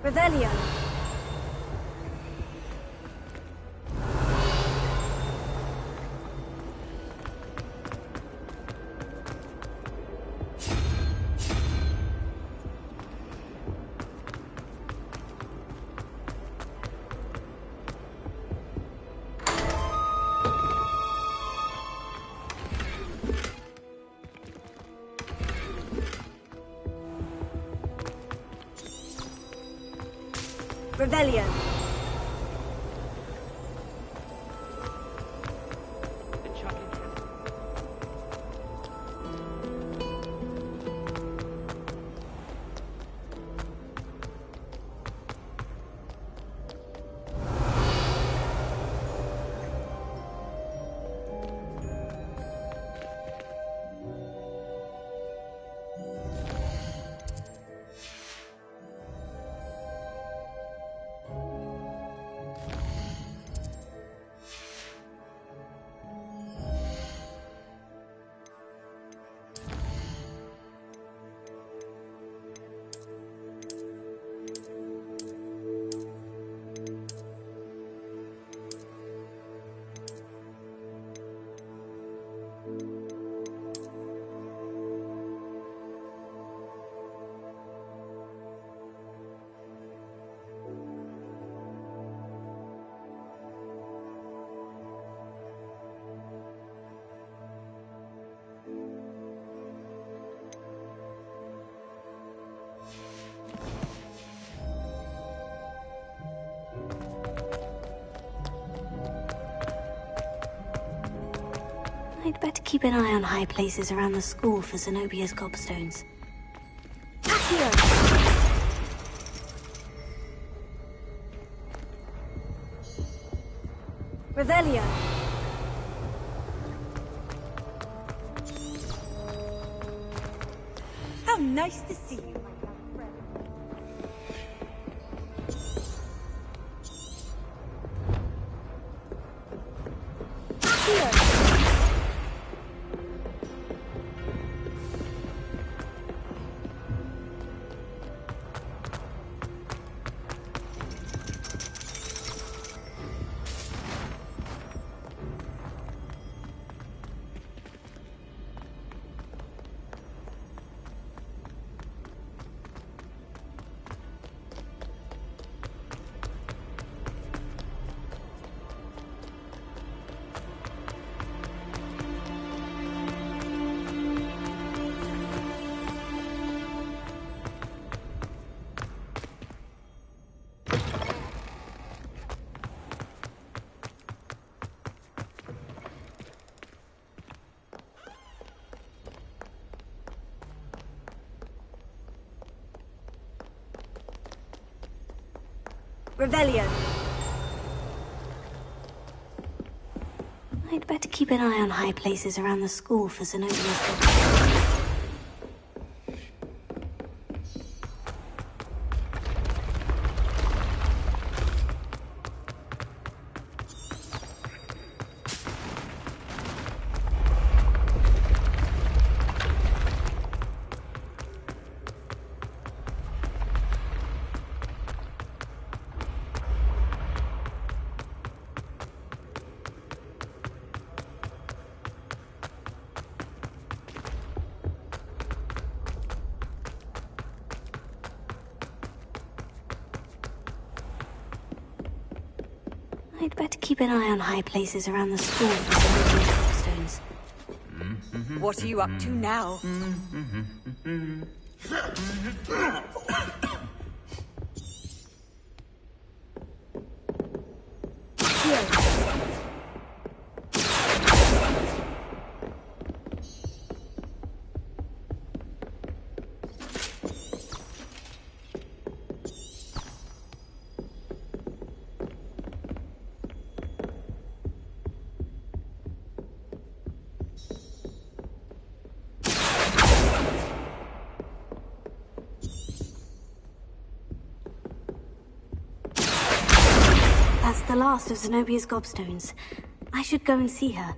Revelio. Revelio. I'd better keep an eye on high places around the school for Zenobia's gobstones. Revelio. How nice to see you, my young friend. Revelio. I'd better keep an eye on high places around the school for Zenobia's. I'd better keep an eye on high places around the school for Zenobia's gobstones. What are you up to now? That's the last of Zenobia's gobstones. I should go and see her.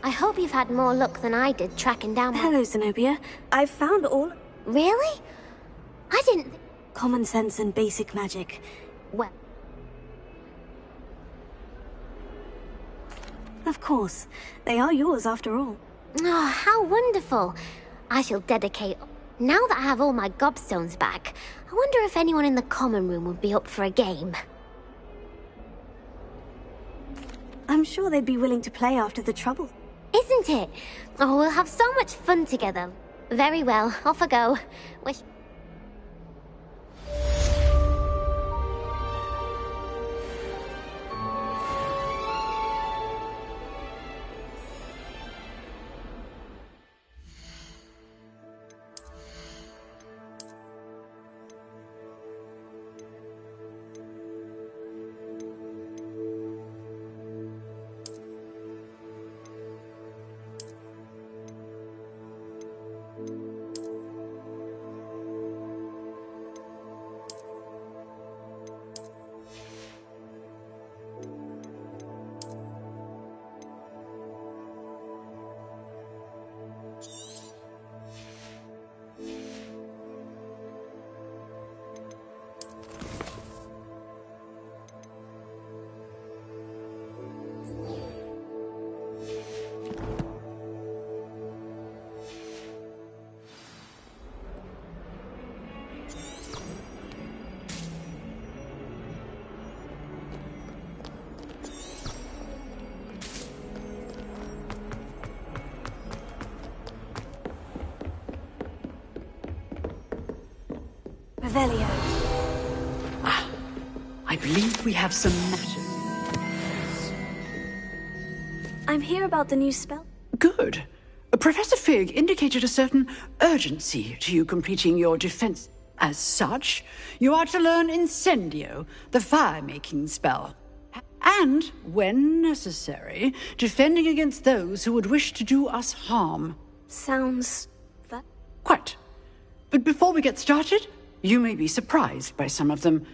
I hope you've had more luck than I did tracking down my... Hello, Zenobia. I've found all... Really? I didn't... Common sense and basic magic. Well... Of course. They are yours after all. Oh, how wonderful. I shall dedicate... Now that I have all my gobstones back, I wonder if anyone in the common room would be up for a game. I'm sure they'd be willing to play after the trouble. Isn't it? Oh, we'll have so much fun together. Very well, off I go. Wish... Revelio. I believe we have some matter. I'm here about the new spell. Good. Professor Fig indicated a certain urgency to you completing your defense. As such, you are to learn Incendio, the fire-making spell. And, when necessary, defending against those who would wish to do us harm. Sounds... that... Quite. But before we get started, you may be surprised by some of them.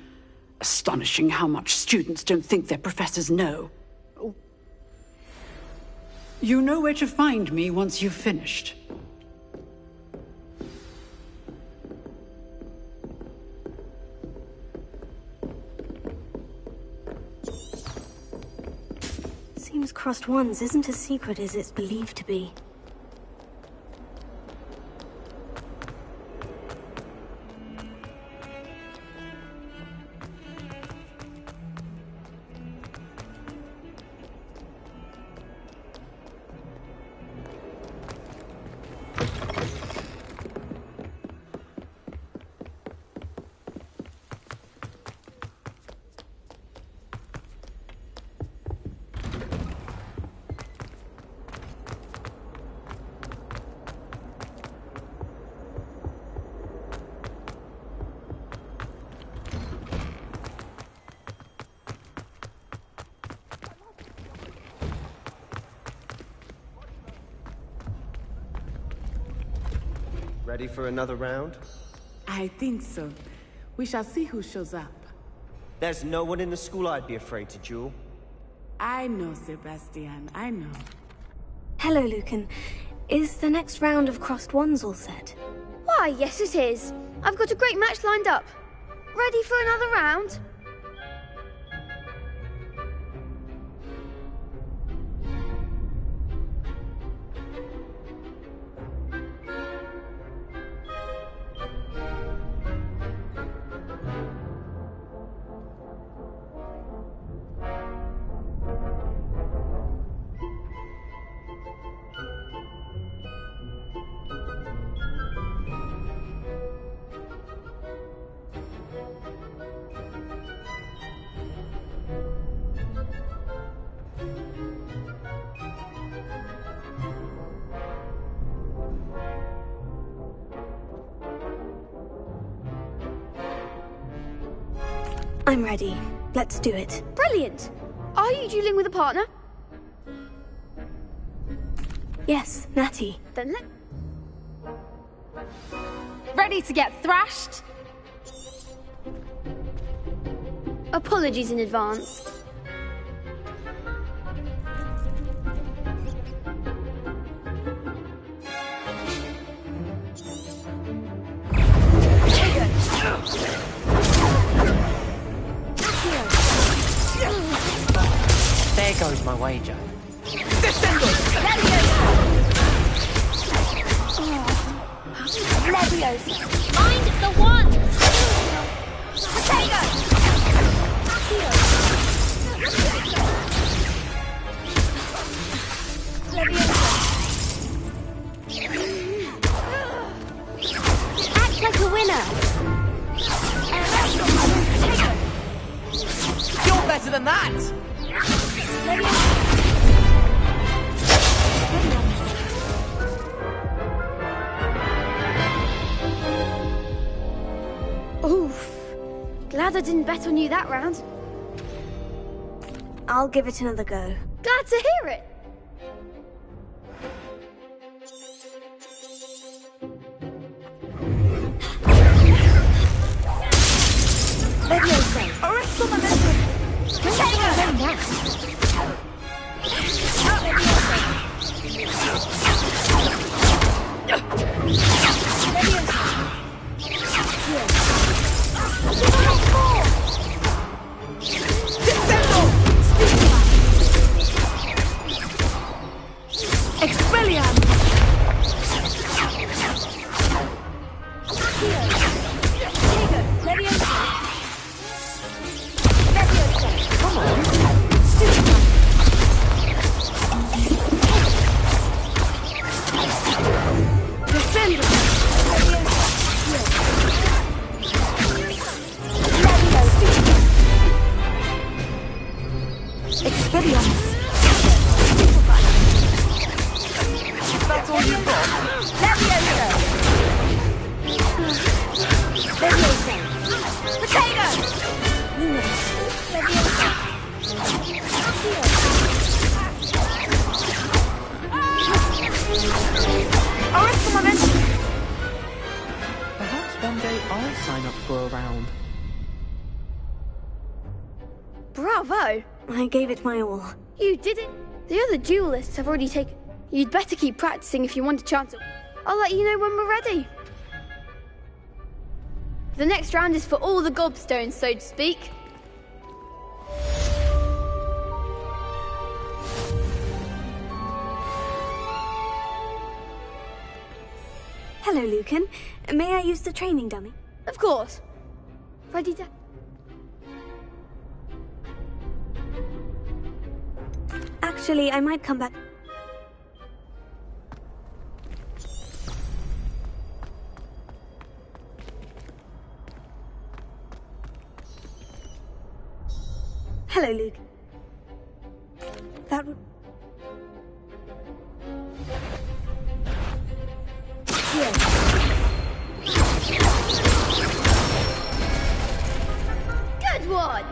Astonishing how much students don't think their professors know. You know where to find me once you've finished. Seems Crossed Ones isn't as secret as it's believed to be. Ready for another round? I think so. We shall see who shows up. There's no one in the school I'd be afraid to duel. I know, Sebastian, I know. Hello, Lucan. Is the next round of Crossed Ones all set? Why, yes it is. I've got a great match lined up. Ready for another round? I'm ready. Let's do it. Brilliant! Are you dueling with a partner? Yes, Natty. Then let... Ready to get thrashed? Apologies in advance. There goes my wager. Leviosa! Mind the one! Potato! Act like a winner! You're better than that! Oof. Glad I didn't bet on you that round. I'll give it another go. Glad to hear it. Leviosa! Arrest the momentum! I'll sign up for a round. Bravo! I gave it my all. You did it! The other duelists have already taken... You'd better keep practicing if you want a chance at... I'll let you know when we're ready. The next round is for all the gobstones, so to speak. Hello, Lucan. May I use the training dummy? Of course. Ready to... Actually, I might come back. Hello, Luke. That would... Good one!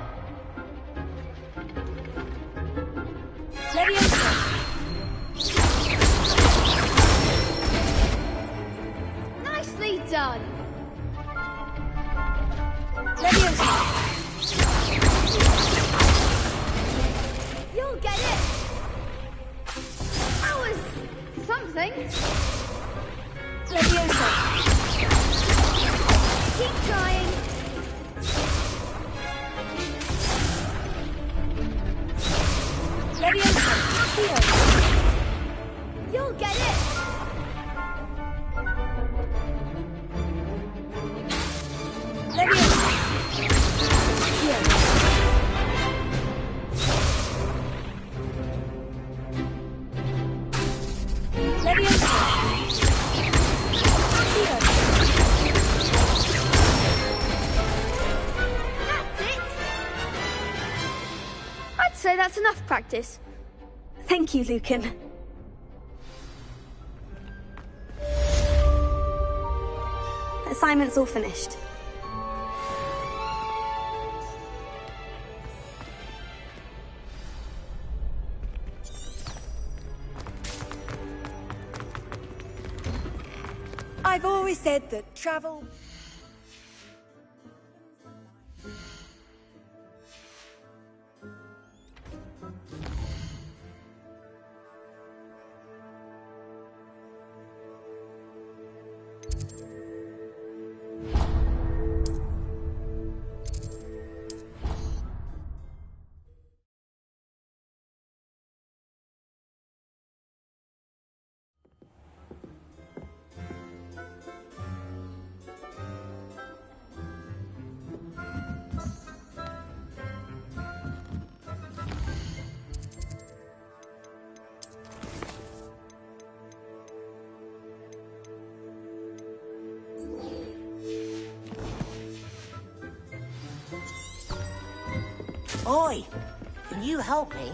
Nicely done! You'll get it! That was something! Keep trying! You'll get it! That's it! I'd say that's enough practice. Thank you, Lucan. The assignment's all finished. I've always said that travel... Oi! Can you help me?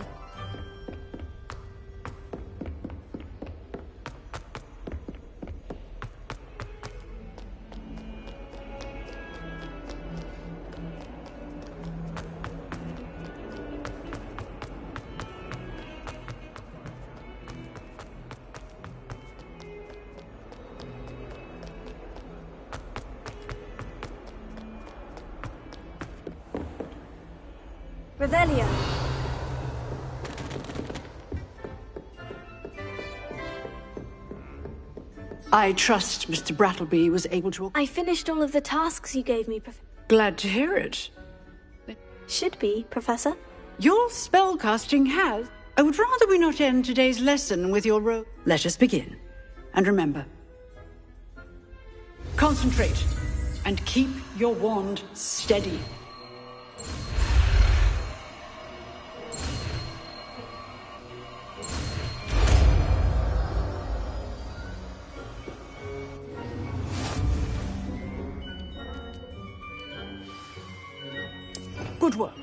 Revelio. I trust Mr. Brattleby was able to... I finished all of the tasks you gave me, Glad to hear it. Should be, Professor. Your spellcasting has... I would rather we not end today's lesson with your Let us begin. And remember, concentrate and keep your wand steady. Good work.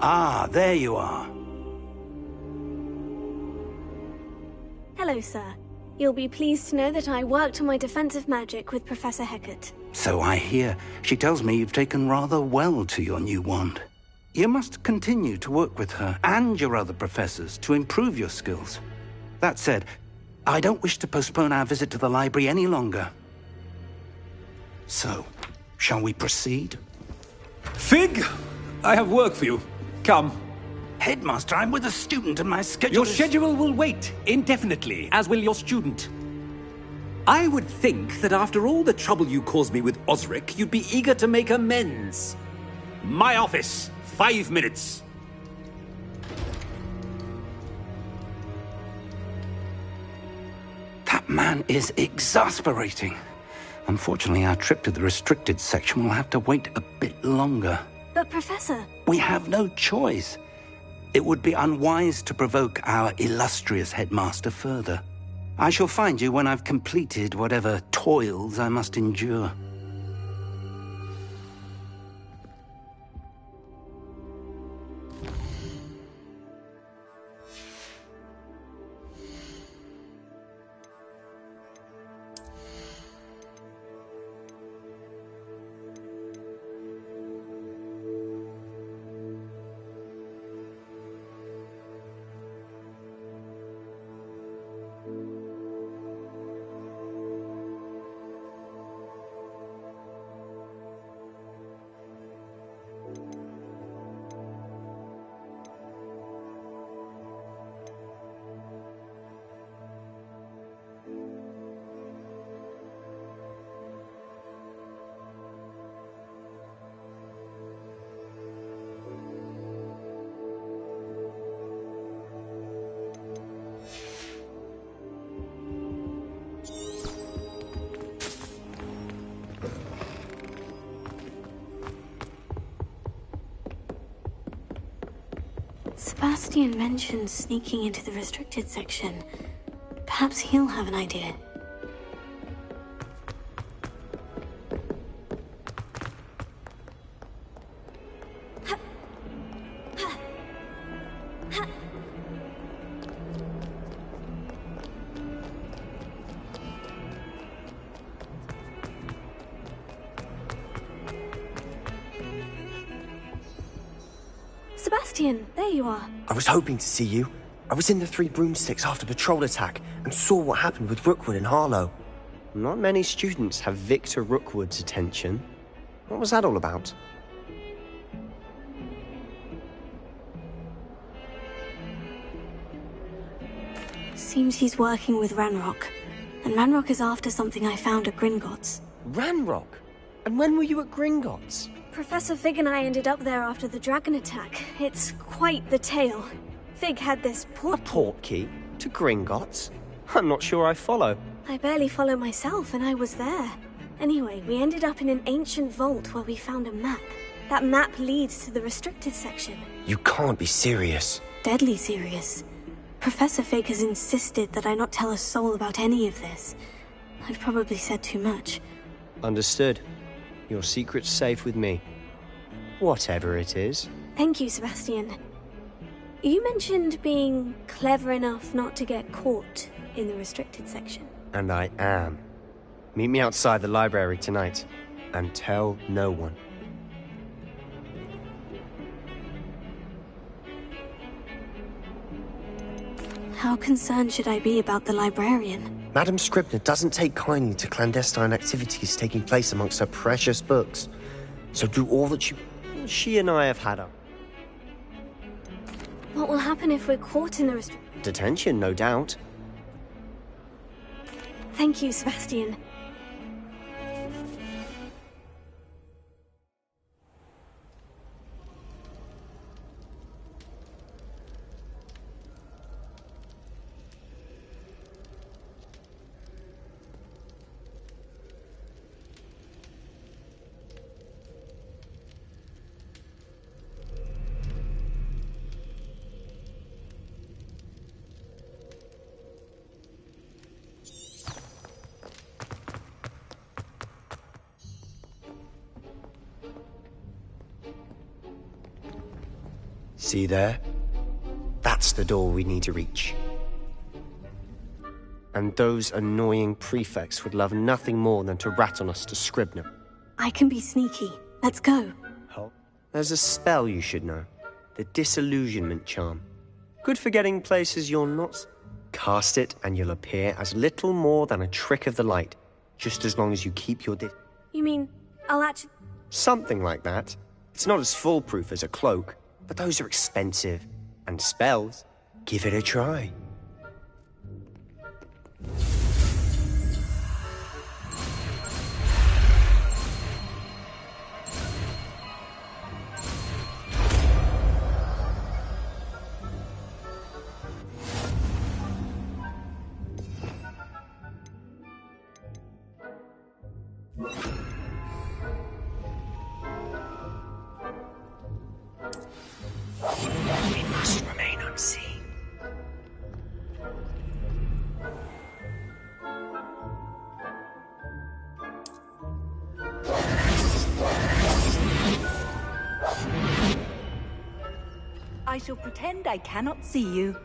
Ah, there you are. Hello, sir. You'll be pleased to know that I worked on my defensive magic with Professor Hecat. So I hear. She tells me you've taken rather well to your new wand. You must continue to work with her and your other professors to improve your skills. That said, I don't wish to postpone our visit to the library any longer. So, shall we proceed? Fig, I have work for you. Come. Headmaster, I'm with a student and my schedule Your schedule will wait indefinitely, as will your student. I would think that after all the trouble you caused me with Osric, you'd be eager to make amends. My office, 5 minutes. That man is exasperating. Unfortunately, our trip to the restricted section will have to wait a bit longer. But, Professor... We have no choice. It would be unwise to provoke our illustrious headmaster further. I shall find you when I've completed whatever toils I must endure. Sebastian mentioned sneaking into the restricted section. Perhaps he'll have an idea. Sebastian, there you are. I was hoping to see you. I was in the Three Broomsticks after patrol attack and saw what happened with Rookwood and Harlow. Not many students have Victor Rookwood's attention. What was that all about? Seems he's working with Ranrock. And Ranrock is after something I found at Gringotts. Ranrock? And when were you at Gringotts? Professor Fig and I ended up there after the dragon attack. It's quite the tale. Fig had this port... A portkey? To Gringotts? I'm not sure I follow. I barely follow myself, and I was there. Anyway, we ended up in an ancient vault where we found a map. That map leads to the restricted section. You can't be serious. Deadly serious. Professor Fig has insisted that I not tell a soul about any of this. I've probably said too much. Understood. Your secret's safe with me. Whatever it is. Thank you, Sebastian. You mentioned being clever enough not to get caught in the restricted section. And I am. Meet me outside the library tonight. And tell no one. How concerned should I be about the librarian? Madam Scribner doesn't take kindly to clandestine activities taking place amongst her precious books. So do all that she and I have had a What will happen if we're caught in the detention, no doubt. Thank you, Sebastian. See there? That's the door we need to reach. And those annoying prefects would love nothing more than to rat on us to Scribner. I can be sneaky. Let's go. There's a spell you should know. The Disillusionment Charm. Good for getting places you're not. Cast it and you'll appear as little more than a trick of the light, just as long as you keep your You mean, I'll actually... Something like that. It's not as foolproof as a cloak, but those are expensive. And spells, give it a try. We must remain unseen. I shall pretend I cannot see you.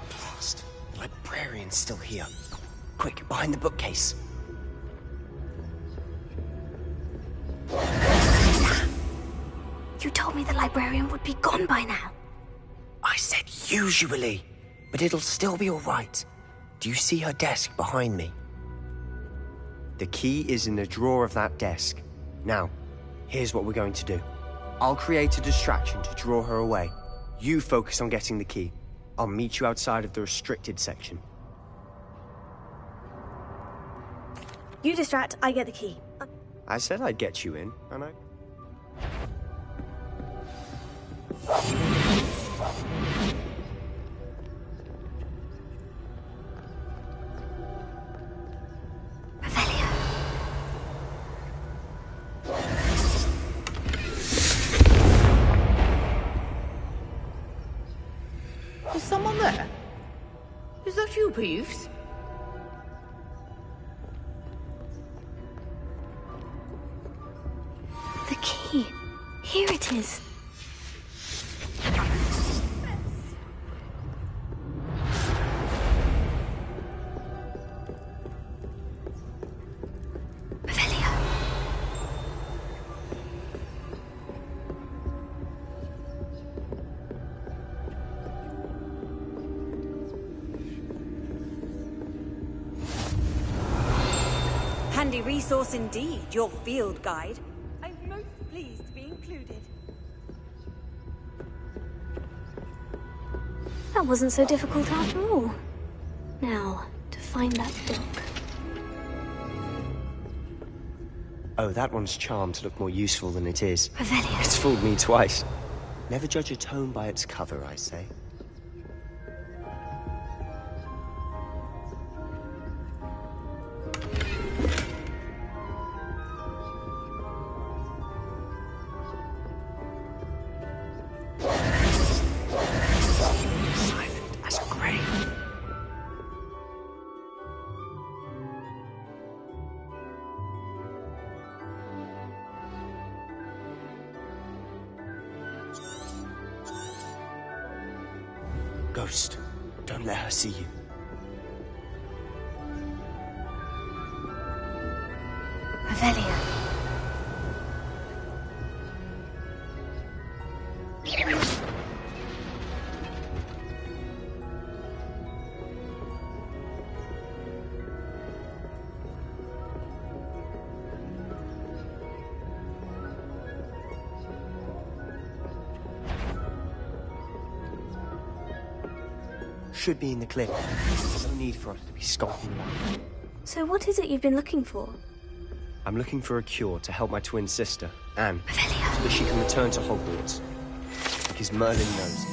Blast. The librarian's still here. Quick, behind the bookcase. You told me the librarian would be gone by now. I said usually, but it'll still be all right. Do you see her desk behind me? The key is in the drawer of that desk. Now, here's what we're going to do. I'll create a distraction to draw her away. You focus on getting the key. I'll meet you outside of the restricted section. You distract, I get the key. I said I'd get you in, and I... Is someone there? Is that you, Peeves? The key. Here it is. Handy resource indeed, your field guide. I'm most pleased to be included. That wasn't so difficult after all. Now, to find that book. Oh, that one's charmed to look more useful than it is. Revelio. It's fooled me twice. Never judge a tome by its cover, I say. Silent as a grave. Ghost, don't let her see you. Revelio. Should be in the cliff. There's no need for us to be skulking around. So what is it you've been looking for? I'm looking for a cure to help my twin sister, Anne, so that she can return to Hogwarts. Because Merlin knows.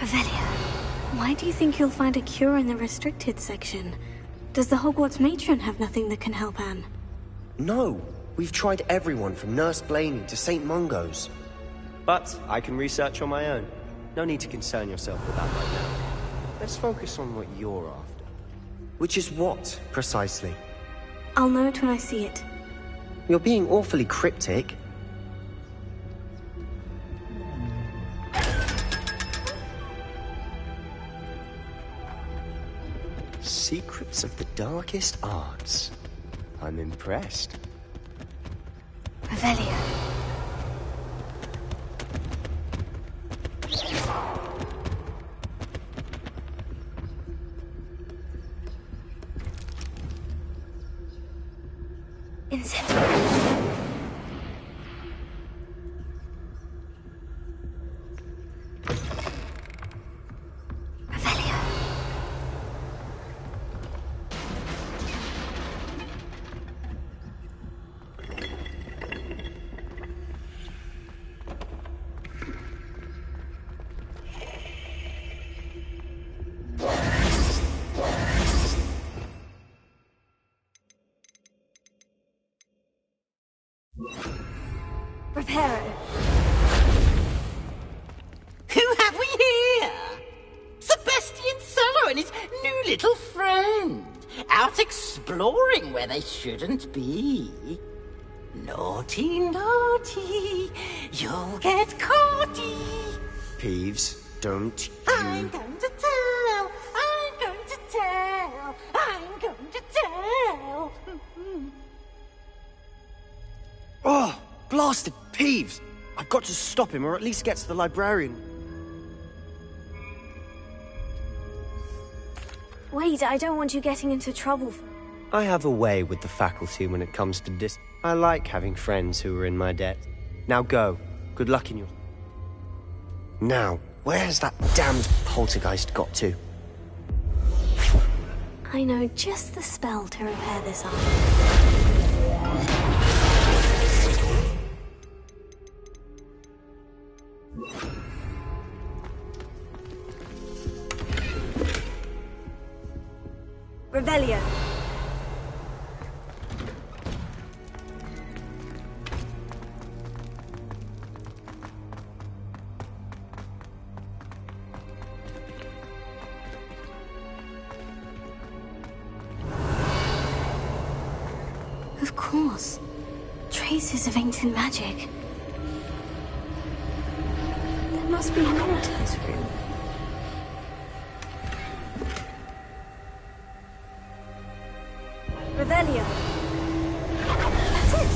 Revelio, why do you think you'll find a cure in the restricted section? Does the Hogwarts matron have nothing that can help Anne? No, we've tried everyone from Nurse Blaney to St. Mungo's. But I can research on my own. No need to concern yourself with that right now. Let's focus on what you're after. Which is what, precisely? I'll know it when I see it. You're being awfully cryptic. Secrets of the darkest arts. I'm impressed. Revelio. Incendio. Reparo. Who have we here? Sebastian Solo and his new little friend. Out exploring where they shouldn't be. Naughty, naughty. You'll get caughty. Peeves, don't you... I'm going to tell. I'm going to tell. I'm going to tell. Oh, blasted Peeves! I've got to stop him, or at least get to the librarian. Wait, I don't want you getting into trouble. I have a way with the faculty when it comes to I like having friends who are in my debt. Now go. Good luck in your... Now, where's that damned poltergeist got to? I know just the spell to repair this arm. Revelio. Of course. Traces of ancient magic. There must be more to this room. Revelio. That's it.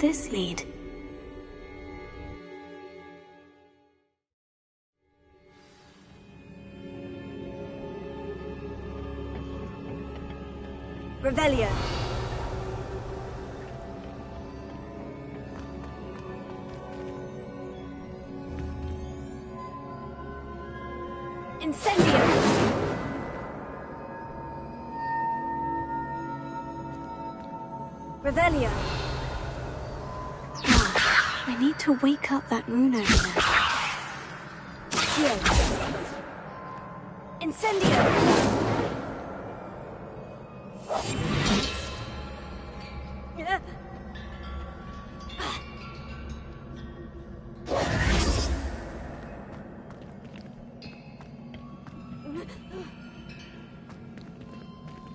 this lead? Revelio. Incendio. Revelio. I need to wake up that rune over there. Here. Incendio.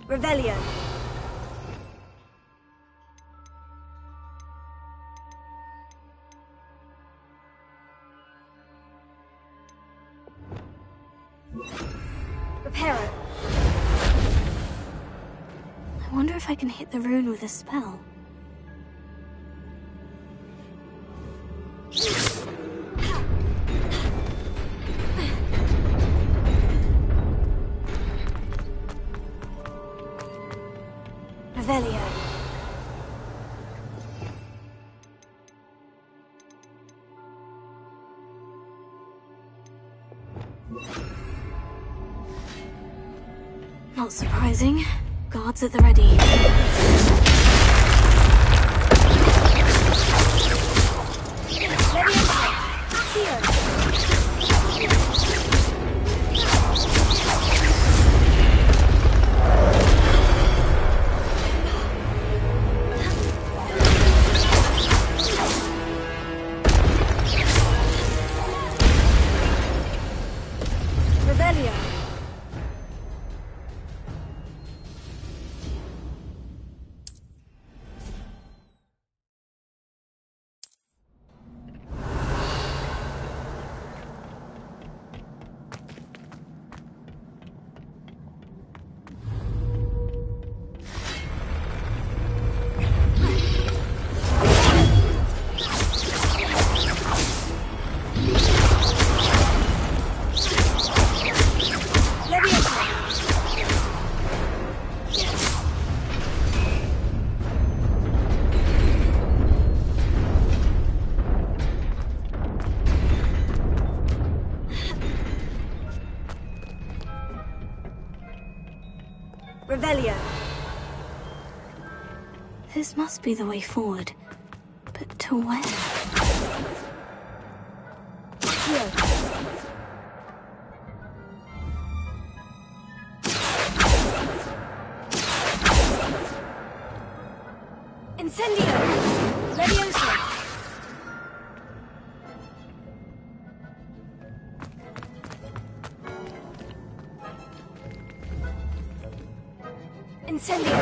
Revelio. Reparo. I wonder if I can hit the rune with a spell. Revelio. Not surprising. Guards at the ready. Revelio. Revelio. This must be the way forward. But to where? Here. Incendio. Leviosa. Incendio.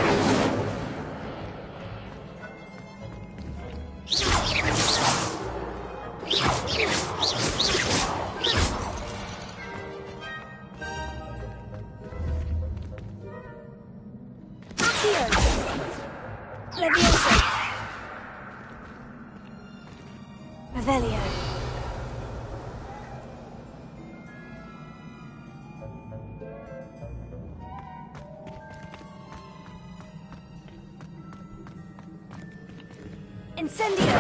Accio. Leviosa. Revelio. Incendio.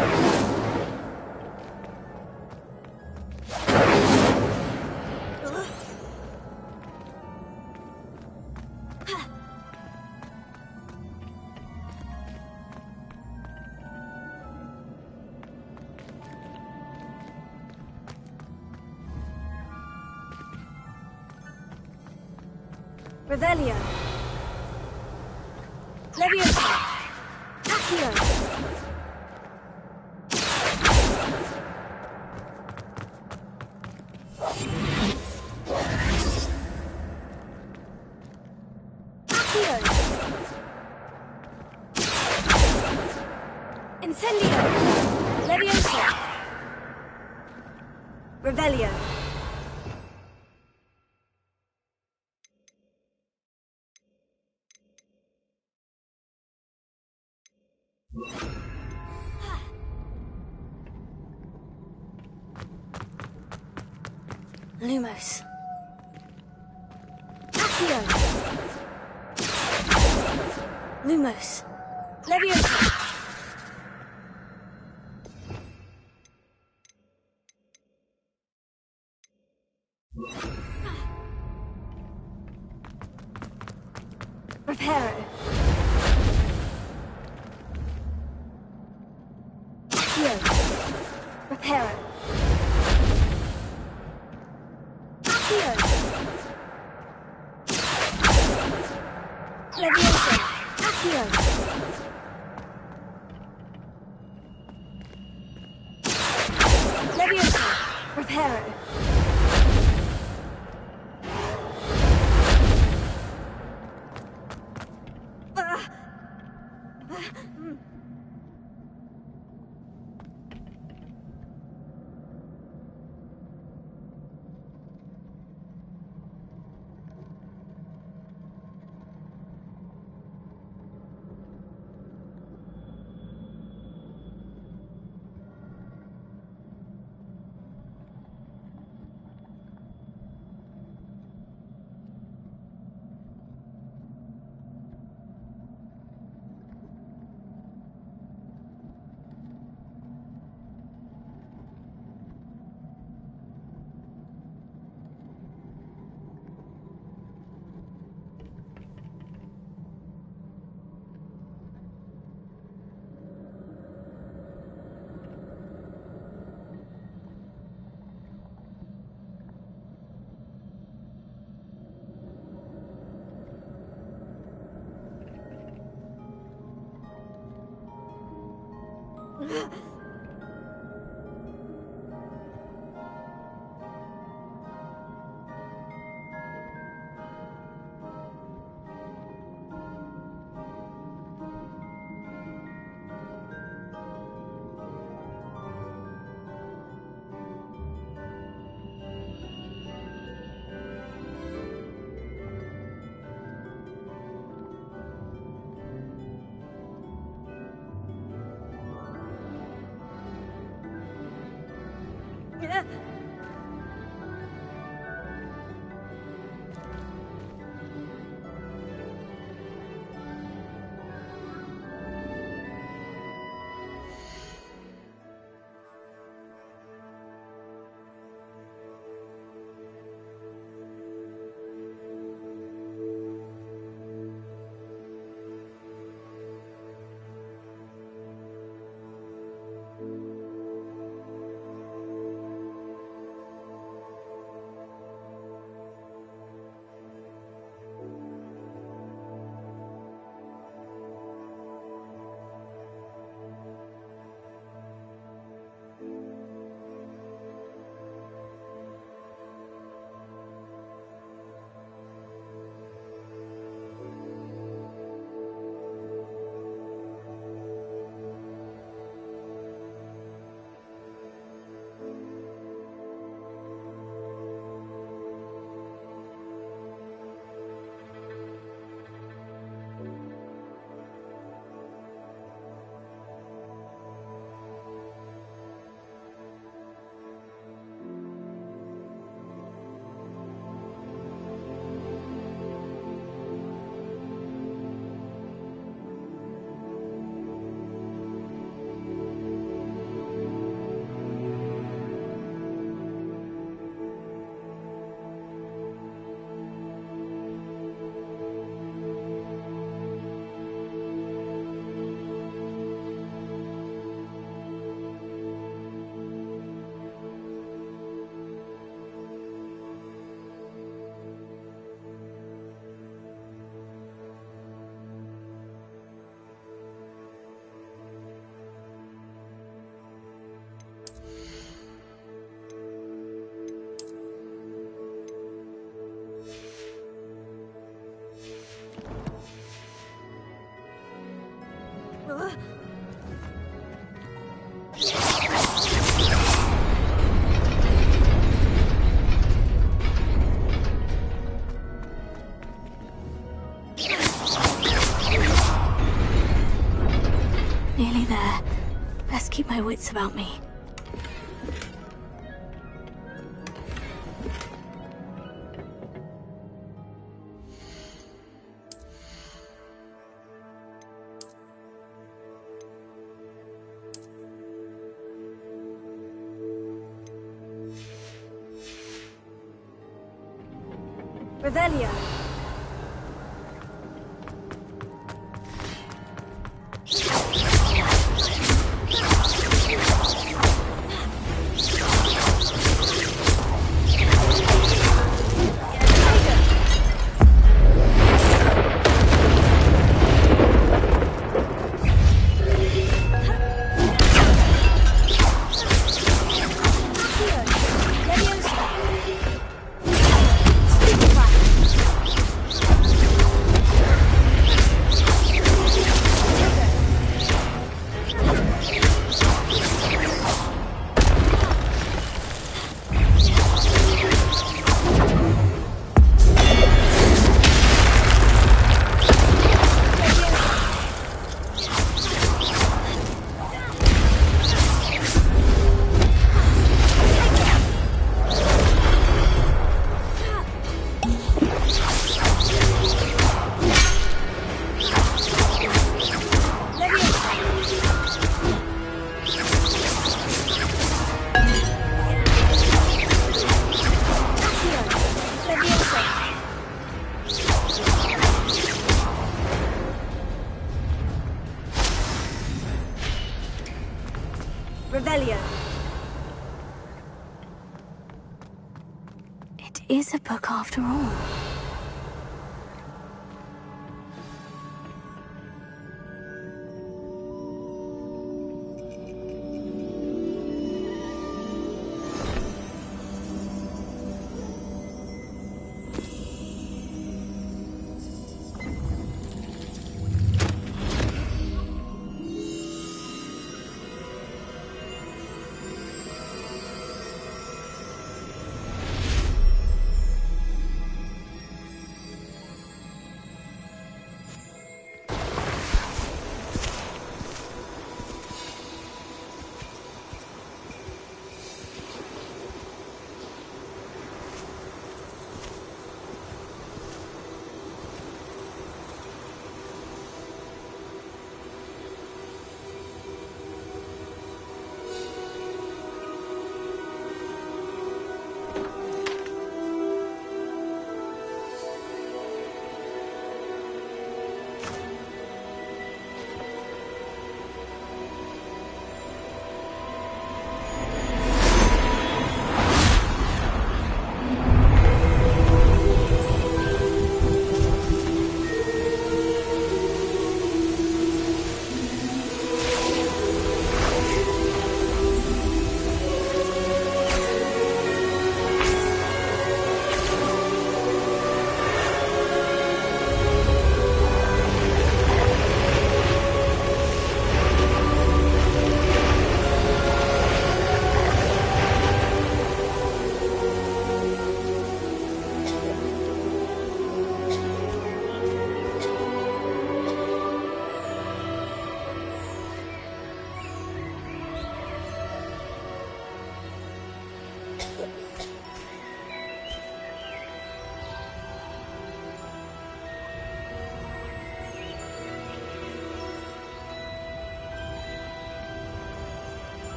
Revelio. Leviosa. Accio. Accio. Incendio. Leviosa. Revelio. Lumos. Accio. Lumos. Leviosa. Reparo. Accio. Reparo. Accio. Leviosa. Accio. Leviosa. Reparo. Nearly there. Best keep my wits about me. Revelio. Revelio. It is a book after all.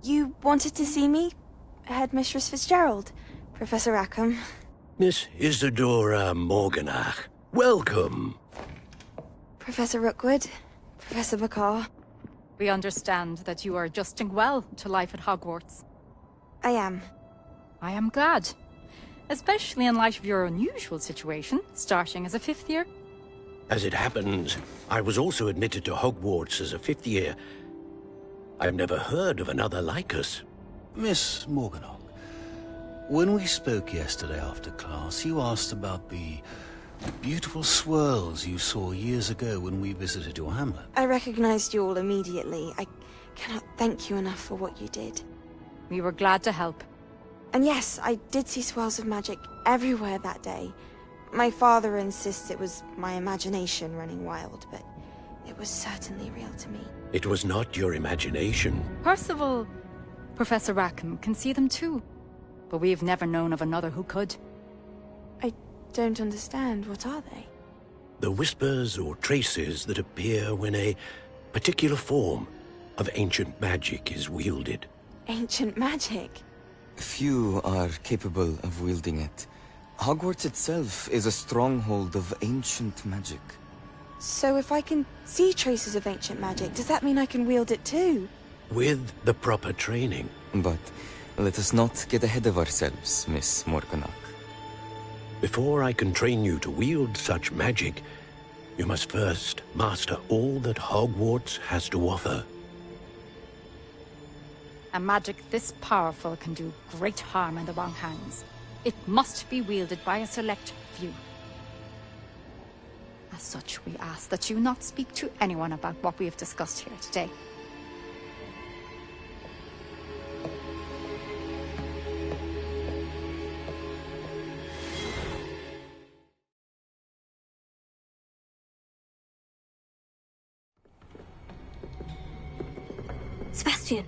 You wanted to see me? Headmistress Fitzgerald, Professor Rackham. Miss Isadora Morganach, welcome. Professor Rookwood, Professor McCaw. We understand that you are adjusting well to life at Hogwarts. I am. I am glad. Especially in light of your unusual situation, starting as a 5th year. As it happens, I was also admitted to Hogwarts as a 5th year. I've never heard of another like us. Miss Morganach, when we spoke yesterday after class, you asked about the beautiful swirls you saw years ago when we visited your hamlet. I recognized you all immediately. I cannot thank you enough for what you did. We were glad to help. And yes, I did see swirls of magic everywhere that day. My father insists it was my imagination running wild, but it was certainly real to me. It was not your imagination. Percival, Professor Rackham can see them too. But we've never known of another who could. I don't understand. What are they? The whispers or traces that appear when a particular form of ancient magic is wielded. Ancient magic? Few are capable of wielding it. Hogwarts itself is a stronghold of ancient magic. So if I can see traces of ancient magic, does that mean I can wield it too? With the proper training. But let us not get ahead of ourselves, Miss Morganach. Before I can train you to wield such magic, you must first master all that Hogwarts has to offer. A magic this powerful can do great harm in the wrong hands. It must be wielded by a select few. As such, we ask that you not speak to anyone about what we have discussed here today. Sebastian.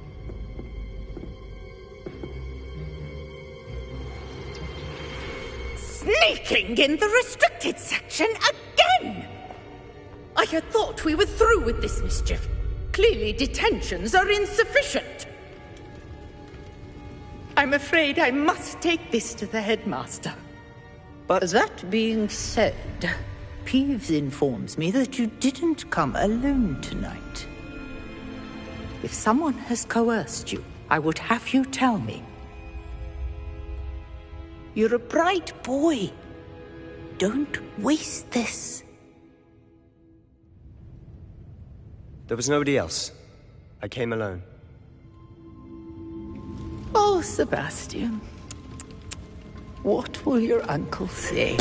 Sneaking in the restricted section again! I had thought we were through with this mischief. Clearly detentions are insufficient. I'm afraid I must take this to the headmaster. But that being said, Peeves informs me that you didn't come alone tonight. If someone has coerced you, I would have you tell me. You're a bright boy. Don't waste this. There was nobody else. I came alone. Oh, Sebastian. What will your uncle say?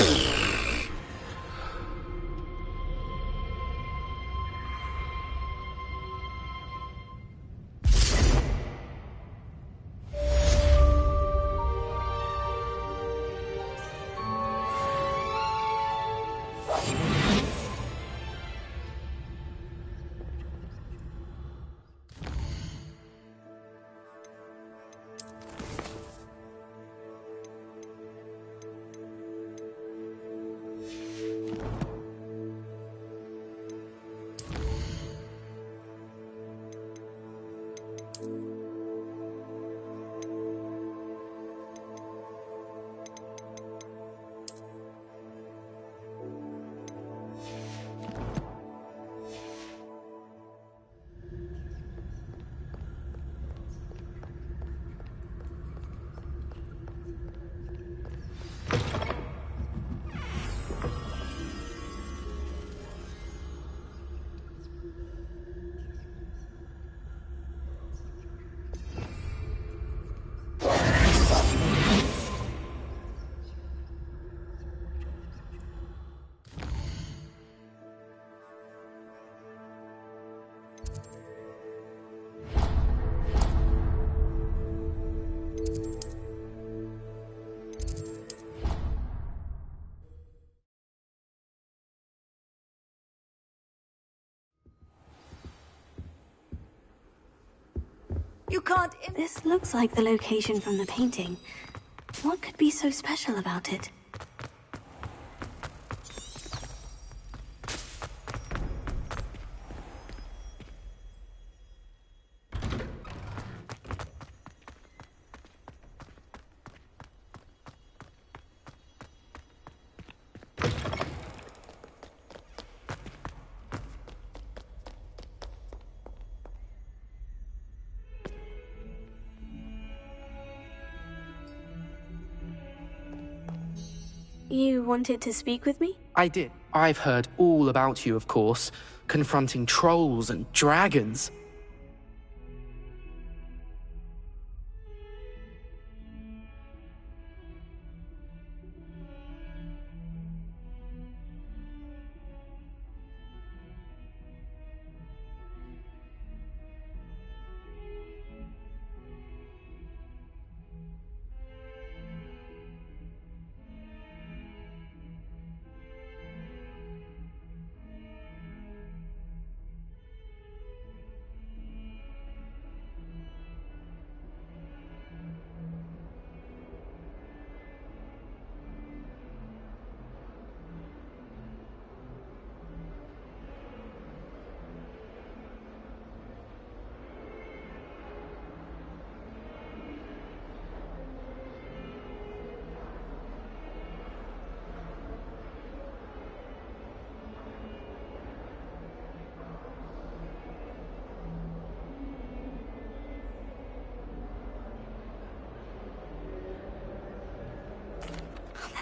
You can't... This looks like the location from the painting. What could be so special about it? You wanted to speak with me? I did. I've heard all about you, of course, confronting trolls and dragons.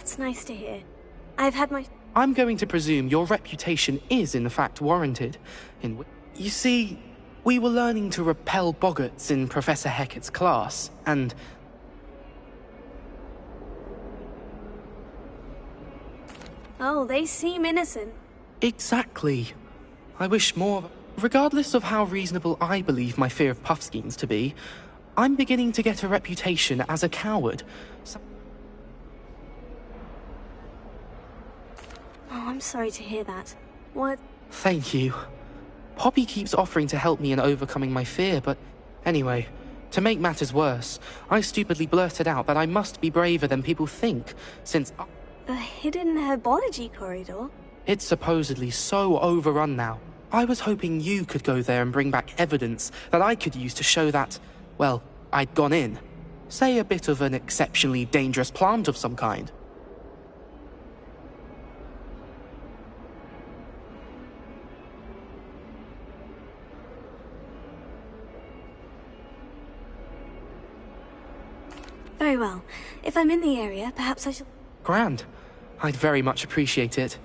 That's nice to hear. I've had my... I'm going to presume your reputation is in fact warranted. You see, we were learning to repel boggarts in Professor Hecat's class, and... Oh, they seem innocent. Exactly. I wish more... Regardless of how reasonable I believe my fear of Puffskeins to be, I'm beginning to get a reputation as a coward. Oh, I'm sorry to hear that. What? Thank you. Poppy keeps offering to help me in overcoming my fear, but anyway, to make matters worse, I stupidly blurted out that I must be braver than people think, since... The hidden herbology corridor? It's supposedly so overrun now. I was hoping you could go there and bring back evidence that I could use to show that, well, I'd gone in. Say a bit of an exceptionally dangerous plant of some kind. Very well. If I'm in the area, perhaps I shall... Grand. I'd very much appreciate it.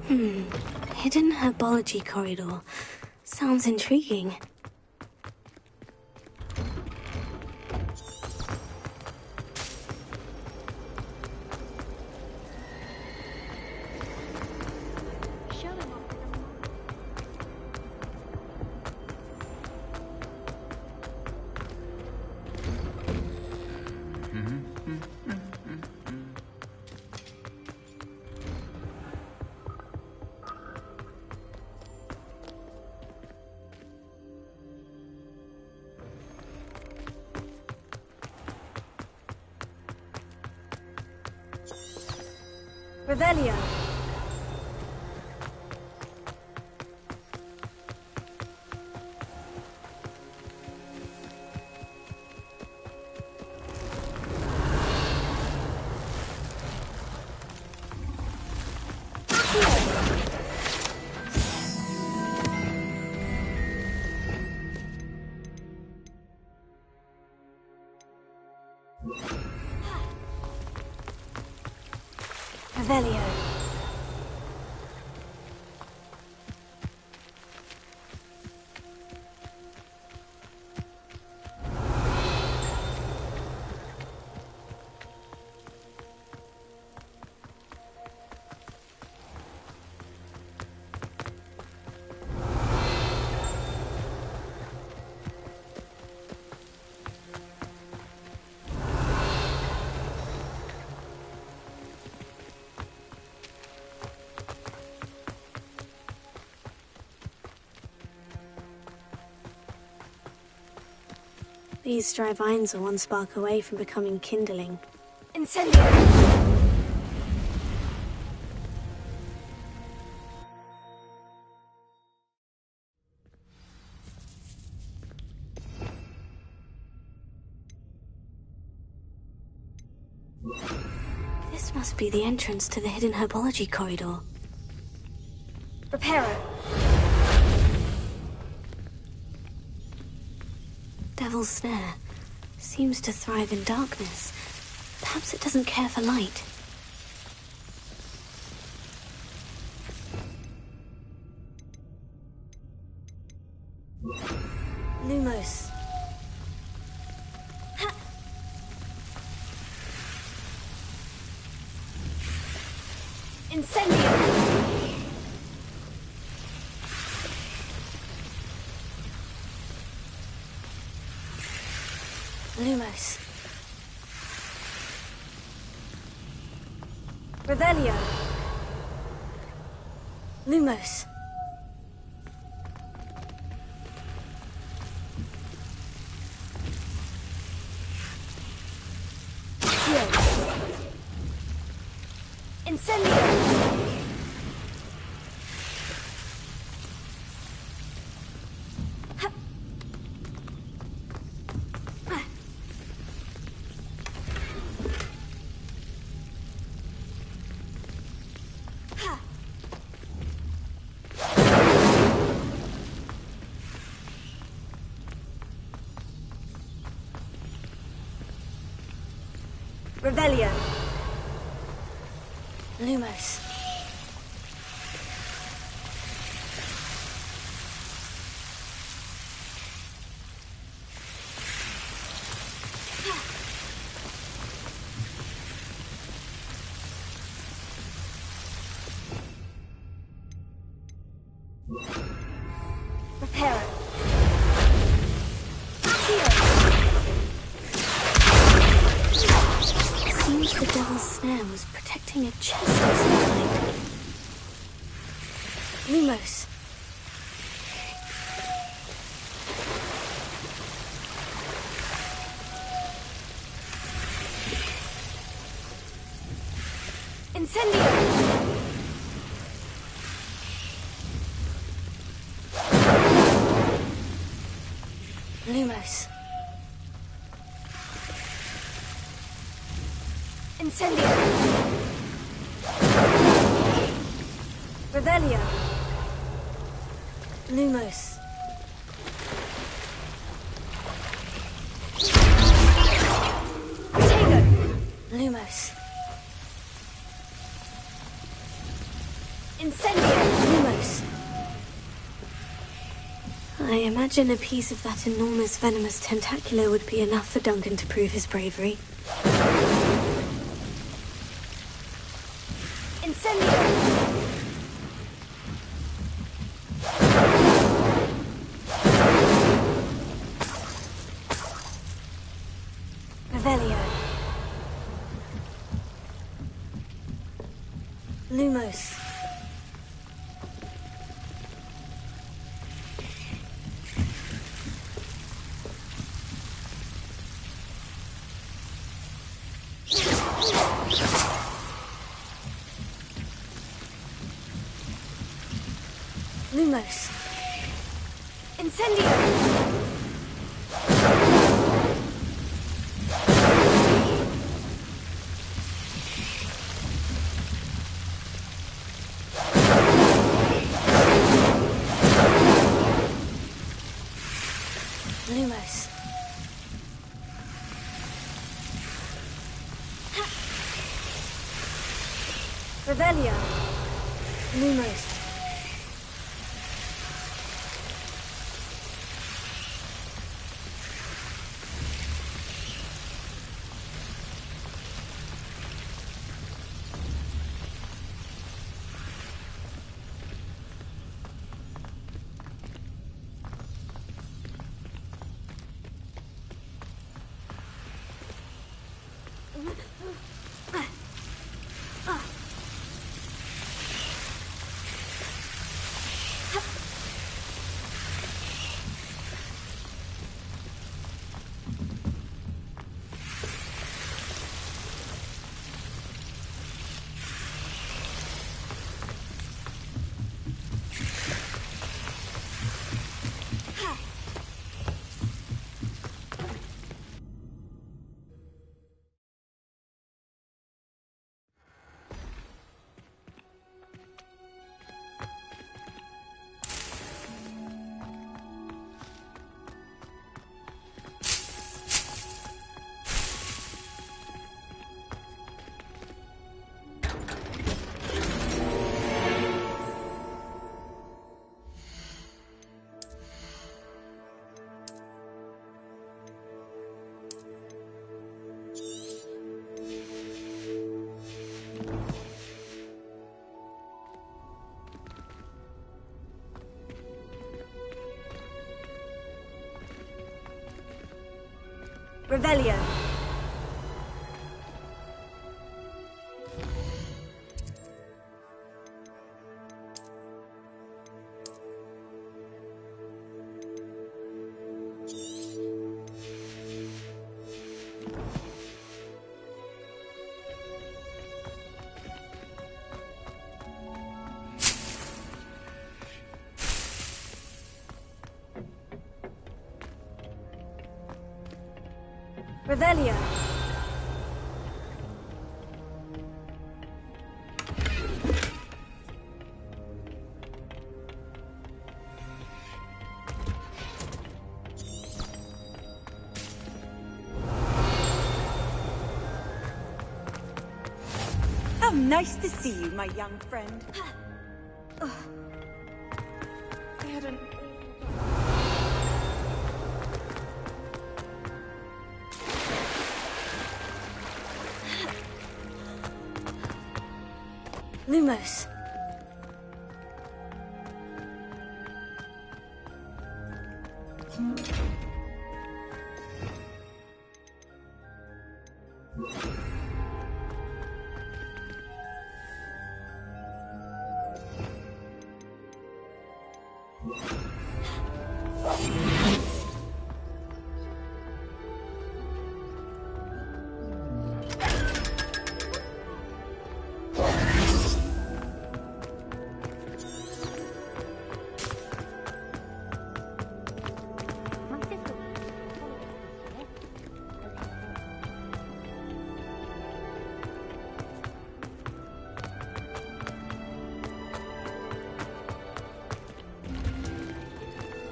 Hidden herbology corridor. Sounds intriguing. Revelio. Revelio. These dry vines are one spark away from becoming kindling. Incendio! This must be the entrance to the hidden herbology corridor. Reparo! Devil's Snare seems to thrive in darkness. Perhaps it doesn't care for light. Lumos. Ha! Incendio! Lumos. Revelio. Lumos. Incendio. Revelio. Lumos. Reparo. Seems the devil's snare was protecting a chest of some kind. Lumos. Incendio. Lumos. Incendio. Revelio. Lumos. Tego. Lumos. Incendio. Lumos. I imagine a piece of that enormous venomous tentacular would be enough for Duncan to prove his bravery. Incendio. Revelio. Lumos. Lumos. Incendio. Lumos. Revelio. Lumos. Revelio. Revelio. How nice to see you, my young friend. I had an... Lumos.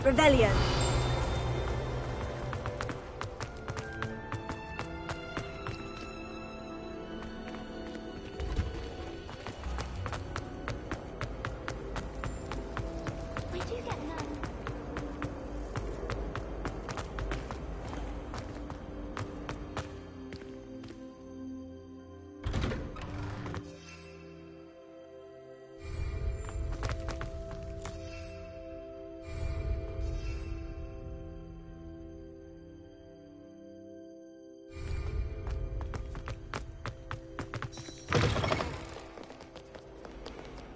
Revelio.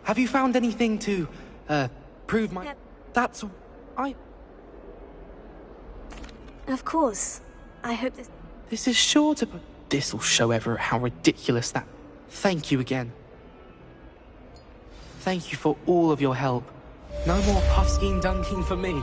Have you found anything to, prove my... That's... Of course. I hope this... This is sure to... This'll show Everett how ridiculous that... Thank you again. Thank you for all of your help. No more puffskein dunking for me.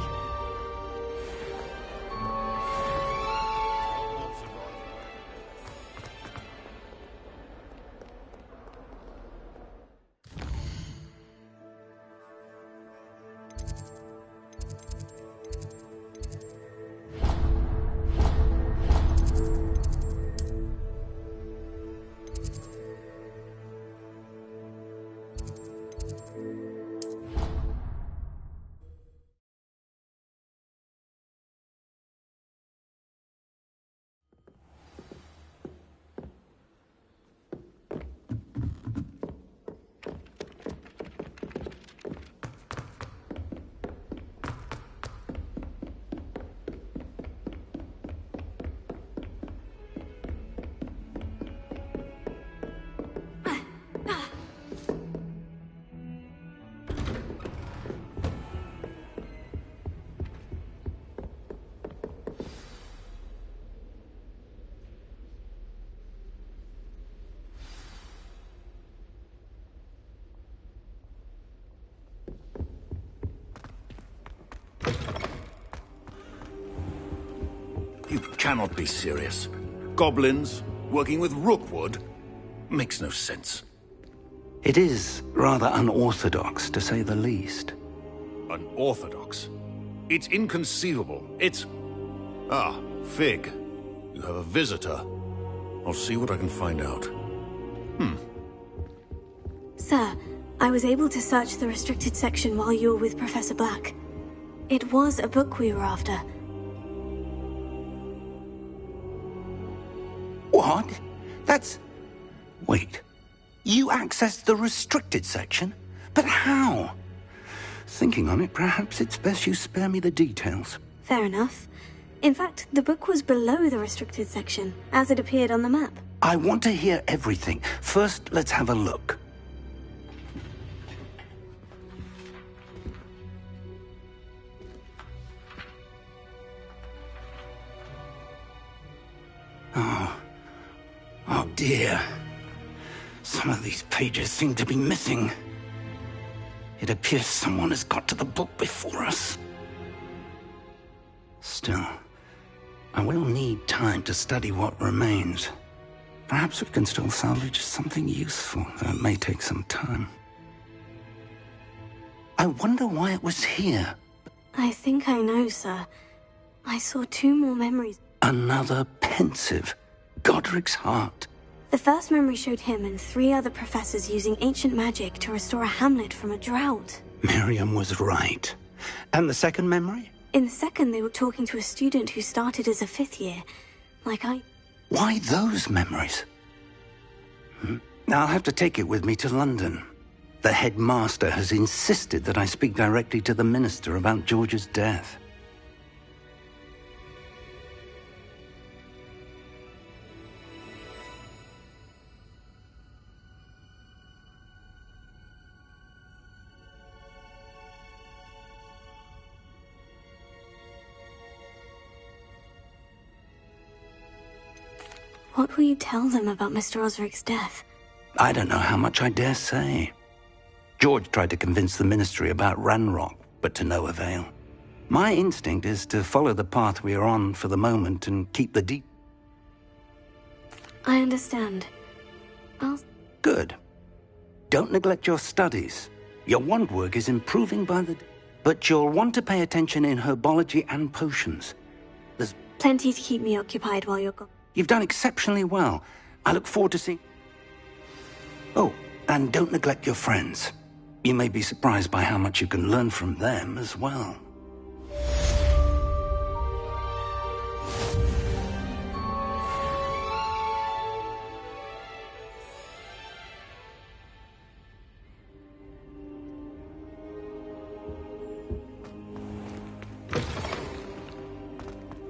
You cannot be serious. Goblins working with Rookwood? Makes no sense. It is rather unorthodox, to say the least. Unorthodox? It's inconceivable. It's... Ah, Fig. You have a visitor. I'll see what I can find out. Sir, I was able to search the restricted section while you were with Professor Black. It was a book we were after. What? That's... Wait. You accessed the restricted section? But how? Thinking on it, perhaps it's best you spare me the details. Fair enough. In fact, the book was below the restricted section, as it appeared on the map. I want to hear everything. First, let's have a look. Oh dear. Some of these pages seem to be missing. It appears someone has got to the book before us. Still, I will need time to study what remains. Perhaps we can still salvage something useful, though it may take some time. I wonder why it was here. I think I know, sir. I saw 2 more memories. Another pensive. Godric's heart. The first memory showed him and 3 other professors using ancient magic to restore a hamlet from a drought. Miriam was right. And the second memory? In the second, they were talking to a student who started as a 5th year. Why those memories? I'll have to take it with me to London. The headmaster has insisted that I speak directly to the minister about George's death. What will you tell them about Mr. Osric's death? I don't know how much I dare say. George tried to convince the ministry about Ranrock, but to no avail. My instinct is to follow the path we are on for the moment and keep the I understand. Good. Don't neglect your studies. Your wand work is improving by the... But you'll want to pay attention in herbology and potions. There's plenty to keep me occupied while you're gone. You've done exceptionally well. I look forward to seeing... Oh, and don't neglect your friends. You may be surprised by how much you can learn from them as well.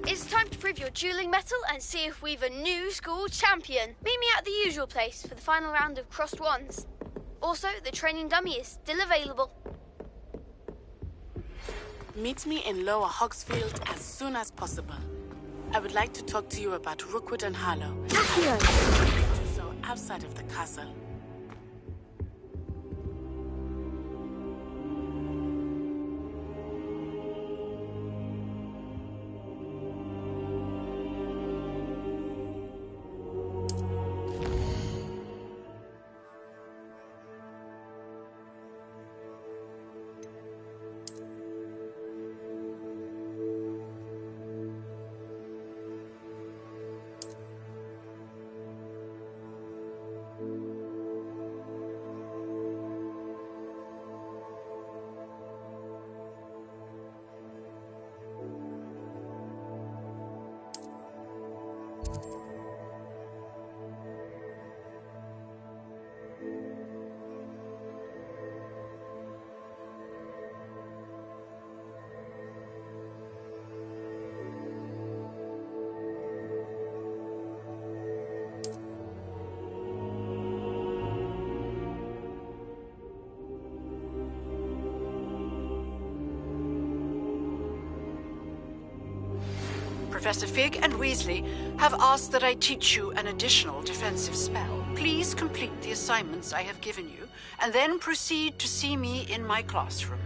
It's time to prove your dueling mettle and see if we've a new school champion. Meet me at the usual place for the final round of crossed wands. Also, the training dummy is still available. Meet me in Lower Hogsfield as soon as possible. I would like to talk to you about Rookwood and Harlow. Do so outside of the castle. Professor Fig and Weasley have asked that I teach you an additional defensive spell. Please complete the assignments I have given you, and then proceed to see me in my classroom.